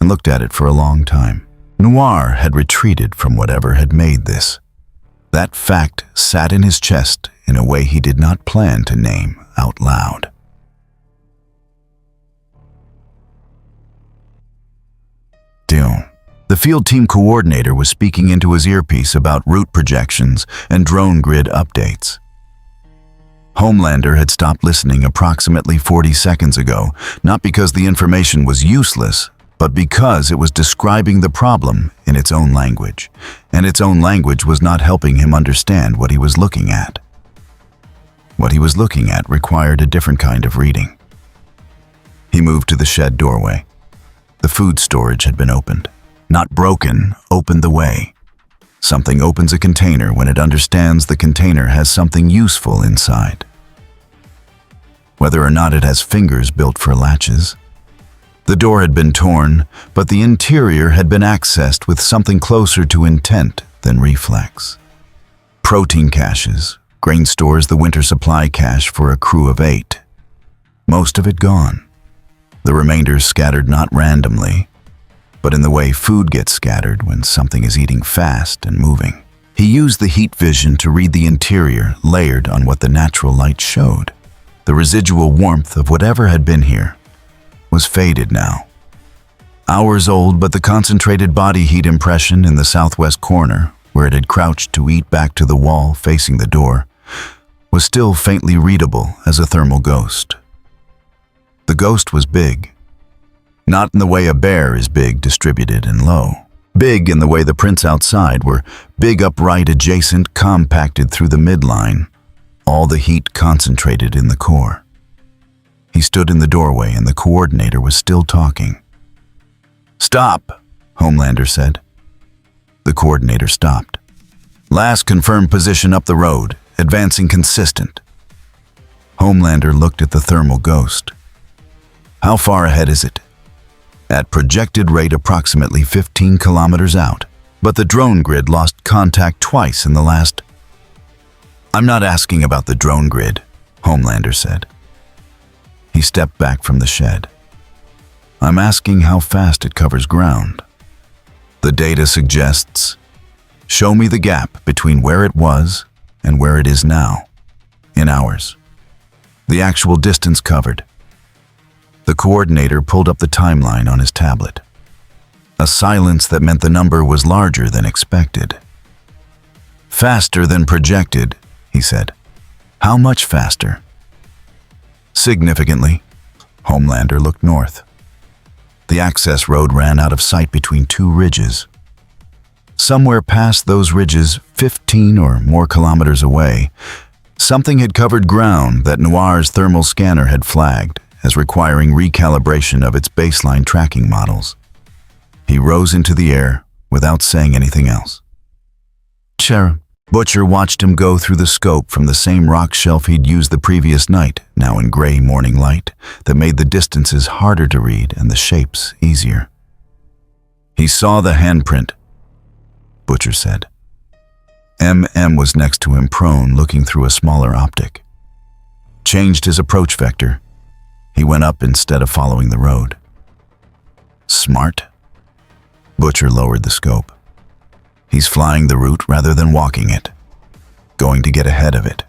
and looked at it for a long time. Noir had retreated from whatever had made this. That fact sat in his chest in a way he did not plan to name out loud. Dion. The field team coordinator was speaking into his earpiece about route projections and drone grid updates. Homelander had stopped listening approximately 40 seconds ago, not because the information was useless, but because it was describing the problem in its own language, and its own language was not helping him understand what he was looking at. What he was looking at required a different kind of reading. He moved to the shed doorway. The food storage had been opened. Not broken, opened the way. Something opens a container when it understands the container has something useful inside. Whether or not it has fingers built for latches. The door had been torn, but the interior had been accessed with something closer to intent than reflex. Protein caches, grain stores, the winter supply cache for a crew of 8. Most of it gone. The remainder scattered not randomly, but in the way food gets scattered when something is eating fast and moving. He used the heat vision to read the interior layered on what the natural light showed. The residual warmth of whatever had been here was faded now. Hours old, but the concentrated body heat impression in the southwest corner, where it had crouched to eat back to the wall facing the door, was still faintly readable as a thermal ghost. The ghost was big. Not in the way a bear is big, distributed, and low. Big in the way the prints outside were big, upright, adjacent, compacted through the midline, all the heat concentrated in the core. He stood in the doorway and the coordinator was still talking. "Stop," Homelander said. The coordinator stopped. "Last confirmed position up the road, advancing consistent." Homelander looked at the thermal ghost. "How far ahead is it?" "At projected rate approximately 15 kilometers out, but the drone grid lost contact twice in the last—" "I'm not asking about the drone grid," Homelander said. He stepped back from the shed. "I'm asking how fast it covers ground. The data suggests, show me the gap between where it was and where it is now, in hours. The actual distance covered." The coordinator pulled up the timeline on his tablet. A silence that meant the number was larger than expected. "Faster than projected," he said. "How much faster?" "Significantly." Homelander looked north. The access road ran out of sight between two ridges. Somewhere past those ridges, 15 or more kilometers away, something had covered ground that Noir's thermal scanner had flagged as requiring recalibration of its baseline tracking models. He rose into the air without saying anything else. Sheriff Butcher watched him go through the scope from the same rock shelf he'd used the previous night, now in gray morning light, that made the distances harder to read and the shapes easier. He saw the handprint, Butcher said. M.M. was next to him, prone, looking through a smaller optic. Changed his approach vector. He went up instead of following the road. Smart. Butcher lowered the scope. He's flying the route rather than walking it. Going to get ahead of it.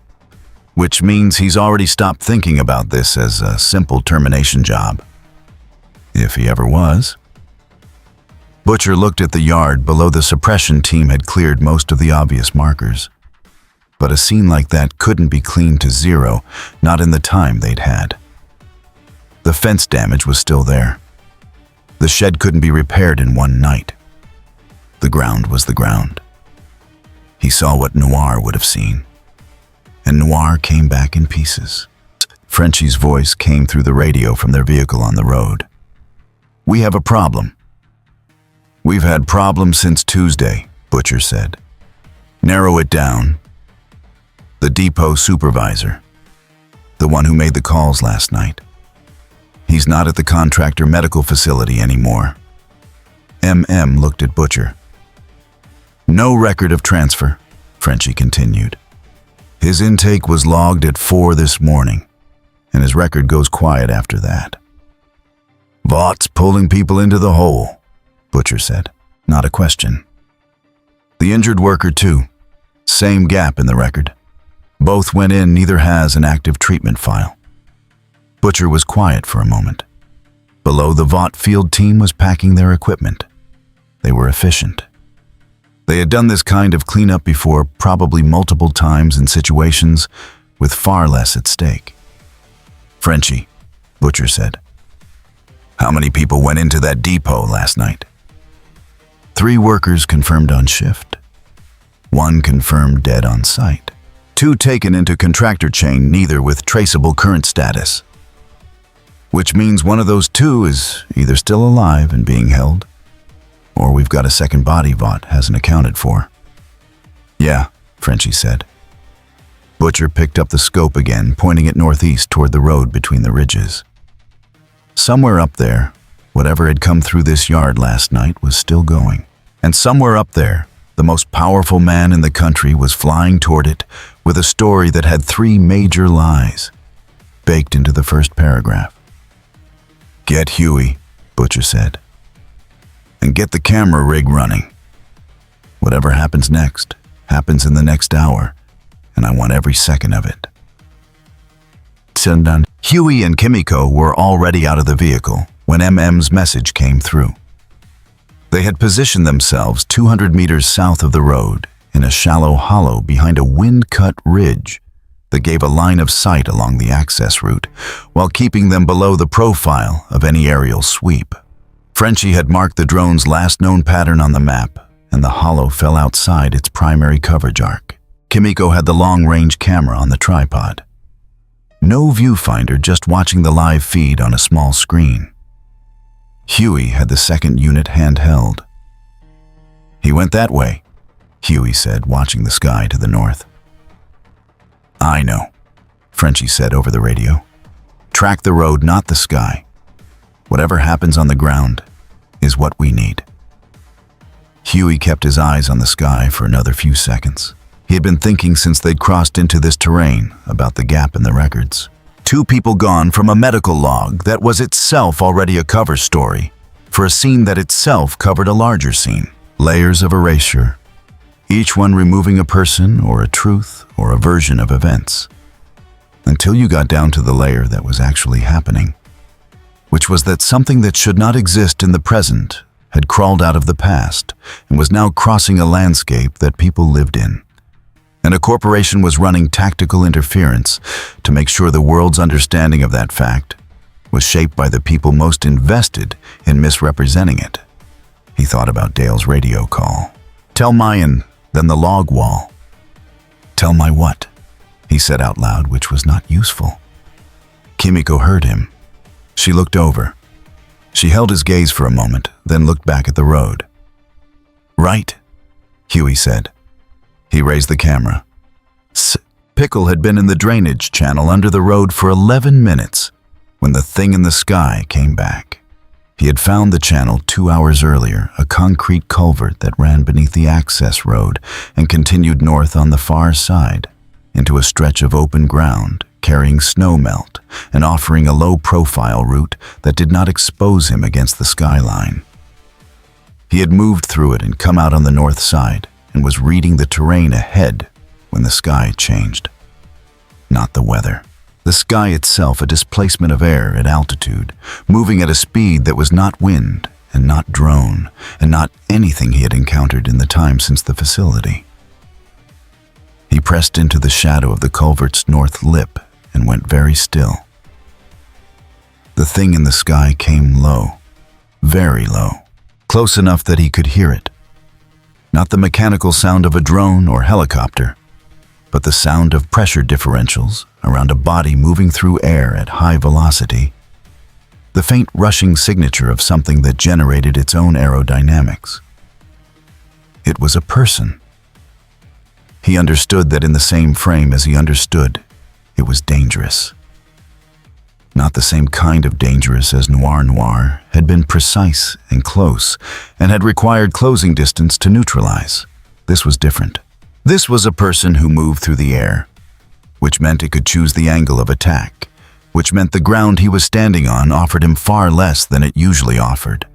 Which means he's already stopped thinking about this as a simple termination job. If he ever was. Butcher looked at the yard below. The suppression team had cleared most of the obvious markers. But a scene like that couldn't be cleaned to zero, not in the time they'd had. The fence damage was still there. The shed couldn't be repaired in one night. The ground was the ground. He saw what Noir would have seen. And Noir came back in pieces. Frenchie's voice came through the radio from their vehicle on the road. "We have a problem." "We've had problems since Tuesday," Butcher said. "Narrow it down." "The depot supervisor. The one who made the calls last night. He's not at the contractor medical facility anymore." M.M. looked at Butcher. "No record of transfer," Frenchie continued. "His intake was logged at 4 this morning, and his record goes quiet after that." "Vaught's pulling people into the hole," Butcher said. Not a question. "The injured worker too. Same gap in the record. Both went in, neither has an active treatment file." Butcher was quiet for a moment. Below, the Vought field team was packing their equipment. They were efficient. They had done this kind of cleanup before, probably multiple times in situations with far less at stake. "Frenchie," Butcher said. "How many people went into that depot last night?" 3 workers confirmed on shift. 1 confirmed dead on site. 2 taken into contractor chain, neither with traceable current status. Which means one of those 2 is either still alive and being held, or we've got a second body Vought hasn't accounted for. "Yeah," Frenchie said. Butcher picked up the scope again, pointing it northeast toward the road between the ridges. Somewhere up there, whatever had come through this yard last night was still going. And somewhere up there, the most powerful man in the country was flying toward it with a story that had 3 major lies baked into the first paragraph. "Get Huey," Butcher said. "And get the camera rig running. Whatever happens next, happens in the next hour, and I want every second of it." Huey and Kimiko were already out of the vehicle when M.M.'s message came through. They had positioned themselves 200 meters south of the road in a shallow hollow behind a wind-cut ridge that gave a line of sight along the access route, while keeping them below the profile of any aerial sweep. Frenchie had marked the drone's last known pattern on the map, and the hollow fell outside its primary coverage arc. Kimiko had the long-range camera on the tripod. No viewfinder, just watching the live feed on a small screen. Huey had the second unit handheld. "He went that way," Huey said, watching the sky to the north. "I know," Frenchie said over the radio. "Track the road, not the sky. Whatever happens on the ground is what we need." Huey kept his eyes on the sky for another few seconds. He had been thinking since they'd crossed into this terrain about the gap in the records. 2 people gone from a medical log that was itself already a cover story, for a scene that itself covered a larger scene. Layers of erasure, each one removing a person or a truth or a version of events, until you got down to the layer that was actually happening, which was that something that should not exist in the present had crawled out of the past and was now crossing a landscape that people lived in. And a corporation was running tactical interference to make sure the world's understanding of that fact was shaped by the people most invested in misrepresenting it. He thought about Dale's radio call. "Tell Mayan, then the log wall." "Tell my what?" he said out loud, which was not useful. Kimiko heard him. She looked over. She held his gaze for a moment, then looked back at the road. "Right," Huey said. He raised the camera. Pickle had been in the drainage channel under the road for 11 minutes when the thing in the sky came back. He had found the channel 2 hours earlier, a concrete culvert that ran beneath the access road and continued north on the far side into a stretch of open ground carrying snowmelt and offering a low-profile route that did not expose him against the skyline. He had moved through it and come out on the north side and was reading the terrain ahead when the sky changed. Not the weather. The sky itself, a displacement of air at altitude, moving at a speed that was not wind and not drone and not anything he had encountered in the time since the facility. He pressed into the shadow of the culvert's north lip and went very still. The thing in the sky came low, very low, close enough that he could hear it. Not the mechanical sound of a drone or helicopter, but the sound of pressure differentials around a body moving through air at high velocity, the faint rushing signature of something that generated its own aerodynamics. It was a person. He understood that in the same frame as he understood, it was dangerous. Not the same kind of dangerous as Noir had been precise and close and had required closing distance to neutralize. This was different. This was a person who moved through the air, which meant it could choose the angle of attack, which meant the ground he was standing on offered him far less than it usually offered.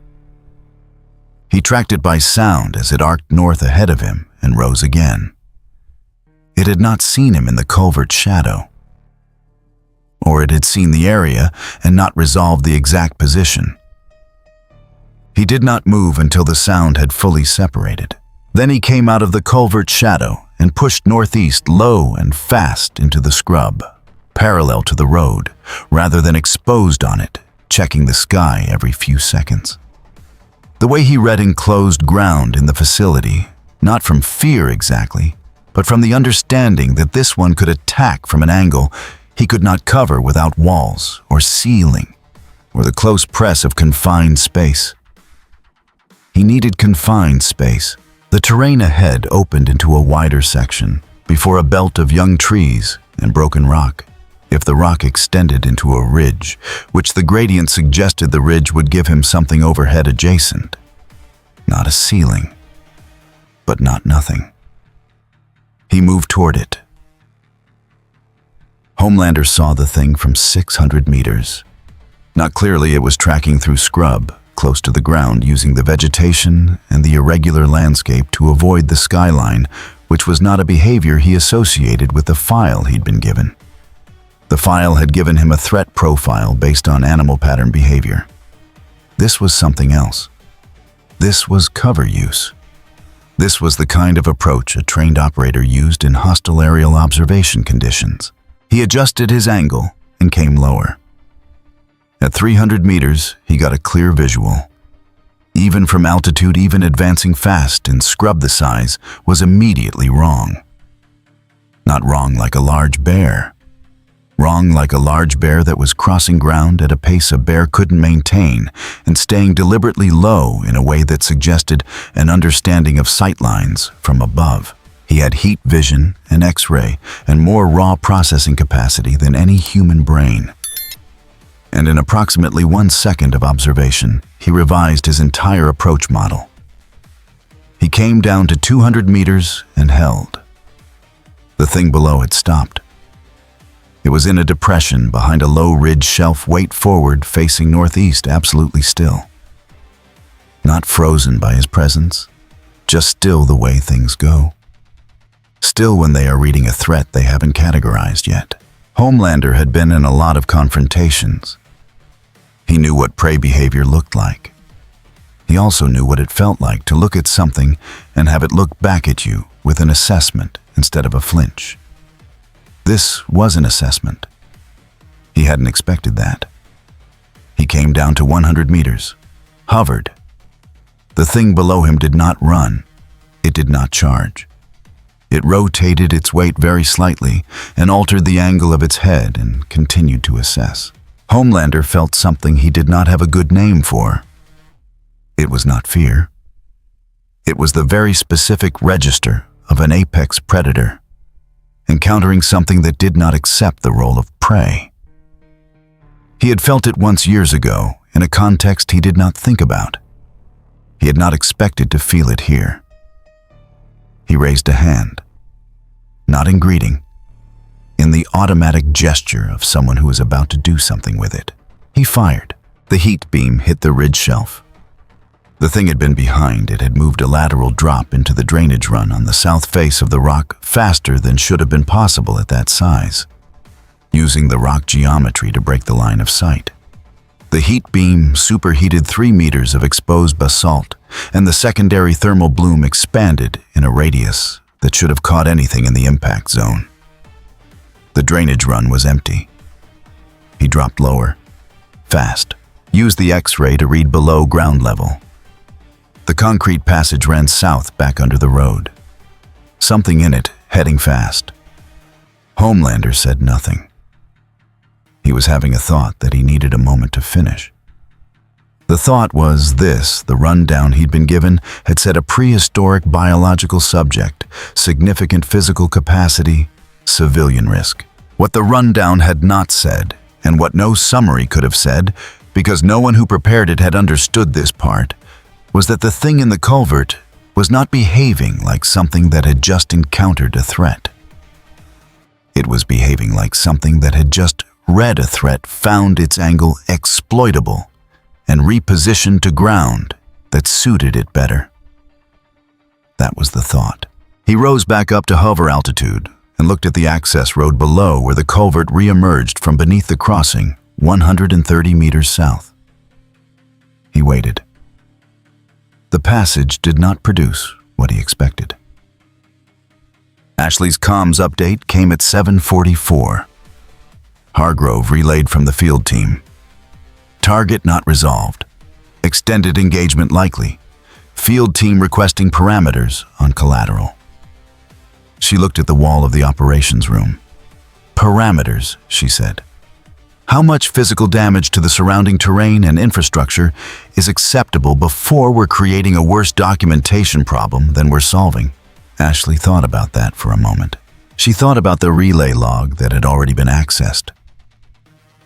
He tracked it by sound as it arced north ahead of him and rose again. It had not seen him in the culvert's shadow. Or it had seen the area and not resolved the exact position. He did not move until the sound had fully separated. Then he came out of the culvert's shadow and pushed northeast low and fast into the scrub, parallel to the road, rather than exposed on it, checking the sky every few seconds. The way he read enclosed ground in the facility, not from fear exactly, but from the understanding that this one could attack from an angle he could not cover without walls or ceiling or the close press of confined space. He needed confined space. The terrain ahead opened into a wider section before a belt of young trees and broken rock. If the rock extended into a ridge, which the gradient suggested the ridge would give him something overhead adjacent. Not a ceiling, but not nothing. He moved toward it. Homelander saw the thing from 600 meters. Not clearly, it was tracking through scrub, close to the ground, using the vegetation and the irregular landscape to avoid the skyline, which was not a behavior he associated with the file he'd been given. The file had given him a threat profile based on animal pattern behavior. This was something else. This was cover use. This was the kind of approach a trained operator used in hostile aerial observation conditions. He adjusted his angle and came lower. At 300 meters, he got a clear visual. Even from altitude, even advancing fast and scrub the size was immediately wrong. Not wrong like a large bear. Wrong like a large bear that was crossing ground at a pace a bear couldn't maintain and staying deliberately low in a way that suggested an understanding of sightlines from above. He had heat vision and X-ray and more raw processing capacity than any human brain. And in approximately 1 second of observation, he revised his entire approach model. He came down to 200 meters and held. The thing below had stopped. It was in a depression behind a low ridge shelf, weight forward, facing northeast, absolutely still. Not frozen by his presence, just still the way things go. Still when they are reading a threat they haven't categorized yet. Homelander had been in a lot of confrontations. He knew what prey behavior looked like. He also knew what it felt like to look at something and have it look back at you with an assessment instead of a flinch. This was an assessment. He hadn't expected that. He came down to 100 meters, hovered. The thing below him did not run. It did not charge. It rotated its weight very slightly and altered the angle of its head and continued to assess. Homelander felt something he did not have a good name for. It was not fear. It was the very specific register of an apex predator, encountering something that did not accept the role of prey. He had felt it once years ago in a context he did not think about. He had not expected to feel it here. He raised a hand, not in greeting, in the automatic gesture of someone who is about to do something with it. He fired. The heat beam hit the ridge shelf. The thing had been behind. It had moved a lateral drop into the drainage run on the south face of the rock faster than should have been possible at that size, using the rock geometry to break the line of sight. The heat beam superheated 3 meters of exposed basalt, and the secondary thermal bloom expanded in a radius that should have caught anything in the impact zone. The drainage run was empty. He dropped lower, fast, used the X-ray to read below ground level. The concrete passage ran south back under the road. Something in it, heading fast. Homelander said nothing. He was having a thought that he needed a moment to finish. The thought was this: the rundown he'd been given had said a prehistoric biological subject, significant physical capacity, civilian risk. What the rundown had not said, and what no summary could have said, because no one who prepared it had understood this part, was that the thing in the culvert was not behaving like something that had just encountered a threat. It was behaving like something that had just read a threat, found its angle exploitable, and repositioned to ground that suited it better. That was the thought. He rose back up to hover altitude and looked at the access road below where the culvert re-emerged from beneath the crossing, 130 meters south. He waited. The passage did not produce what he expected. Ashley's comms update came at 7:44. Hargrove relayed from the field team. Target not resolved. Extended engagement likely. Field team requesting parameters on collateral. She looked at the wall of the operations room. Parameters, she said. How much physical damage to the surrounding terrain and infrastructure is acceptable before we're creating a worse documentation problem than we're solving? Ashley thought about that for a moment. She thought about the relay log that had already been accessed.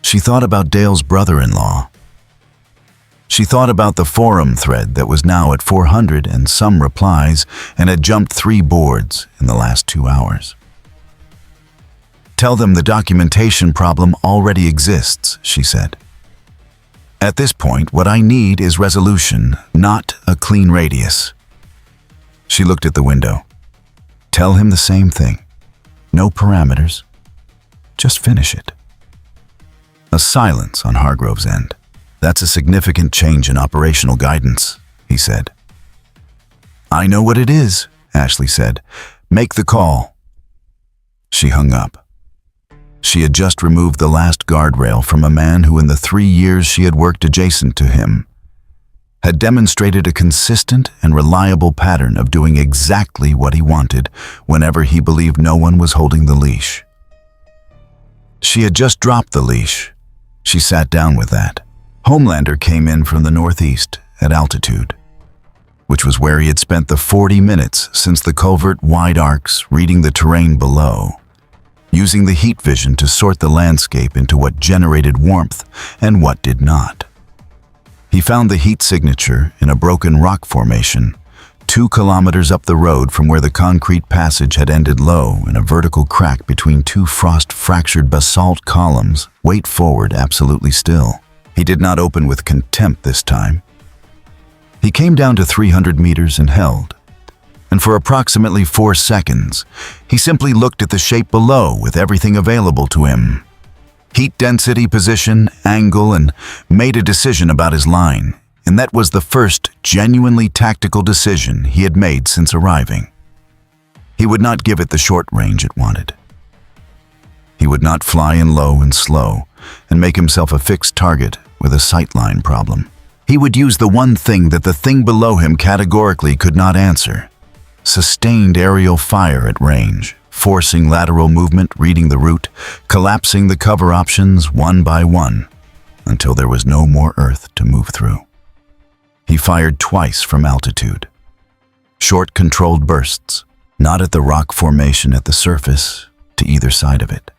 She thought about Dale's brother-in-law. She thought about the forum thread that was now at 400 and some replies and had jumped 3 boards in the last 2 hours. Tell them the documentation problem already exists, she said. At this point, what I need is resolution, not a clean radius. She looked at the window. Tell him the same thing. No parameters. Just finish it. A silence on Hargrove's end. That's a significant change in operational guidance, he said. "I know what it is," Ashley said. "Make the call." She hung up. She had just removed the last guardrail from a man who, in the 3 years she had worked adjacent to him, had demonstrated a consistent and reliable pattern of doing exactly what he wanted whenever he believed no one was holding the leash. She had just dropped the leash. She sat down with that. Homelander came in from the northeast at altitude, which was where he had spent the 40 minutes since the culvert wide arcs reading the terrain below, using the heat vision to sort the landscape into what generated warmth and what did not. He found the heat signature in a broken rock formation, 2 kilometers up the road from where the concrete passage had ended low in a vertical crack between 2 frost-fractured basalt columns, weight forward absolutely still. He did not open with contempt this time. He came down to 300 meters and held, and for approximately 4 seconds, he simply looked at the shape below with everything available to him. Heat density, position, angle, and made a decision about his line, and that was the first genuinely tactical decision he had made since arriving. He would not give it the short range it wanted. He would not fly in low and slow and make himself a fixed target with a sightline problem. He would use the one thing that the thing below him categorically could not answer: sustained aerial fire at range, forcing lateral movement, reading the route, collapsing the cover options one by one, until there was no more earth to move through. He fired twice from altitude. Short, controlled bursts, not at the rock formation at the surface, to either side of it.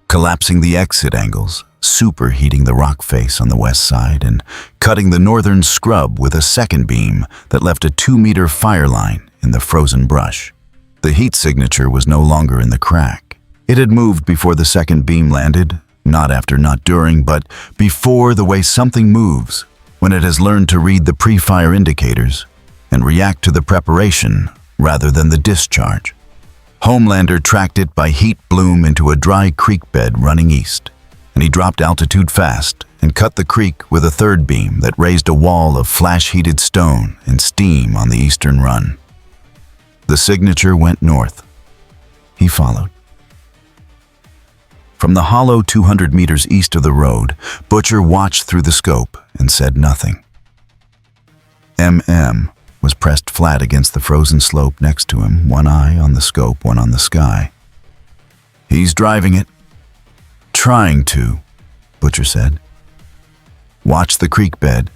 Collapsing the exit angles, superheating the rock face on the west side, and cutting the northern scrub with a second beam that left a 2-meter fire line in the frozen brush. The heat signature was no longer in the crack. It had moved before the second beam landed, not after, not during, but before, the way something moves when it has learned to read the pre-fire indicators and react to the preparation rather than the discharge. Homelander tracked it by heat bloom into a dry creek bed running east, and he dropped altitude fast and cut the creek with a third beam that raised a wall of flash-heated stone and steam on the eastern run. The signature went north. He followed. From the hollow 200 meters east of the road, Butcher watched through the scope and said nothing. MM was pressed flat against the frozen slope next to him, one eye on the scope, one on the sky. "He's driving it." "Trying to," Butcher said. "Watch the creek bed."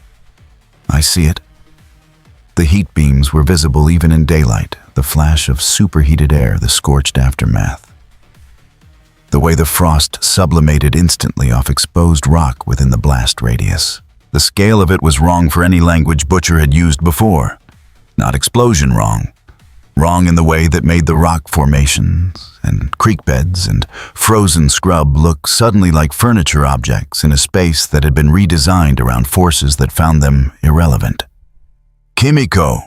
"I see it." The heat beams were visible even in daylight, the flash of superheated air, the scorched aftermath. The way the frost sublimated instantly off exposed rock within the blast radius. The scale of it was wrong for any language Butcher had used before. Not explosion wrong. Wrong in the way that made the rock formations and creek beds and frozen scrub look suddenly like furniture objects in a space that had been redesigned around forces that found them irrelevant. "Kimiko,"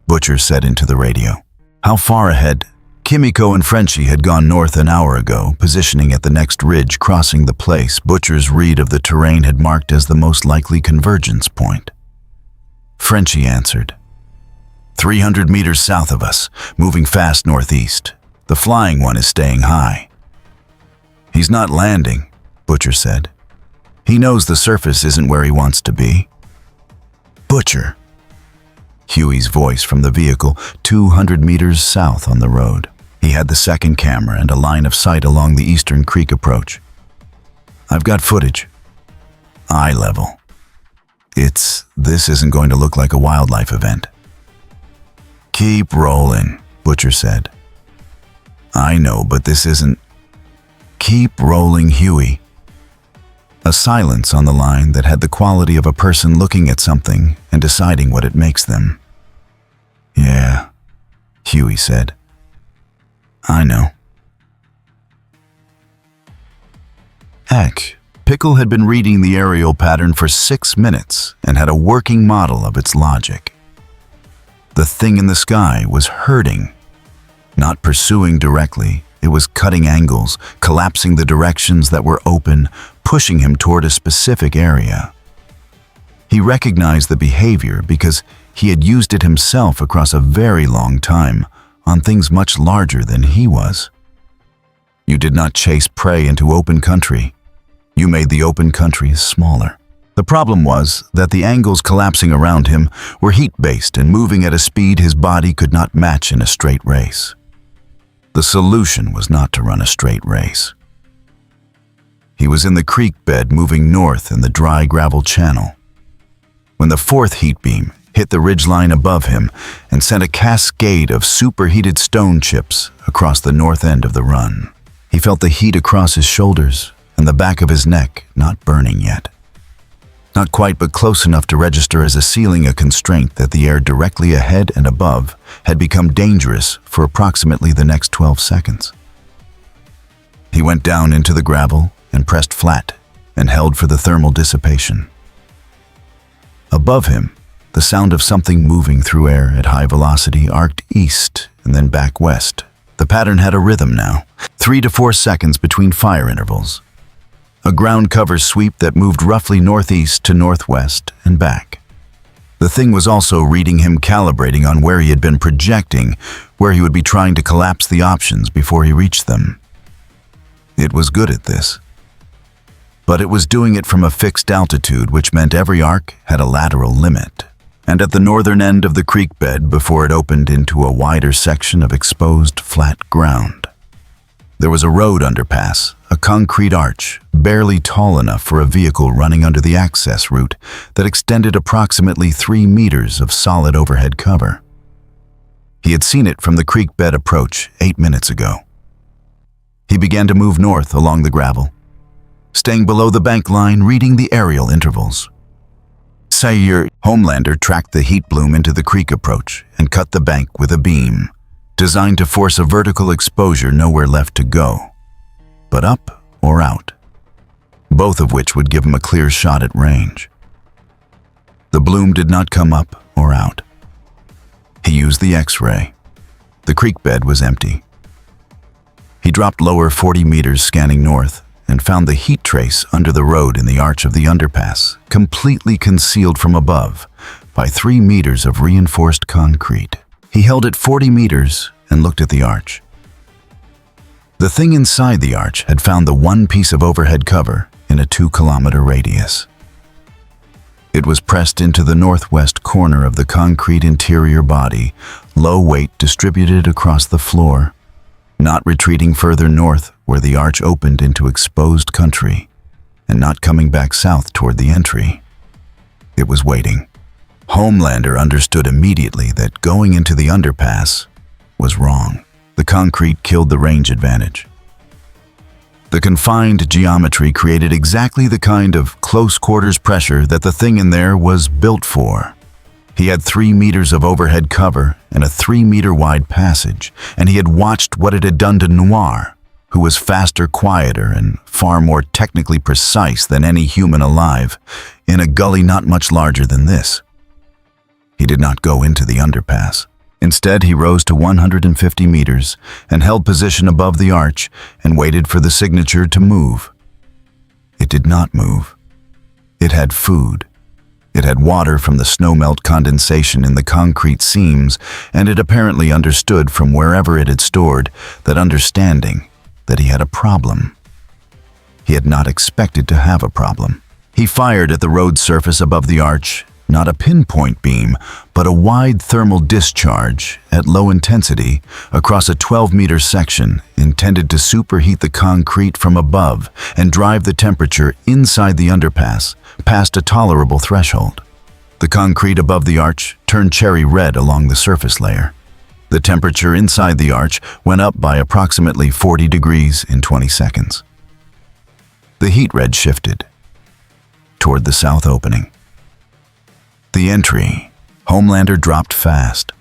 Butcher said into the radio. How far ahead? Kimiko and Frenchie had gone north an hour ago, positioning at the next ridge crossing the place Butcher's read of the terrain had marked as the most likely convergence point. Frenchie answered. 300 meters south of us, moving fast northeast. The flying one is staying high. "He's not landing," Butcher said. "He knows the surface isn't where he wants to be." "Butcher." Huey's voice from the vehicle 200 meters south on the road. He had the second camera and a line of sight along the eastern creek approach. "I've got footage. Eye level. This isn't going to look like a wildlife event." "Keep rolling," Butcher said. "I know, but this isn't..." "Keep rolling, Huey." A silence on the line that had the quality of a person looking at something and deciding what it makes them. "Yeah," Huey said. "I know." Heck, Pickle had been reading the aerial pattern for 6 minutes and had a working model of its logic. The thing in the sky was hurting. Not pursuing directly, it was cutting angles, collapsing the directions that were open, pushing him toward a specific area. He recognized the behavior because he had used it himself across a very long time on things much larger than he was. You did not chase prey into open country. You made the open country smaller. The problem was that the angles collapsing around him were heat-based and moving at a speed his body could not match in a straight race. The solution was not to run a straight race. He was in the creek bed moving north in the dry gravel channel, when the fourth heat beam hit the ridgeline above him and sent a cascade of superheated stone chips across the north end of the run. He felt the heat across his shoulders and the back of his neck not burning yet. Not quite, but close enough to register as a ceiling a constraint that the air directly ahead and above had become dangerous for approximately the next 12 seconds. He went down into the gravel and pressed flat and held for the thermal dissipation. Above him, the sound of something moving through air at high velocity arced east and then back west. The pattern had a rhythm now, 3 to 4 seconds between fire intervals. A ground cover sweep that moved roughly northeast to northwest and back. The thing was also reading him, calibrating on where he had been projecting, where he would be trying to collapse the options before he reached them. It was good at this. But it was doing it from a fixed altitude, which meant every arc had a lateral limit. And at the northern end of the creek bed before it opened into a wider section of exposed flat ground. There was a road underpass, a concrete arch, barely tall enough for a vehicle running under the access route that extended approximately 3 meters of solid overhead cover. He had seen it from the creek bed approach 8 minutes ago. He began to move north along the gravel, staying below the bank line, reading the aerial intervals. Sayir Homelander tracked the heat bloom into the creek approach and cut the bank with a beam, designed to force a vertical exposure nowhere left to go, but up or out, both of which would give him a clear shot at range. The bloom did not come up or out. He used the X-ray. The creek bed was empty. He dropped lower 40 meters, scanning north, and found the heat trace under the road in the arch of the underpass, completely concealed from above by 3 meters of reinforced concrete. He held it 40 meters and looked at the arch. The thing inside the arch had found the one piece of overhead cover in a 2-kilometer radius. It was pressed into the northwest corner of the concrete interior body, low weight distributed across the floor, not retreating further north where the arch opened into exposed country, and not coming back south toward the entry. It was waiting. Homelander understood immediately that going into the underpass was wrong. The concrete killed the range advantage. The confined geometry created exactly the kind of close-quarters pressure that the thing in there was built for. He had 3 meters of overhead cover and a 3-meter-wide passage, and he had watched what it had done to Noir, who was faster, quieter, and far more technically precise than any human alive, in a gully not much larger than this. He did not go into the underpass. Instead, he rose to 150 meters and held position above the arch and waited for the signature to move. It did not move. It had food. It had water from the snowmelt condensation in the concrete seams, and it apparently understood from wherever it had stored that understanding that he had a problem. He had not expected to have a problem. He fired at the road surface above the arch, not a pinpoint beam, but a wide thermal discharge at low intensity across a 12-meter section intended to superheat the concrete from above and drive the temperature inside the underpass past a tolerable threshold. The concrete above the arch turned cherry red along the surface layer. The temperature inside the arch went up by approximately 40 degrees in 20 seconds. The heat red shifted toward the south opening. The entry. Homelander dropped fast.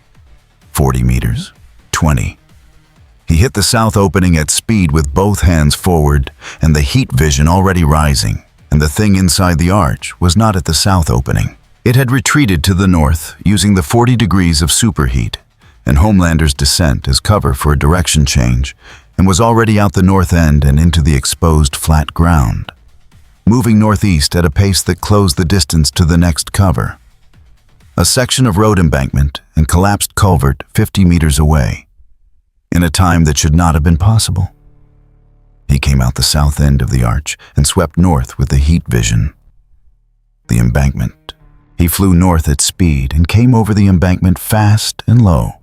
40 meters. 20. He hit the south opening at speed with both hands forward, and the heat vision already rising, and the thing inside the arch was not at the south opening. It had retreated to the north, using the 40 degrees of superheat, and Homelander's descent as cover for a direction change, and was already out the north end and into the exposed flat ground, moving northeast at a pace that closed the distance to the next cover. a section of road embankment and collapsed culvert 50 meters away, in a time that should not have been possible. He came out the south end of the arch and swept north with the heat vision. The embankment. He flew north at speed and came over the embankment fast and low.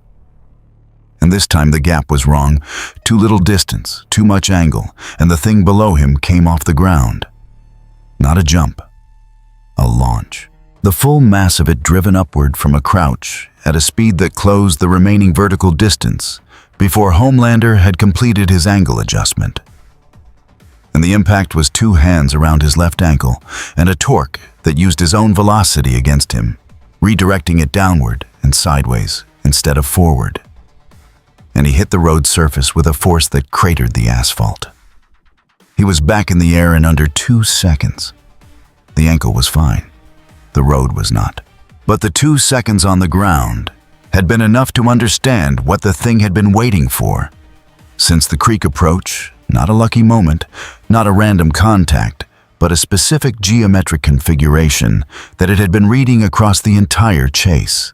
And this time the gap was wrong. Too little distance, too much angle, and the thing below him came off the ground. Not a jump, a launch. The full mass of it driven upward from a crouch at a speed that closed the remaining vertical distance before Homelander had completed his angle adjustment. And the impact was 2 hands around his left ankle and a torque that used his own velocity against him, redirecting it downward and sideways instead of forward. And he hit the road surface with a force that cratered the asphalt. He was back in the air in under 2 seconds. The ankle was fine. The road was not. But the 2 seconds on the ground had been enough to understand what the thing had been waiting for. Since the creek approach, not a lucky moment, not a random contact, but a specific geometric configuration that it had been reading across the entire chase.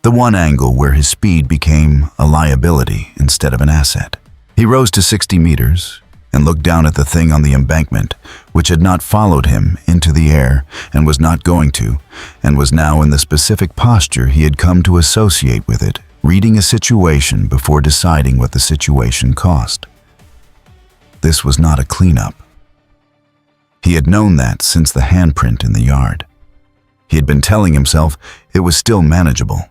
The one angle where his speed became a liability instead of an asset. He rose to 60 meters and looked down at the thing on the embankment, which had not followed him into the air and was not going to, and was now in the specific posture he had come to associate with it, reading a situation before deciding what the situation cost. This was not a cleanup. He had known that since the handprint in the yard. He had been telling himself it was still manageable.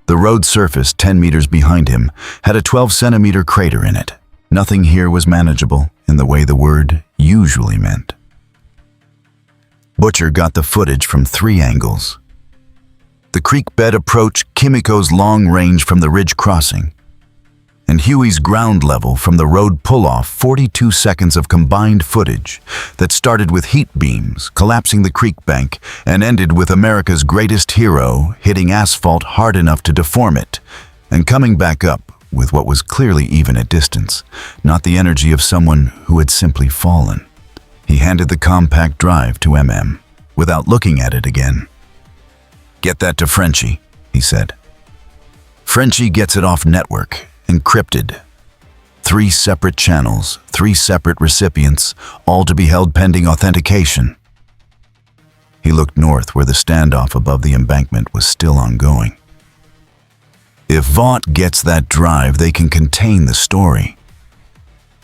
The road surface 10 meters behind him had a 12-centimeter crater in it. Nothing here was manageable in the way the word usually meant. Butcher got the footage from 3 angles. The creek bed approach Kimiko's long range from the ridge crossing, and Huey's ground level from the road pull-off 42 seconds of combined footage that started with heat beams collapsing the creek bank and ended with America's greatest hero hitting asphalt hard enough to deform it and coming back up with what was clearly even at distance, not the energy of someone who had simply fallen. He handed the compact drive to MM without looking at it again. "Get that to Frenchie," he said. Frenchie gets it off network, encrypted. 3 separate channels, 3 separate recipients, all to be held pending authentication. He looked north where the standoff above the embankment was still ongoing. If Vought gets that drive, they can contain the story.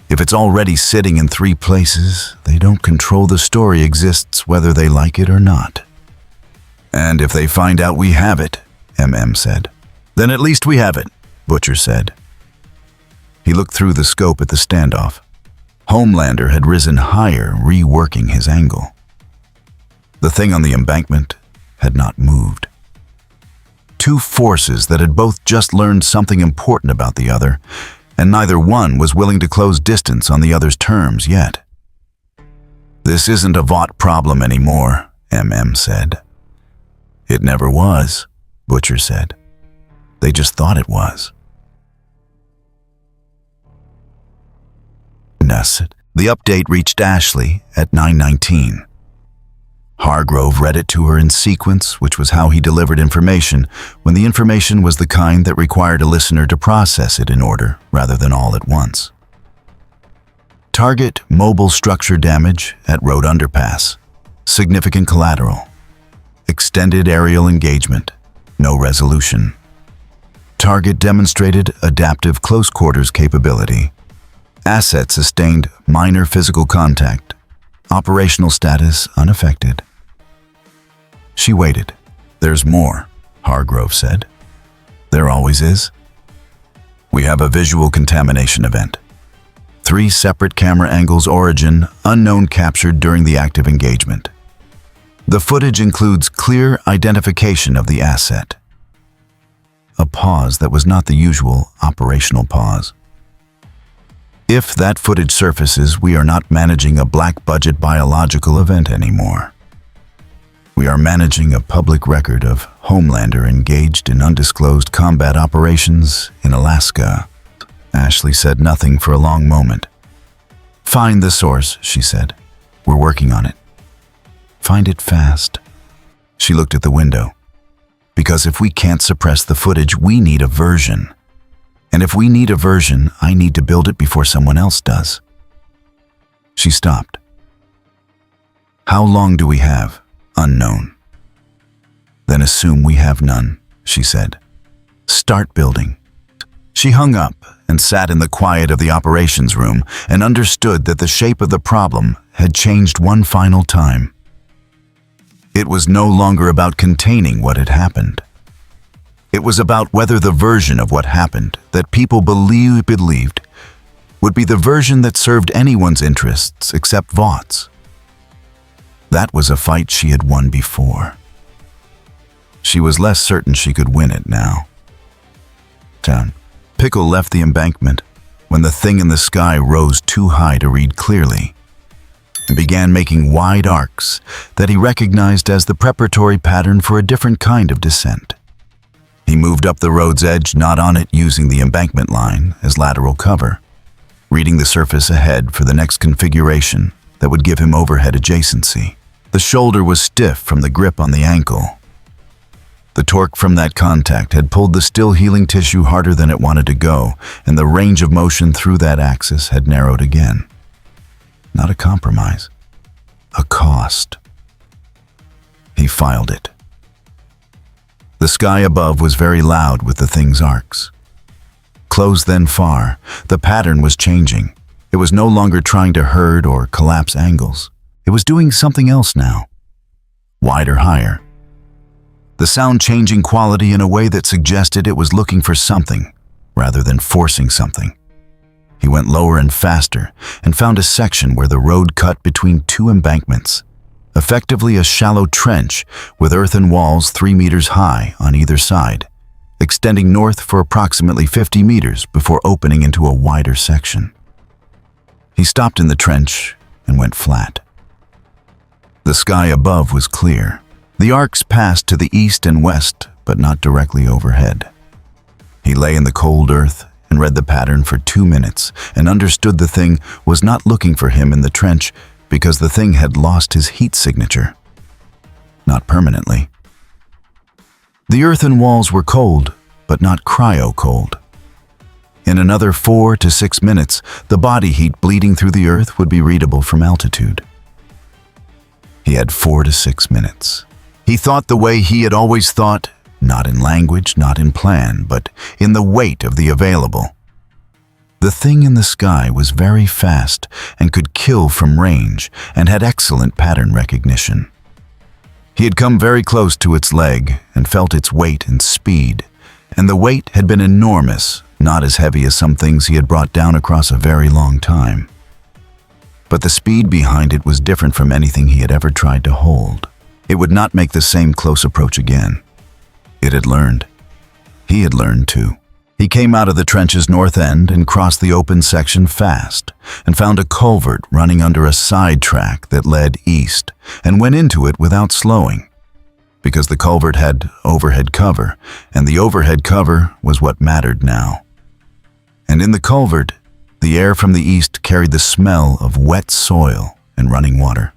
If it's already sitting in 3 places, they don't control the story exists whether they like it or not. "And if they find out we have it," MM said. "Then at least we have it," Butcher said. He looked through the scope at the standoff. Homelander had risen higher, reworking his angle. The thing on the embankment had not moved. 2 forces that had both just learned something important about the other, and neither one was willing to close distance on the other's terms yet. "This isn't a Vought problem anymore," MM said. "It never was," Butcher said. "They just thought it was." The update reached Ashley at 9:19. Hargrove read it to her in sequence, which was how he delivered information when the information was the kind that required a listener to process it in order rather than all at once. Target mobile structure damage at road underpass. Significant collateral. Extended aerial engagement. No resolution. Target demonstrated adaptive close quarters capability. Asset sustained minor physical contact. Operational status unaffected. She waited. "There's more," Hargrove said. "There always is. We have a visual contamination event. 3 separate camera angles origin unknown captured during the active engagement. The footage includes clear identification of the asset." A pause that was not the usual operational pause. "If that footage surfaces, we are not managing a black-budget biological event anymore. We are managing a public record of Homelander engaged in undisclosed combat operations in Alaska." Ashley said nothing for a long moment. "Find the source," she said. "We're working on it. Find it fast." She looked at the window. Because if we can't suppress the footage, we need a version. And if we need a version, I need to build it before someone else does." She stopped. "How long do we have?" "Unknown." "Then assume we have none," she said. "Start building." She hung up and sat in the quiet of the operations room and understood that the shape of the problem had changed one final time. It was no longer about containing what had happened. It was about whether the version of what happened that people believed would be the version that served anyone's interests except Vaught's. That was a fight she had won before. She was less certain she could win it now. Pickle left the embankment when the thing in the sky rose too high to read clearly and began making wide arcs that he recognized as the preparatory pattern for a different kind of descent. He moved up the road's edge, not on it, using the embankment line as lateral cover, reading the surface ahead for the next configuration that would give him overhead adjacency. The shoulder was stiff from the grip on the ankle. The torque from that contact had pulled the still healing tissue harder than it wanted to go, and the range of motion through that axis had narrowed again. Not a compromise, a cost. He filed it. The sky above was very loud with the thing's arcs. Close then far, the pattern was changing. It was no longer trying to herd or collapse angles. It was doing something else now. Wider, higher. The sound changing quality in a way that suggested it was looking for something, rather than forcing something. He went lower and faster, and found a section where the road cut between two embankments, effectively a shallow trench with earthen walls 3 meters high on either side, extending north for approximately 50 meters before opening into a wider section. He stopped in the trench and went flat. The sky above was clear. The arcs passed to the east and west, but not directly overhead. He lay in the cold earth and read the pattern for 2 minutes and understood the thing was not looking for him in the trench because the thing had lost his heat signature. Not permanently. The earthen walls were cold, but not cryo-cold. In another 4 to 6 minutes, the body heat bleeding through the earth would be readable from altitude. He had 4 to 6 minutes. He thought the way he had always thought, not in language, not in plan, but in the weight of the available. The thing in the sky was very fast and could kill from range and had excellent pattern recognition. He had come very close to its leg and felt its weight and speed, and the weight had been enormous, not as heavy as some things he had brought down across a very long time. But the speed behind it was different from anything he had ever tried to hold. It would not make the same close approach again. It had learned. He had learned too. He came out of the trench's north end and crossed the open section fast, and found a culvert running under a side track that led east, and went into it without slowing, because the culvert had overhead cover, and the overhead cover was what mattered now. And in the culvert, the air from the east carried the smell of wet soil and running water.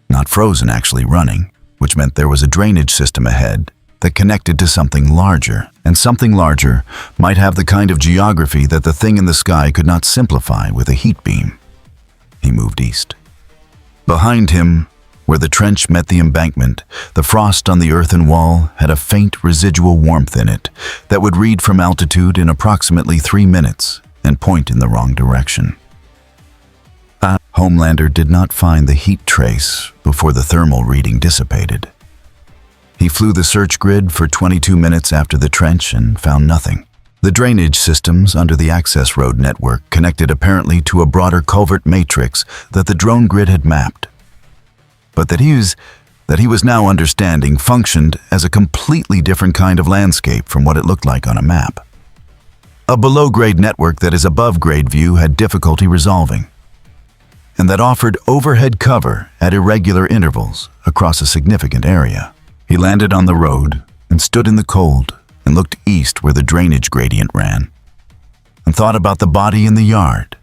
Not frozen, actually running, which meant there was a drainage system ahead that connected to something larger, and something larger might have the kind of geography that the thing in the sky could not simplify with a heat beam. He moved east. Behind him, where the trench met the embankment, the frost on the earthen wall had a faint residual warmth in it that would read from altitude in approximately 3 minutes and point in the wrong direction. Homelander did not find the heat trace before the thermal reading dissipated. He flew the search grid for 22 minutes after the trench and found nothing. The drainage systems under the access road network connected apparently to a broader culvert matrix that the drone grid had mapped, but that he was now understanding functioned as a completely different kind of landscape from what it looked like on a map. A below-grade network that his above-grade view had difficulty resolving, and that offered overhead cover at irregular intervals across a significant area. He landed on the road and stood in the cold and looked east where the drainage gradient ran, and thought about the body in the yard,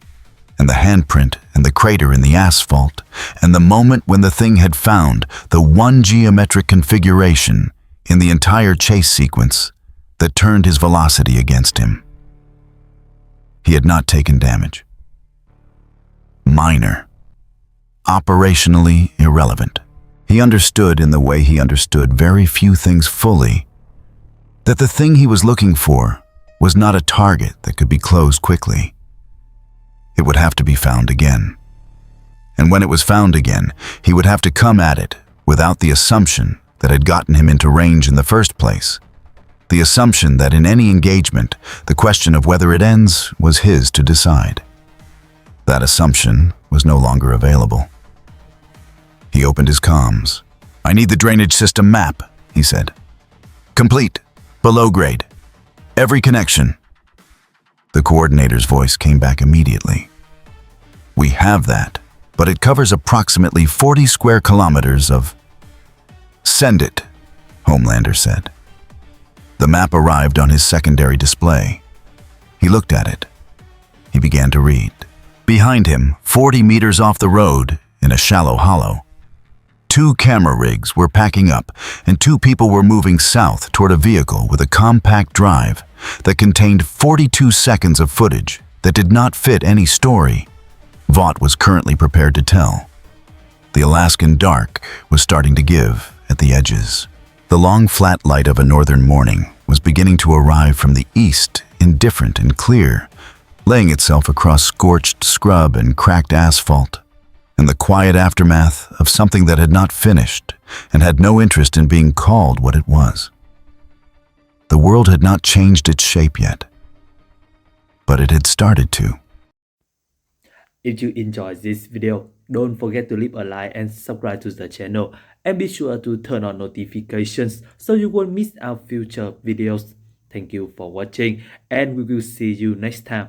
and the handprint and the crater in the asphalt, and the moment when the thing had found the one geometric configuration in the entire chase sequence that turned his velocity against him. He had not taken damage. Minor. Operationally irrelevant. He understood in the way he understood very few things fully that the thing he was looking for was not a target that could be closed quickly. It would have to be found again. And when it was found again, he would have to come at it without the assumption that had gotten him into range in the first place. The assumption that in any engagement, the question of whether it ends was his to decide. That assumption was no longer available. He opened his comms. "I need the drainage system map," he said. "Complete. Below grade. Every connection." The coordinator's voice came back immediately. "We have that, but it covers approximately 40 square kilometers of..." "Send it," Homelander said. The map arrived on his secondary display. He looked at it. He began to read. Behind him, 40 meters off the road, in a shallow hollow, 2 camera rigs were packing up, and 2 people were moving south toward a vehicle with a compact drive that contained 42 seconds of footage that did not fit any story Vought was currently prepared to tell. The Alaskan dark was starting to give at the edges. The long flat light of a northern morning was beginning to arrive from the east, indifferent and clear, laying itself across scorched scrub and cracked asphalt, in the quiet aftermath of something that had not finished and had no interest in being called what it was. The world had not changed its shape yet, but it had started to. If you enjoyed this video, don't forget to leave a like and subscribe to the channel, and be sure to turn on notifications so you won't miss our future videos. Thank you for watching, and we will see you next time.